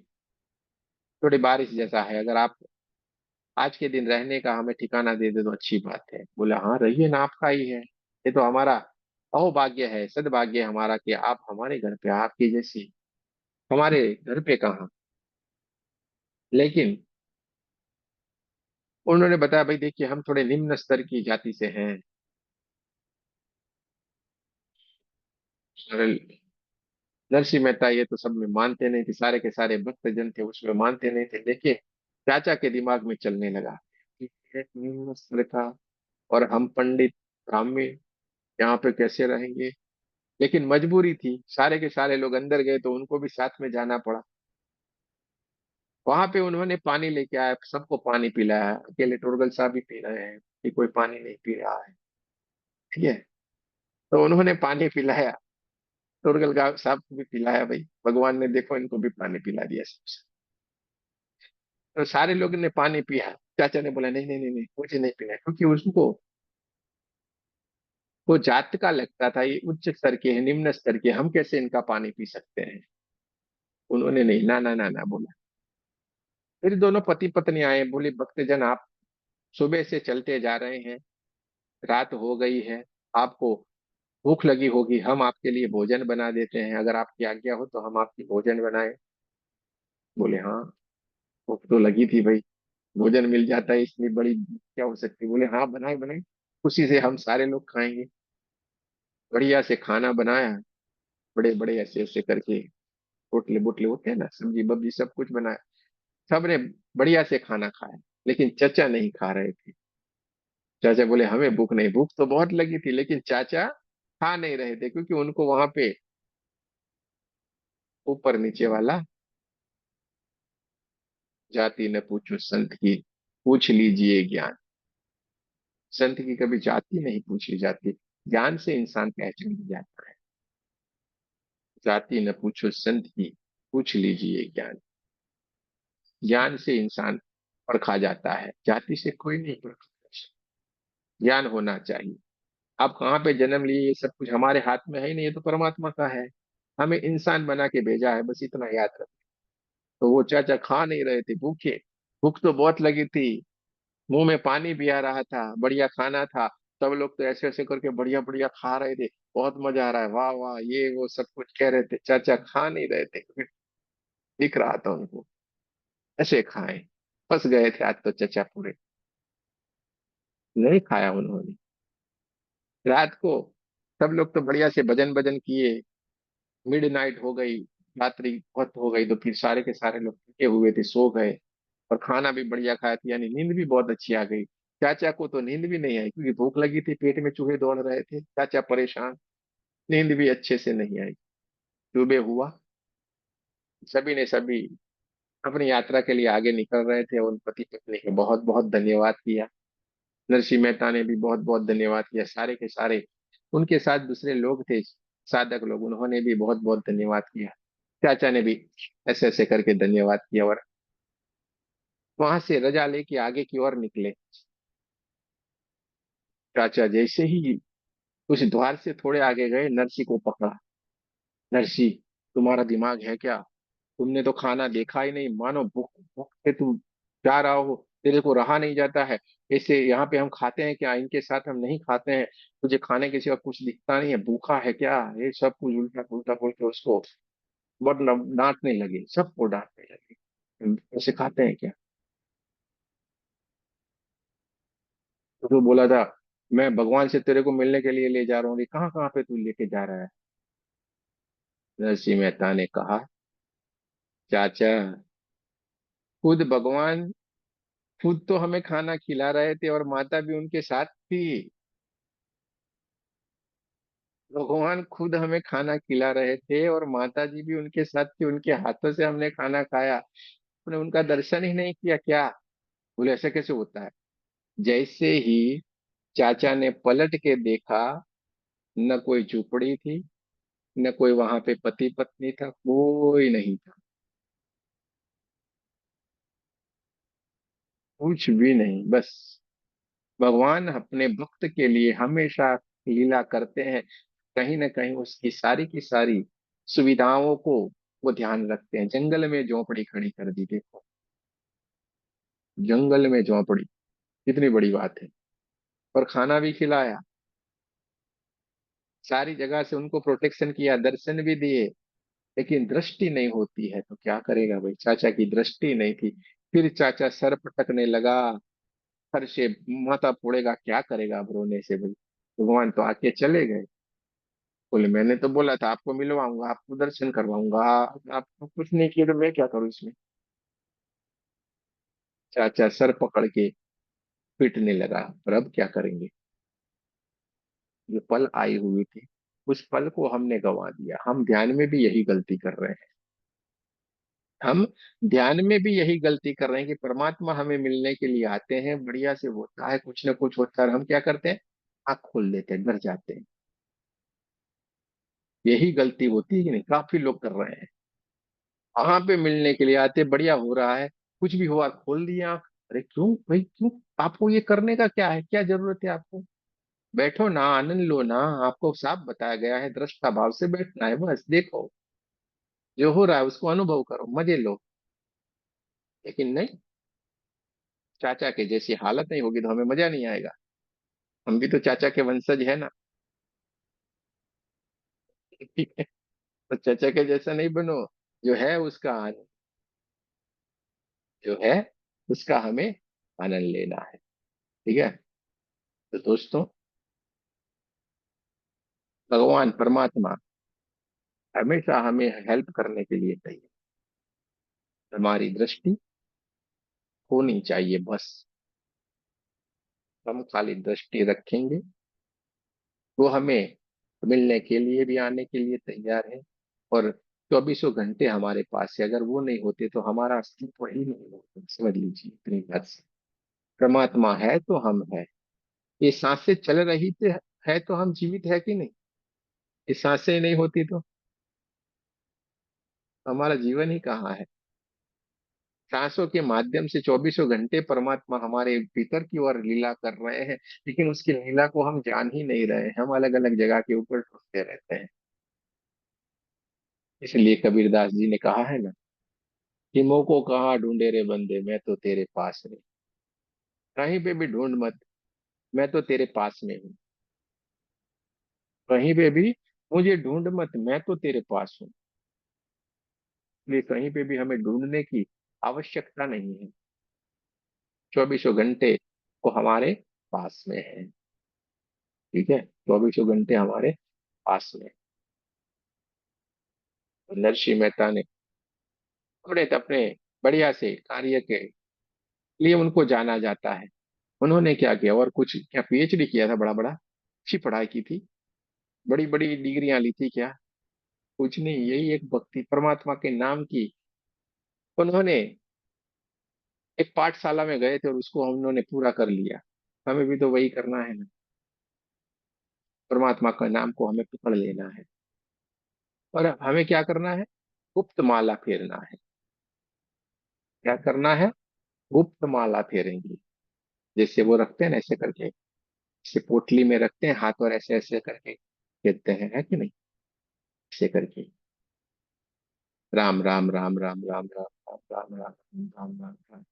A: थोड़ी बारिश जैसा है, अगर आप आज के दिन रहने का हमें ठिकाना दे दे तो अच्छी बात है। बोला हाँ रहिए ना, आपका ही है, ये तो हमारा अहोभाग्य है, सद्भाग्य है हमारा कि आप हमारे घर पे, आपकी जैसी हमारे घर पे कहाँ। लेकिन उन्होंने बताया भाई देखिए हम थोड़े निम्न स्तर की जाति से हैं, और नरसिंह मेहता ये तो सब में मानते नहीं थे, सारे के सारे भक्त जन थे उसमें मानते नहीं थे। लेकिन चाचा के दिमाग में चलने लगा कि एक निम्न स्तर का, और हम पंडित ब्राह्मण यहाँ पे कैसे रहेंगे। लेकिन मजबूरी थी, सारे के सारे लोग अंदर गए तो उनको भी साथ में जाना पड़ा। वहां पे उन्होंने पानी लेके आया, सबको पानी पिलाया, अकेले टोरगल साहब भी पी रहे हैं कि कोई पानी नहीं पी रहा है, ठीक है। तो उन्होंने पानी पिलाया, टोरगल साहब को भी पिलाया, भाई भगवान ने देखो इनको भी पानी पिला दिया सबसे। तो सारे लोग ने पानी पिया। चाचा ने बोला नहीं नहीं नहीं नहीं, मुझे नहीं पीना है, क्योंकि उसको वो जात का लगता था, ये उच्च स्तर के हैं, निम्न स्तर के, हम कैसे इनका पानी पी सकते हैं। उन्होंने नहीं, ना ना ना ना बोला। फिर दोनों पति पत्नी आए, बोले भक्तजन आप सुबह से चलते जा रहे हैं, रात हो गई है, आपको भूख लगी होगी, हम आपके लिए भोजन बना देते हैं, अगर आपकी आज्ञा हो तो हम आपकी भोजन बनाए। बोले हाँ, भूख तो लगी थी भाई, भोजन मिल जाता है इतनी बड़ी क्या हो सकती। बोले हाँ बनाए बनाए, खुशी से हम सारे लोग खाएंगे। बढ़िया से खाना बनाया, बड़े बड़े ऐसे ऐसे करके पोटले बोटले होते हैं ना, सब्जी बब्जी सब कुछ बनाया। सबने बढ़िया से खाना खाया। लेकिन चाचा नहीं खा रहे थे। चाचा बोले हमें भूख नहीं, भूख तो बहुत लगी थी, लेकिन चाचा खा नहीं रहे थे क्योंकि उनको वहां पे ऊपर नीचे वाला जाति न पूछो संत की, पूछ लीजिए ज्ञान। संत की कभी जाति नहीं पूछी जाती, ज्ञान से इंसान पहचान जाता है। जाति न पूछो संत की, पूछ लीजिए ज्ञान। ज्ञान से इंसान परखा जाता है, जाति से कोई नहीं परखा। ज्ञान होना चाहिए। आप कहाँ पे जन्म लिए ये सब कुछ हमारे हाथ में है ही नहीं, ये तो परमात्मा का है। हमें इंसान बना के भेजा है, बस इतना याद रख। तो वो चाचा खा नहीं रहे थे, भूखे। भूख तो बहुत लगी थी, मुंह में पानी भी आ रहा था, बढ़िया खाना था। सब लोग तो ऐसे ऐसे करके बढ़िया बढ़िया खा रहे थे, बहुत मजा आ रहा है, वाह वाह, ये वो सब कुछ कह रहे थे। चाचा खा नहीं रहे थे, दिख रहा था उनको ऐसे खाए। फंस गए थे आज तो चाचा पूरे। नहीं खाया उन्होंने। रात को सब लोग तो बढ़िया से भजन भजन किए, मिडनाइट हो गई, रात्रि बहुत हो गई, तो फिर सारे के सारे लोग थके हुए थे, सो गए। और खाना भी बढ़िया खाया था, यानी नींद भी बहुत अच्छी आ गई। चाचा को तो नींद भी नहीं आई क्योंकि भूख लगी थी, पेट में चूहे दौड़ रहे थे, चाचा परेशान। नींद भी अच्छे से नहीं आई। सुबह हुआ, सभी ने सभी अपनी यात्रा के लिए आगे निकल रहे थे। उन पति पत्नी को बहुत बहुत धन्यवाद किया। नरसिंह मेहता ने भी बहुत बहुत धन्यवाद किया। सारे के सारे उनके साथ दूसरे लोग थे, साधक लोग, उन्होंने भी बहुत बहुत धन्यवाद किया। चाचा ने भी ऐसे ऐसे करके धन्यवाद किया, और वहां से रजा लेके आगे की ओर निकले। चाचा जैसे ही उस द्वार से थोड़े आगे गए, नरसी को पकड़ा। नरसी, तुम्हारा दिमाग है क्या? तुमने तो खाना देखा ही नहीं, मानो भूख भूख से तू जा रहा हो, तेरे को रहा नहीं जाता है। ऐसे यहाँ पे हम खाते हैं क्या? इनके साथ हम नहीं खाते हैं। तुझे खाने के सिवा कुछ दिखता नहीं है, भूखा है क्या? ये सब कुछ उल्टा पुल्टा बोल के उसको बहुत डांटने लगे, सबको डांटने लगे। ऐसे खाते हैं क्या? तो तू बोला था मैं भगवान से तेरे को मिलने के लिए ले जा रहा हूँ, ये कहाँ कहाँ पे तू लेके जा रहा है? नरसिंह मेहता ने कहा, चाचा, खुद भगवान खुद तो हमें खाना खिला रहे थे और माता भी उनके साथ थी। भगवान खुद हमें खाना खिला रहे थे और माता जी भी उनके साथ थी, उनके हाथों से हमने खाना खाया, हमने उनका दर्शन ही नहीं किया क्या? बोले ऐसा कैसे होता है? जैसे ही चाचा ने पलट के देखा, न कोई झुपड़ी थी, न कोई वहां पे पति पत्नी था, कोई नहीं था, कुछ भी नहीं। बस भगवान अपने भक्त के लिए हमेशा लीला करते हैं। कहीं ना कहीं उसकी सारी की सारी सुविधाओं को वो ध्यान रखते हैं। जंगल में झोपड़ी खड़ी कर दी, देखो, जंगल में झोपड़ी, कितनी बड़ी बात है। और खाना भी खिलाया, सारी जगह से उनको प्रोटेक्शन किया, दर्शन भी दिए। लेकिन दृष्टि नहीं होती है तो क्या करेगा भाई? चाचा की दृष्टि नहीं थी। फिर चाचा सर पटकने लगा, सर से माथा फोड़ेगा, क्या करेगा अब रोने से भाई? भगवान तो आके चले गए। बोले मैंने तो बोला था आपको मिलवाऊंगा, आपको दर्शन करवाऊंगा, आपको कुछ नहीं किया तो मैं क्या करूं इसमें? चाचा सर पकड़ के पीटने लगा। पर अब क्या करेंगे? ये पल आई हुई थी, उस पल को हमने गंवा दिया। हम ध्यान में भी यही गलती कर रहे हैं। हम ध्यान में भी यही गलती कर रहे हैं कि परमात्मा हमें मिलने के लिए आते हैं, बढ़िया से होता है, कुछ ना कुछ होता है, और हम क्या करते हैं? आँख खोल देते हैं, डर जाते हैं। यही गलती होती है कि नहीं? काफी लोग कर रहे हैं। वहां पे मिलने के लिए आते, बढ़िया हो रहा है, कुछ भी हुआ खोल दिया आँख। अरे क्यों भाई, क्यों? आपको ये करने का क्या है? क्या जरूरत है आपको? बैठो ना, आनंद लो ना। आपको साफ बताया गया है, दृष्टा भाव से बैठना है, बस देखो जो हो रहा है उसको अनुभव करो, मजे लो। लेकिन नहीं, चाचा के जैसी हालत नहीं होगी तो हमें मजा नहीं आएगा। हम भी तो चाचा के वंशज है ना। ठीक है, तो चाचा के जैसा नहीं बनो। जो है उसका जो है उसका हमें आनंद लेना है। ठीक है। तो दोस्तों, भगवान परमात्मा हमेशा हमें हेल्प करने के लिए चाहिए। हमारी दृष्टि होनी चाहिए बस। हम खाली दृष्टि रखेंगे, वो हमें मिलने के लिए भी आने के लिए तैयार है। और 24 घंटे हमारे पास है, अगर वो नहीं होते तो हमारा अस्तित्व ही नहीं होता, समझ लीजिए इतनी बात से। परमात्मा है तो हम है। ये सांसें चल रही थे है तो हम जीवित है कि नहीं? ये सांसें ही नहीं होती तो हमारा जीवन ही कहाँ है? सांसों के माध्यम से 24 घंटे परमात्मा हमारे भीतर की ओर लीला कर रहे हैं, लेकिन उसकी लीला को हम जान ही नहीं रहे हैं। हम अलग अलग जगह के ऊपर ढूंढते रहते हैं। इसलिए कबीरदास जी ने कहा है ना कि मोको कहाँ ढूंढे रे बंदे, मैं तो तेरे पास रे। कहीं पे भी ढूंढ मत, मैं तो तेरे पास में हूँ। कहीं पे भी मुझे ढूंढ मत, मैं तो तेरे पास हूँ। इसलिए कहीं पे भी हमें ढूंढने की आवश्यकता नहीं है। 24 घंटे वो हमारे पास में है। ठीक है, 24 घंटे हमारे पास में। नरसिंह मेहता ने अपने अपने बढ़िया से कार्य के लिए उनको जाना जाता है। उन्होंने क्या किया, और कुछ क्या पीएचडी किया था, बड़ा बड़ा अच्छी पढ़ाई की थी, बड़ी बड़ी डिग्रियां ली थी क्या? कुछ नहीं, यही एक भक्ति परमात्मा के नाम की। उन्होंने एक पाठशाला में गए थे और उसको हम उन्होंने पूरा कर लिया। हमें भी तो वही करना है ना। परमात्मा का नाम को हमें पकड़ लेना है, और हमें क्या करना है? गुप्त माला फेरना है। क्या करना है? गुप्त माला फेरेंगे। जैसे वो रखते हैं ना ऐसे करके, जैसे पोटली में रखते हैं हाथ, और ऐसे ऐसे करके फेरते हैं, है कि नहीं? ऐसे करके राम राम राम राम राम राम राम राम राम राम राम राम,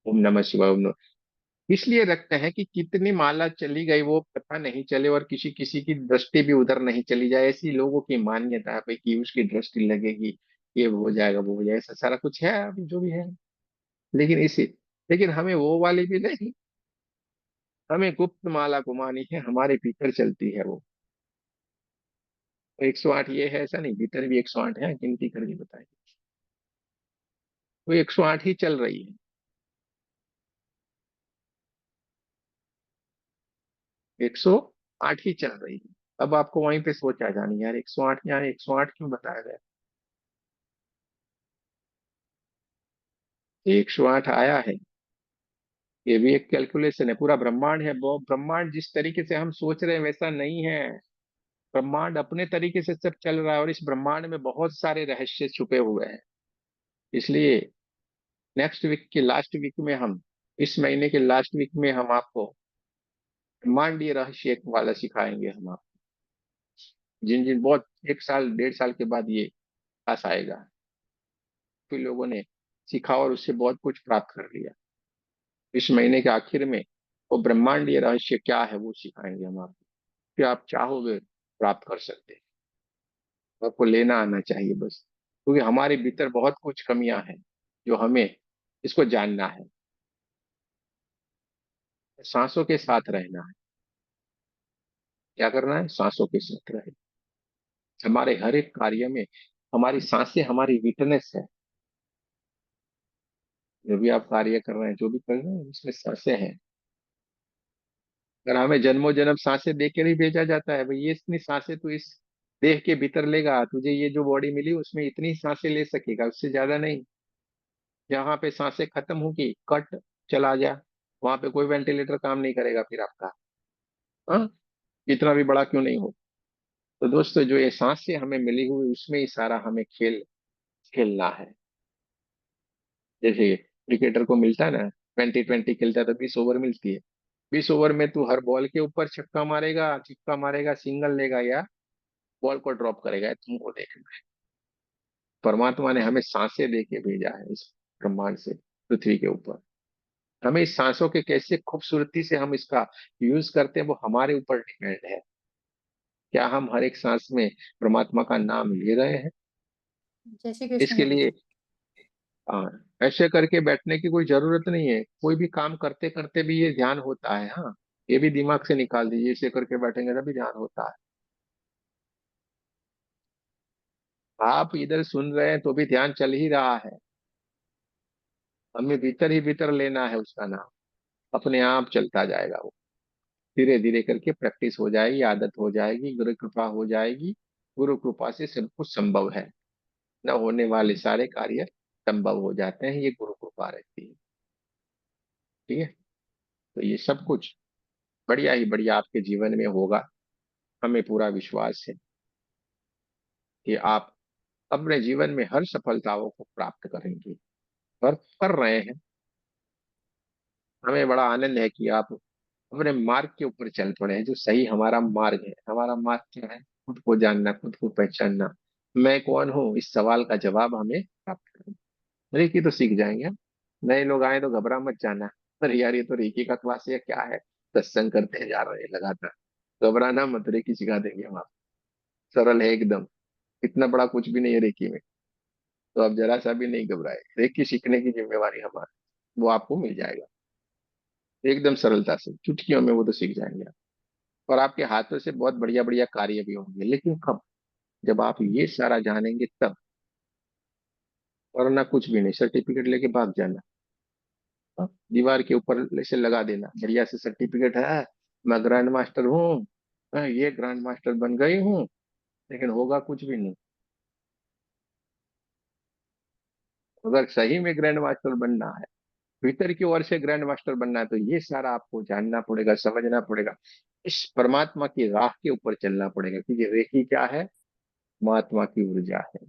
A: ओम नमः शिवाय, ओम नमः। इसलिए रखते हैं कि कितनी माला चली गई वो पता नहीं चले, और किसी किसी की दृष्टि भी उधर नहीं चली जाए। ऐसी लोगों की मान्यता है भाई कि उसकी दृष्टि लगेगी, ये हो जाएगा वो हो जाएगा, ऐसा सारा कुछ है अभी जो भी है। लेकिन इसी लेकिन हमें वो वाली भी नहीं, हमें गुप्त माला घुमानी है, हमारे भीतर चलती है वो। 108 ये है ऐसा नहीं, भीतर भी 108 है, गिनती करके बताएं। वो 108 ही चल रही है। 108 ही चल रही है। अब आपको वहीं पे सोच आ जानी, यार 108 यहाँ 108 क्यों बताया गया? 108 आया है, ये भी एक कैलकुलेशन है। पूरा ब्रह्मांड है, वो ब्रह्मांड जिस तरीके से हम सोच रहे हैं वैसा नहीं है। ब्रह्मांड अपने तरीके से सब चल रहा है, और इस ब्रह्मांड में बहुत सारे रहस्य छुपे हुए हैं। इसलिए नेक्स्ट वीक के लास्ट वीक में हम इस महीने के लास्ट वीक में हम आपको ब्रह्मांडीय रहस्य एक वाला सिखाएंगे हम आपको। जिन जिन बहुत 1 साल 1.5 साल के बाद ये पास आएगा, फिर लोगों ने सीखा और उससे बहुत कुछ प्राप्त कर लिया। इस महीने के आखिर में वो ब्रह्मांडीय रहस्य क्या है वो सिखाएंगे हम आपको। फिर आप चाहोगे प्राप्त कर सकते हैं। आपको लेना आना चाहिए बस, क्योंकि हमारे भीतर बहुत कुछ कमियां हैं जो हमें इसको जानना है। सांसों के साथ रहना है। क्या करना है? सांसों के साथ रहे। हमारे हर एक कार्य में हमारी सांसें हमारी विटनेस है। जो भी आप कार्य कर रहे हैं, जो भी कर रहे हैं, उसमें सांसें हैं। अगर हमें जन्मों जन्म सांसें दे के ही भेजा जाता है, भाई ये इतनी सांसें तू इस देह के भीतर लेगा, तुझे ये जो बॉडी मिली उसमें इतनी सांसें ले सकेगा, उससे ज्यादा नहीं। जहाँ पे सांसें खत्म होगी, कट, चला जा, वहां पे कोई वेंटिलेटर काम नहीं करेगा फिर आपका। हाँ, इतना भी बड़ा क्यों नहीं हो। तो दोस्तों, जो ये सांसें हमें मिली हुई उसमें ही सारा हमें खेल खेलना है। जैसे क्रिकेटर को मिलता है ना, 20-20 खेलता है तो 20 ओवर मिलती है। 20 ओवर में तू हर बॉल के ऊपर छक्का मारेगा, छिक्का मारेगा, सिंगल लेगा, या बॉल को ड्रॉप करेगा, तुमको देखना है। परमात्मा ने हमें सांसें दे के भेजा है इस ब्रह्मांड से पृथ्वी के ऊपर। हमें इस सांसों के कैसे खूबसूरती से हम इसका यूज करते हैं वो हमारे ऊपर डिपेंड है। क्या हम हर एक सांस में परमात्मा का नाम ले रहे हैं?
H: जय श्री कृष्ण
A: इसके
H: गुरु
A: लिए
H: जी।
A: ऐसे करके बैठने की कोई जरूरत नहीं है। कोई भी काम करते करते भी ये ध्यान होता है। हाँ, ये भी दिमाग से निकाल दीजिए, ऐसे करके बैठेंगे तभी ध्यान होता है। आप इधर सुन रहे हैं तो भी ध्यान चल ही रहा है। हमें भीतर ही भीतर लेना है उसका नाम, अपने आप चलता जाएगा वो। धीरे धीरे करके प्रैक्टिस हो जाएगी, आदत हो जाएगी, गुरु कृपा हो जाएगी। गुरु कृपा से सब कुछ संभव है। न होने वाले सारे कार्य संभव हो जाते हैं, ये गुरु कृपा रहती है। ठीक है। तो ये सब कुछ बढ़िया ही बढ़िया आपके जीवन में होगा। हमें पूरा विश्वास है कि आप अपने जीवन में हर सफलताओं को प्राप्त करेंगे और कर रहे हैं। हमें बड़ा आनंद है कि आप अपने मार्ग के ऊपर चल पड़े हैं, जो सही हमारा मार्ग है। हमारा मार्ग क्या है? खुद को जानना, खुद को पहचानना। मैं कौन हूँ, इस सवाल का जवाब हमें प्राप्त करना। रेकी तो सीख जाएंगे हम। नए लोग आए तो घबरा मत जाना, अरे यार ये तो रेकी का क्लास है, क्या है, सत्संग करते जा रहे हैं लगातार। घबराना मत, रेकी सिखा देंगे हम आपको। सरल है एकदम, इतना बड़ा कुछ भी नहीं है रेकी में। तो आप जरा सा भी नहीं घबराए, रेकी सीखने की जिम्मेवारी हमारी, वो आपको मिल जाएगा एकदम सरलता से, चुटकियों में वो तो सीख जाएंगे आप। और आपके हाथों से बहुत बढ़िया बढ़िया कार्य भी होंगे, लेकिन कब? जब आप ये सारा जानेंगे तब। वरना कुछ भी नहीं, सर्टिफिकेट लेके भाग जाना। हाँ, दीवार के ऊपर ऐसे लगा देना, बढ़िया से सर्टिफिकेट है, मैं ग्रैंड मास्टर हूँ, मैं ये ग्रैंड मास्टर बन गई हूँ, लेकिन होगा कुछ भी नहीं। अगर सही में ग्रैंड मास्टर बनना है, भीतर की ओर से ग्रैंड मास्टर बनना है, तो ये सारा आपको जानना पड़ेगा, समझना पड़ेगा। इस परमात्मा की राह के ऊपर चलना पड़ेगा, क्योंकि रेखी क्या है? महात्मा की ऊर्जा है।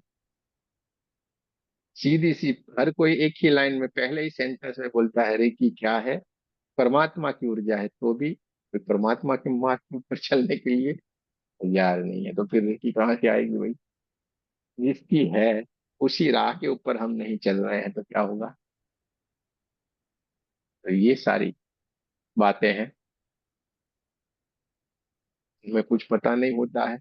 A: सीधी सी, हर कोई एक ही लाइन में पहले ही सेंटेंस में बोलता है, रेखी क्या है? परमात्मा की ऊर्जा है। तो भी कोई परमात्मा के मार्ग पर चलने के लिए तैयार नहीं है, तो फिर रेखी कहाँ से आएगी भाई? जिसकी है उसी राह के ऊपर हम नहीं चल रहे हैं तो क्या होगा? तो ये सारी बातें हैं, हमें कुछ पता नहीं होता है।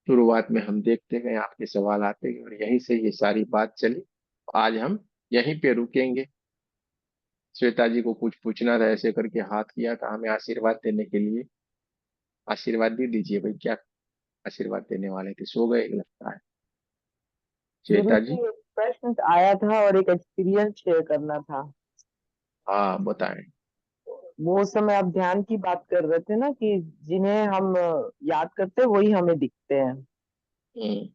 A: शुरुआत में हम देखते गए, आपके सवाल आते गए, और यहीं से ये सारी बात चली। आज हम यहीं पे रुकेंगे। श्वेता जी को कुछ पूछना था, ऐसे करके हाथ किया था हमें आशीर्वाद देने के लिए। आशीर्वाद दे दीजिए भाई, क्या आशीर्वाद देने वाले थे? सो गए लगता है
I: गुरु
A: श्वेता जी।
I: जी, एक प्रश्न आया था और एक एक्सपीरियंस शेयर करना था।
A: हाँ बताएं।
I: वो समय आप ध्यान की बात कर रहे थे ना, कि जिन्हें हम याद करते हैं वही हमें दिखते हैं।
A: हम्म।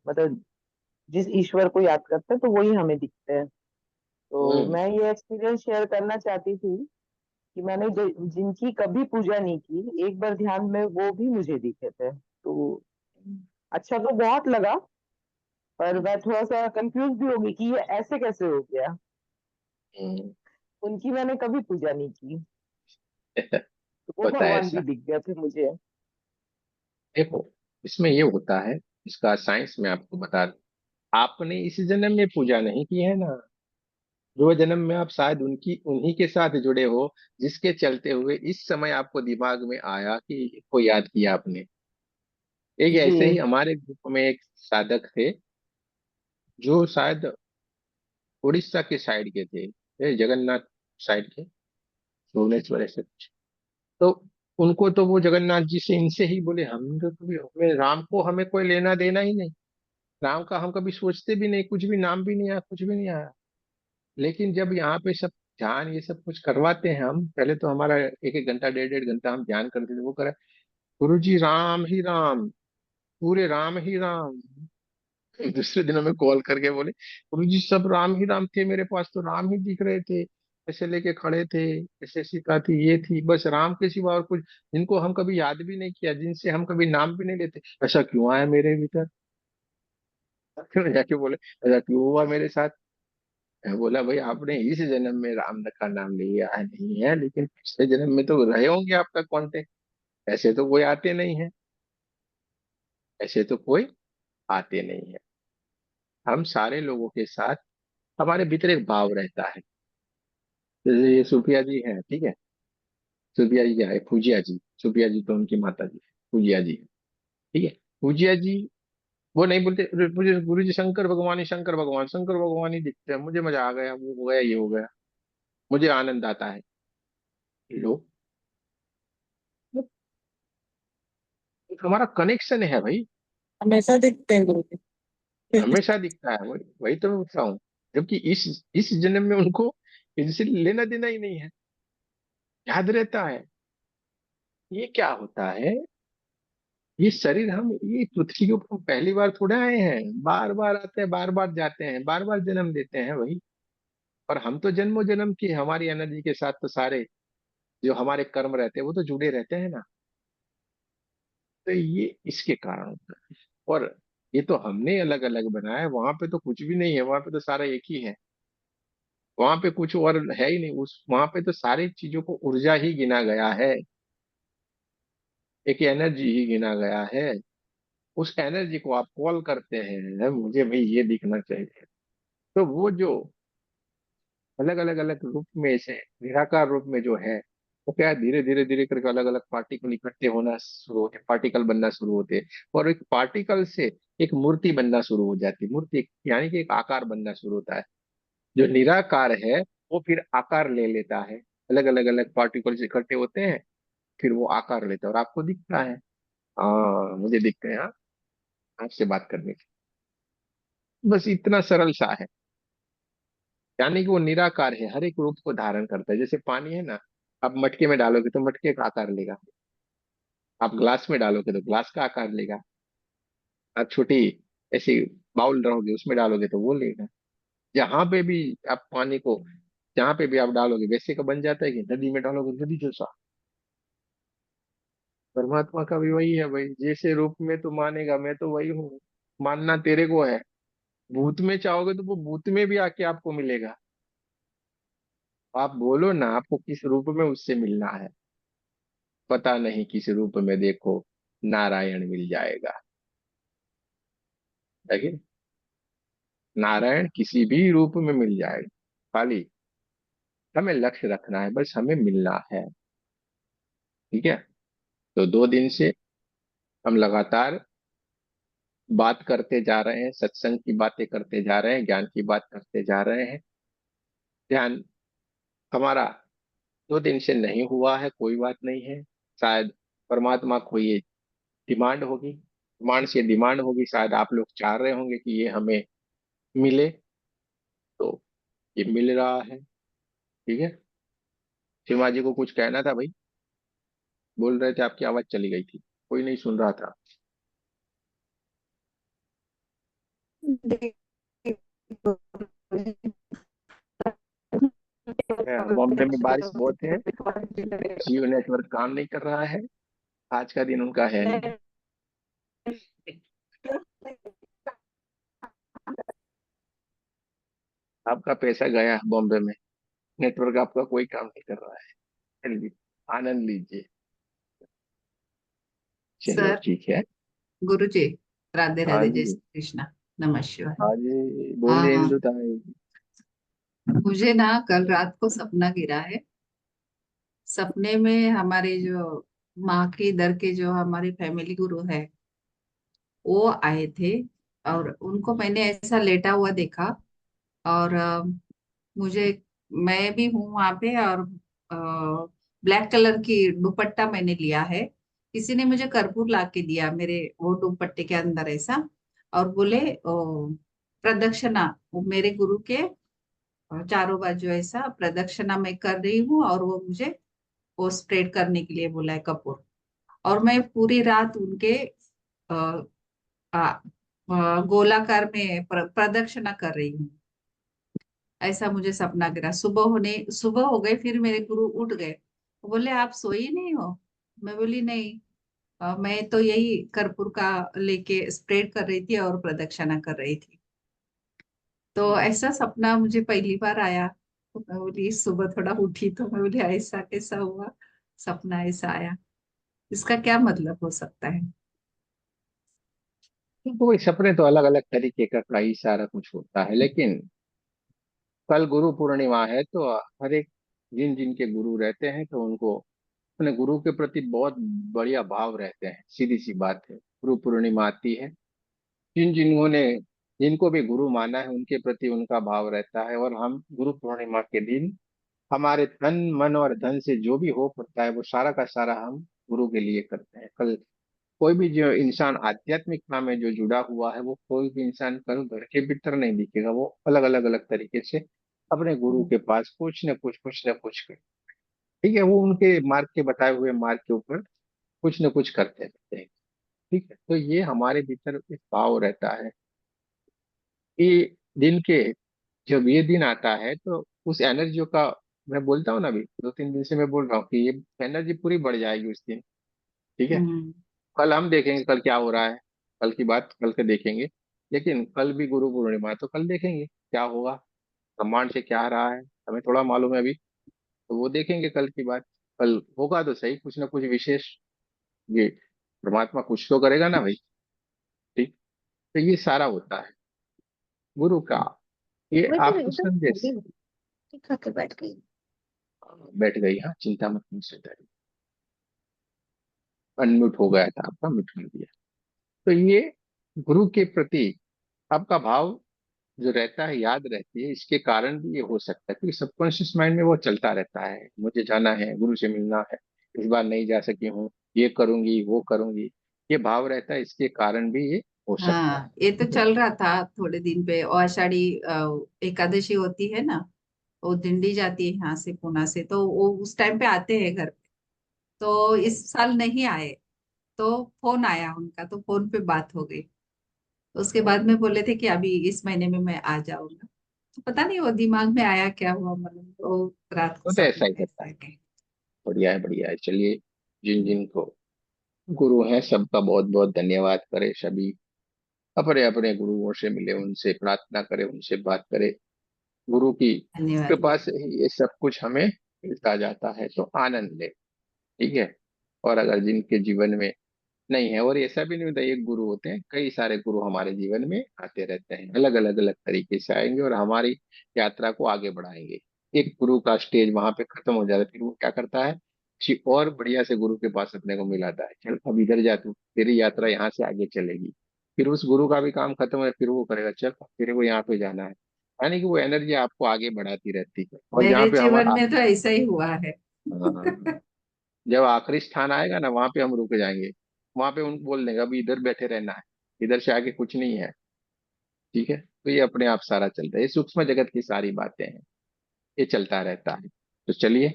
I: मतलब जिस ईश्वर को याद करते हैं तो वही हमें दिखते हैं। तो
A: हम्म।
I: मैं ये एक्सपीरियंस शेयर करना चाहती थी कि मैंने जिनकी कभी पूजा नहीं की, एक बार ध्यान में वो भी मुझे दिखे थे। तो अच्छा तो बहुत लगा, पर मैं थोड़ा सा कंफ्यूज भी हो गई कि ये ऐसे कैसे हो गया।
A: हम्म।
I: उनकी मैंने कभी पूजा नहीं की, तो वो
A: होता है
I: भगवान भी
A: ऐसा।
I: दिख गए थे मुझे।
A: देखो, इसमें ये होता है, इसका साइंस में आपको बता दूं। आपने इस जन्म में पूजा नहीं की है ना, जो जन्म में आप शायद उनकी उन्हीं के साथ जुड़े हो, जिसके चलते हुए इस समय आपको दिमाग में आया कि इसको याद किया आपने। एक
I: जी।
A: ऐसे ही हमारे ग्रुप में एक साधक थे, जो शायद उड़ीसा के साइड के थे, ये जगन्नाथ साइड के, भुवनेश्वर ऐसे कुछ। तो उनको तो वो जगन्नाथ जी से, इनसे ही बोले, हम तो कभी हमें राम को हमें कोई लेना देना ही नहीं, राम का हम कभी सोचते भी नहीं, कुछ भी नाम भी नहीं आया, कुछ भी नहीं आया। लेकिन जब यहाँ पे सब ध्यान ये सब कुछ करवाते हैं, हम पहले तो हमारा एक एक घंटा, डेढ़ डेढ़ घंटा हम ध्यान करते थे, वो करे गुरु जी राम ही राम, पूरे राम ही राम। दूसरे दिन हमें कॉल करके बोले, गुरु जी सब राम ही राम थे, मेरे पास तो राम ही दिख रहे थे, ऐसे लेके खड़े थे, ऐसे सीता थी, ये थी, बस राम के सिवा और कुछ, जिनको हम कभी याद भी नहीं किया, जिनसे हम कभी नाम भी नहीं लेते। ऐसा क्यों आया मेरे भीतर? फिर जाके बोले, ऐसा क्यों हुआ मेरे साथ? मैं बोला, भाई आपने इस जन्म में राम का नाम लिया है नहीं है, लेकिन पिछले जन्म में तो रहे होंगे आपका कांटेक्ट। ऐसे तो कोई आते नहीं है, ऐसे तो कोई आते नहीं है। हम सारे लोगों के साथ, हमारे भीतर एक भाव रहता है। जैसे ये सुफिया जी है, ठीक है, सुफिया जी क्या है? पूजिया जी, सुफिया जी तो उनकी माता जी है, पूजिया जी है, ठीक है। पूजिया जी वो नहीं बोलते, "अरे मुझे गुरु जी शंकर भगवान ही, शंकर भगवान, शंकर भगवान ही दिखते हैं, मुझे मजा आ गया, वो हो गया, ये हो गया, मुझे आनंद आता है।" लो, एक हमारा कनेक्शन है भाई,
I: हमेशा दिखते हैं गुरु जी।
A: हमेशा दिखता है। वही वही तो मैं पूछ रहा हूँ, जबकि इस जन्म में उनको इनसे लेना देना ही नहीं है, याद रहता है। ये क्या होता है, ये शरीर, हम ये पृथ्वी के ऊपर पहली बार थोड़े आए हैं, बार बार आते हैं, बार बार जाते हैं, बार बार जन्म देते हैं वही। और हम तो जन्मों जन्म की हमारी एनर्जी के साथ तो सारे जो हमारे कर्म रहते हैं वो तो जुड़े रहते हैं ना। तो ये इसके कारण होता है। और ये तो हमने अलग अलग बनाया है, वहां पे तो कुछ भी नहीं है, वहां पे तो सारा एक ही है। वहां पे कुछ और है ही नहीं, उस वहां पे तो सारी चीजों को ऊर्जा ही गिना गया है, एक एनर्जी ही गिना गया है। उस एनर्जी को आप कॉल करते हैं, मुझे भाई ये दिखना चाहिए, तो वो जो अलग अलग अलग रूप में से निराकार रूप में जो है, वो क्या है, धीरे धीरे धीरे करके अलग अलग पार्टिकल इकट्ठे होना शुरू होते, पार्टिकल बनना शुरू होते, और एक पार्टिकल से एक मूर्ति बनना शुरू हो जाती, मूर्ति यानी कि एक आकार बनना शुरू होता है। जो निराकार है वो फिर आकार ले लेता है, अलग अलग अलग पार्टिकल्स इकट्ठे होते हैं, फिर वो आकार लेता है और आपको दिखता है। हाँ मुझे दिखते हैं, हाँ, आपसे बात करने की, बस इतना सरल सा है। यानी कि वो निराकार है, हर एक रूप को धारण करता है। जैसे पानी है ना, आप मटके में डालोगे तो मटके का आकार लेगा, आप ग्लास में डालोगे तो ग्लास का आकार लेगा, आप छोटी ऐसी बाउल रहोगे उसमें डालोगे तो वो लेगा। जहां पे भी आप पानी को, जहां पे भी आप डालोगे वैसे का बन जाता है, कि नदी में डालोगे नदी जैसा। परमात्मा का भी वही है भाई, जैसे रूप में तू मानेगा मैं तो वही हूँ, मानना तेरे को है। भूत में चाहोगे तो वो भूत में भी आके आपको मिलेगा। आप बोलो ना, आपको किस रूप में उससे मिलना है, पता नहीं किस रूप में, देखो नारायण मिल जाएगा। देखिए, नारायण किसी भी रूप में मिल जाएगा, खाली हमें लक्ष्य रखना है, बस हमें मिलना है। ठीक है। तो 2 दिन से हम लगातार बात करते जा रहे हैं, सत्संग की बातें करते जा रहे हैं, ज्ञान की बात करते जा रहे हैं। ध्यान हमारा 2 दिन से नहीं हुआ है, कोई बात नहीं है। शायद परमात्मा को ये डिमांड होगी, डिमांड से डिमांड होगी, शायद आप लोग चाह रहे होंगे कि ये हमें मिले, तो ये मिल रहा है। ठीक है। शिवा जी को कुछ कहना था भाई, बोल रहे थे, आपकी आवाज चली गई थी, कोई नहीं सुन रहा था। बॉम्बे में बारिश बहुत है, जियो नेटवर्क काम नहीं कर रहा है, आज का दिन उनका है नहीं। आपका पैसा गया है बॉम्बे में, नेटवर्क आपका कोई काम नहीं कर रहा है। आनंद लीजिए। चलो
J: सर,
A: ठीक है।
J: गुरु जी, राधे
A: हाँ
J: राधे, जय
A: जी,
J: श्री कृष्णा, नमः शिवाय।
A: हाँ जी,
J: हाँ
A: बोलिए
J: हाँ,
A: इंदु ताई।
J: मुझे ना कल रात को सपना गिरा है। सपने में हमारे जो माँ के दर के जो हमारे फैमिली गुरु है, वो आए थे। और उनको मैंने ऐसा लेटा हुआ देखा। और मुझे, मैं भी हूँ वहां पे, और ब्लैक कलर की दुपट्टा मैंने लिया है। किसी ने मुझे कर्पूर ला के दिया मेरे वो दुपट्टे के अंदर ऐसा। और बोले प्रदक्षिणा, वो मेरे गुरु के चारों बाजू ऐसा प्रदक्षिणा मैं कर रही हूँ, और वो मुझे वो स्प्रेड करने के लिए बोला है कपूर। और मैं पूरी रात उनके अ, गोलाकार में प्रदक्षिणा कर रही हूँ। ऐसा मुझे सपना गिरा। सुबह हो गई, फिर मेरे गुरु उठ गए, वो बोले आप सोई नहीं हो? मैं बोली नहीं, मैं तो यही कर्पूर का लेके स्प्रेड कर रही थी और प्रदक्षिणा कर रही थी। तो ऐसा सपना मुझे पहली बार आया। तो मैं बोली सुबह थोड़ा उठी तो मैं बोली ऐसा कैसा हुआ, सपना ऐसा आया, इसका क्या मतलब हो सकता है?
A: तो वही सपने तो अलग अलग तरीके का कई सारा कुछ होता है, लेकिन कल गुरु पूर्णिमा है, तो हर एक जिन जिन के गुरु रहते हैं तो उनको अपने गुरु के प्रति बहुत बढ़िया भाव रहते हैं, सीधी सी बात है। गुरु पूर्णिमा आती है, जिन जिन्होंने जिनको भी गुरु माना है उनके प्रति उनका भाव रहता है, और हम गुरु पूर्णिमा के दिन हमारे तन मन और धन से जो भी हो पड़ता है वो सारा का सारा हम गुरु के लिए करते हैं। कल कोई भी जो इंसान आध्यात्मिकता में जो जुड़ा हुआ है, वो कोई भी इंसान कल घर के भीतर नहीं दिखेगा। वो अलग अलग अलग तरीके से अपने गुरु के पास कुछ न कुछ कर, ठीक है, वो उनके मार्ग के बताए हुए मार्ग के ऊपर कुछ न कुछ करते रहते हैं। ठीक है, तो ये हमारे भीतर एक भाव रहता है कि दिन के, जब ये दिन आता है तो उस एनर्जी का, मैं बोलता हूँ ना, अभी 2-3 दिन से मैं बोल रहा हूँ कि ये एनर्जी पूरी बढ़ जाएगी उस दिन। ठीक है,
J: हम्म।
A: कल हम देखेंगे कल क्या हो रहा है, कल की बात कल के देखेंगे। लेकिन कल भी गुरु पूर्णिमा है, तो कल देखेंगे क्या होगा, ब्रह्मांड से क्या आ रहा है, हमें थोड़ा मालूम है अभी, तो वो देखेंगे कल की बात। कल होगा तो सही कुछ ना कुछ विशेष, ये परमात्मा कुछ तो करेगा ना भाई। ठीक, तो ये सारा होता है गुरु का, ये
G: मैं तो
A: आपको
G: एकदम
A: संदेश।
G: थोड़ी खा के बैठ गई।
A: बैठ गई, हाँ, चिंता मत मुझसे डरिए। अनम्यूट हो गया था आपका, म्यूट कर दिया। तो ये गुरु के प्रति आपका भाव जो रहता है, याद रहती है, इसके कारण भी ये हो सकता है क्योंकि सबकॉन्शियस माइंड में वो चलता रहता है, मुझे जाना है, गुरु से मिलना है, इस बार नहीं जा सकी हूँ, ये करूंगी वो करूंगी, ये भाव रहता है, इसके कारण भी ये हो सकता है।
J: हाँ, ये तो चल रहा था थोड़े दिन पे। और आषाढ़ी एकादशी होती है ना, वो दिंडी जाती है यहाँ से पूना से, तो वो उस टाइम पे आते हैं घर पे। तो इस साल नहीं आए, तो फोन आया उनका, तो फोन पे बात हो गई। उसके बाद में बोले थे कि अभी इस महीने में मैं आ जाऊंगा। तो पता नहीं वो दिमाग में आया क्या हुआ, मतलब तो रात को
A: तो ऐसा
J: सपने
A: ही
J: में
A: रहता
J: ऐसा
A: है।
J: है कि
A: बढ़िया है, बढ़िया है। चलिए, जिन जिन को गुरु है सबका बहुत बहुत धन्यवाद करे। सभी अपने अपने गुरुओं से मिले, उनसे प्रार्थना करे, उनसे बात करे। गुरु की
J: धन्यवाद।
A: कृपा से ही ये सब कुछ हमें मिलता जाता है, तो आनंद ले। ठीक है, और अगर जिनके जीवन में नहीं है, और ऐसा भी नहीं होता एक गुरु होते हैं, कई सारे गुरु हमारे जीवन में आते रहते हैं, अलग अलग अलग तरीके से आएंगे और हमारी यात्रा को आगे बढ़ाएंगे। एक गुरु का स्टेज वहां पे खत्म हो जाता है, फिर वो क्या करता है, किसी और बढ़िया से गुरु के पास अपने को मिलाता है, चल अब इधर जा तू, तेरी यात्रा यहाँ से आगे चलेगी। फिर उस गुरु का भी काम खत्म है, फिर वो करेगा, चल तेरे को यहाँ पे जाना है। यानी कि वो एनर्जी आपको आगे बढ़ाती रहती है। और जहाँ
J: मेरे
A: पे
J: जीवन
A: हमारा,
J: में तो ऐसा ही हुआ है।
A: हाँ, जब आखिरी स्थान आएगा ना, वहां पे हम रुक जाएंगे। वहां पे उनको बोल देंगे अभी इधर बैठे रहना है, इधर से आगे कुछ नहीं है। ठीक है, तो ये अपने आप सारा चलता है, ये सूक्ष्म जगत की सारी बातें हैं, ये चलता रहता है। तो चलिए,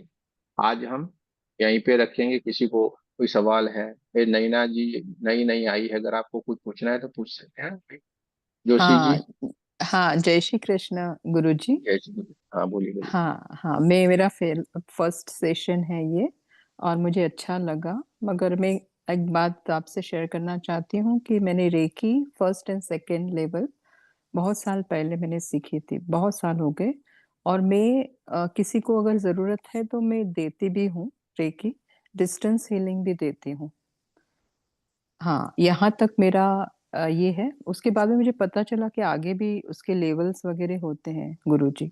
A: आज हम यहीं पे रखेंगे। किसी को कोई सवाल है, ये नैना जी नई नई आई है, अगर आपको कुछ पूछना है तो पूछ सकते हैं। जोशी जी।
E: हाँ हाँ, जय श्री कृष्ण गुरु जी।
A: जय श्री कृष्ण। हाँ, बोलिए बोलिए।
E: हाँ हाँ, मैं मेरा फर्स्ट सेशन है ये, और मुझे अच्छा लगा। मगर मैं एक बात आपसे शेयर करना चाहती हूँ कि मैंने reiki first and second level बहुत साल पहले मैंने सीखी थी, बहुत साल हो गए। और मैं किसी को अगर जरूरत है तो मैं देती भी हूँ रेकी, डिस्टेंस हीलिंग भी देती हूँ। हाँ, यहाँ तक मेरा ये है। उसके बाद में मुझे पता चला कि आगे भी उसके लेवल्स वगैरह होते हैं गुरुजी।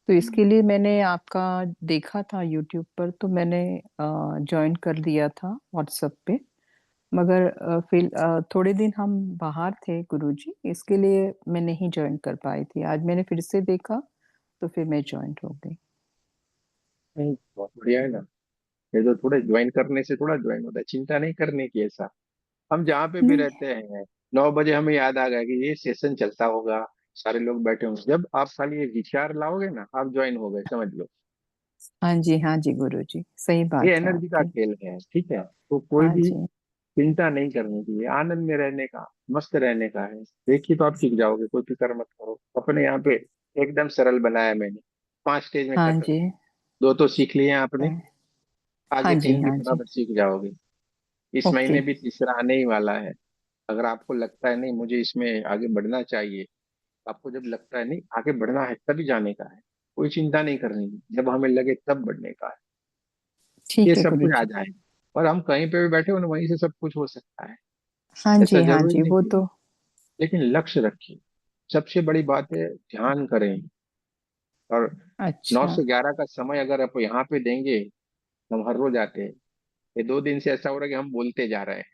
E: तो इसके लिए मैंने आपका देखा था यूट्यूब पर, तो मैंने ज्वाइन कर दिया था व्हाट्सएप पे। मगर फिर थोड़े दिन हम बाहर थे गुरुजी, इसके लिए मैं नहीं ज्वाइन कर पाई थी। आज मैंने फिर से देखा तो फिर मैं ज्वाइन हो गई।
A: बहुत बढ़िया है ना। ये तो थोड़े ज्वाइन करने से थोड़ा ज्वाइन होता है, चिंता नहीं करने की ऐसा। हम जहाँ पे भी
E: नहीं।
A: रहते हैं, 9 बजे हमें याद आ गया कि ये सेशन चलता होगा, सारे लोग बैठे होंगे, जब आप खाली ये विचार लाओगे ना, आप ज्वाइन हो गए, समझ लो।
E: हाँ जी गुरुजी, सही
A: ये
E: बात है
A: एनर्जी का
E: आपकी।
A: खेल है। ठीक है, तो कोई
E: हाँ
A: भी
E: जी।
A: चिंता नहीं करने की है, आनंद में रहने का, मस्त रहने का है। देखिए, तो आप सीख जाओगे, कोई फिक्र मत करो। अपने यहाँ पे एकदम सरल बनाया मैंने, 5 स्टेज में
E: हाँ
A: खत्म।
E: जी।
A: 2 तो सीख लिए हैं आपने,
E: हाँ
A: आगे
E: जी।
A: 3 भी
E: हाँ जी।
A: बराबर सीख जाओगे। इस
E: ओके।
A: महीने भी तीसरा आने ही वाला है। अगर आपको लगता है नहीं मुझे इसमें आगे बढ़ना चाहिए, आपको जब लगता है नहीं आगे बढ़ना है, तभी जाने का है। कोई चिंता नहीं करनी है, जब हमें लगे तब बढ़ने का है। ये
E: ठीक है
A: सब कुछ आ
E: गुरुजी।
A: जाए, और हम कहीं पे भी बैठे हो ना, वहीं से सब कुछ हो सकता है। ऐसा
E: हाँ
A: जरूरी
E: जी,
A: नहीं
E: वो
A: कि,
E: तो।
A: लेकिन लक्ष्य रखिए। सबसे बड़ी बात है, ध्यान करें। और नौ
E: अच्छा।
A: से ग्यारह का समय अगर आप यहाँ पे देंगे, हम हर रोज आते हैं। ये 2 दिन से ऐसा हो रहा है कि हम बोलते जा रहे हैं,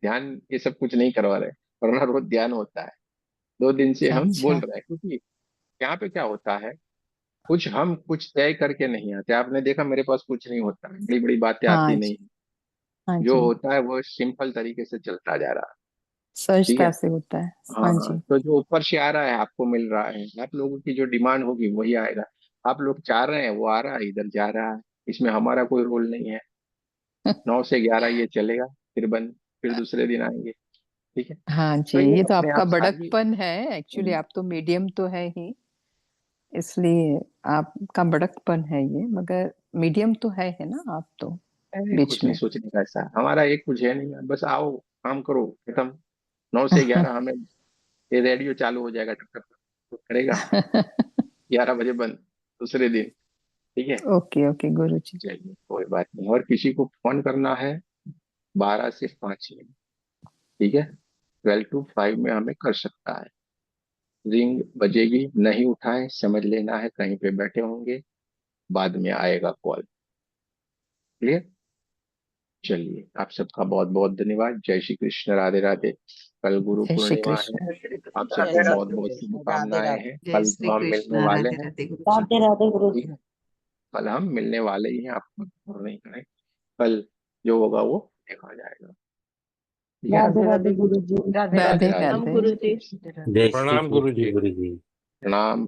A: ध्यान ये सब कुछ नहीं करवा रहे, वरना रोज ध्यान होता है। 2 दिन से हम बोल
E: अच्छा।
A: रहे हैं, क्योंकि यहाँ पे क्या होता है, कुछ तय करके नहीं आते। आपने देखा मेरे पास कुछ नहीं होता, बड़ी बड़ी बातें आती
E: हाँ
A: नहीं।
E: जी। हाँ
A: जो
E: जी,
A: होता है वो सिंपल तरीके से चलता जा रहा है। ठीक
E: सहजता
A: है।
E: से होता है। हाँ
A: हाँ,
E: जी।
A: तो जो ऊपर से आ रहा है आपको मिल रहा है, आप लोगों की जो डिमांड होगी वही आएगा। आप लोग चाह रहे हैं, वो आ रहा है, इधर जा रहा है। इसमें हमारा कोई रोल नहीं है। 9 से 11 ये चलेगा, फिर बंद, फिर दूसरे दिन आएंगे। ठीक है।
E: हाँ जी,
A: तो ये
E: ये तो
A: अपने
E: आपका
A: आप सादगी।
E: बड़कपन है। एक्चुअली आप तो मीडियम तो है ही, इसलिए आपका बड़कपन है ये, मगर मीडियम तो है ना आप तो
A: अरे
E: बीच
A: कुछ नहीं
E: में।
A: सोचने का, ऐसा हमारा एक कुछ है नहीं है। बस आओ, काम करो, खत्म। 9 से 11 हमें ये रेडियो चालू हो जाएगा, टक टक टक, तो करेगा। 11 बजे बंद, दूसरे दिन। ठीक है।
E: ओके ओके गुरु जी।
A: चलिए, कोई बात नहीं। और किसी को फोन करना है 12 से 5 में, ठीक है, 12 to 5 में हमें कर सकता है। रिंग बजेगी, नहीं उठाए, समझ लेना है कहीं पे बैठे होंगे, बाद में आएगा कॉल। क्लियर। चलिए, आप सबका बहुत बहुत धन्यवाद। जय श्री कृष्ण, राधे राधे। कल गुरु
E: जय श्री
A: पूर्णिमा है।
E: कृष्ण।
A: आप
B: जय
A: सबको
B: श्री
A: बहुत बहुत
B: कृष्ण, राधे
A: शुभकामनाएं
B: राधे।
A: हैं।
J: जय
A: कल
J: श्री
A: तो हम मिलने
J: कृष्ण,
A: वाले
J: राधे
A: हैं।
J: राधे गुरु जी।
B: राधे राधे गुरु
A: ठीक
B: जी।
A: है। कल हम मिलने वाले ही हैं, आपको और नहीं करें। कल जो होगा वो देखा जाएगा। ठीक है।
B: राधे राधे गुरु जी। राधे
A: राधे
E: राधे
B: राधे।
A: राधे।
D: हम
E: राधे।
D: गुरु जी।
F: प्रणाम गुरु जी।
A: प्रणाम।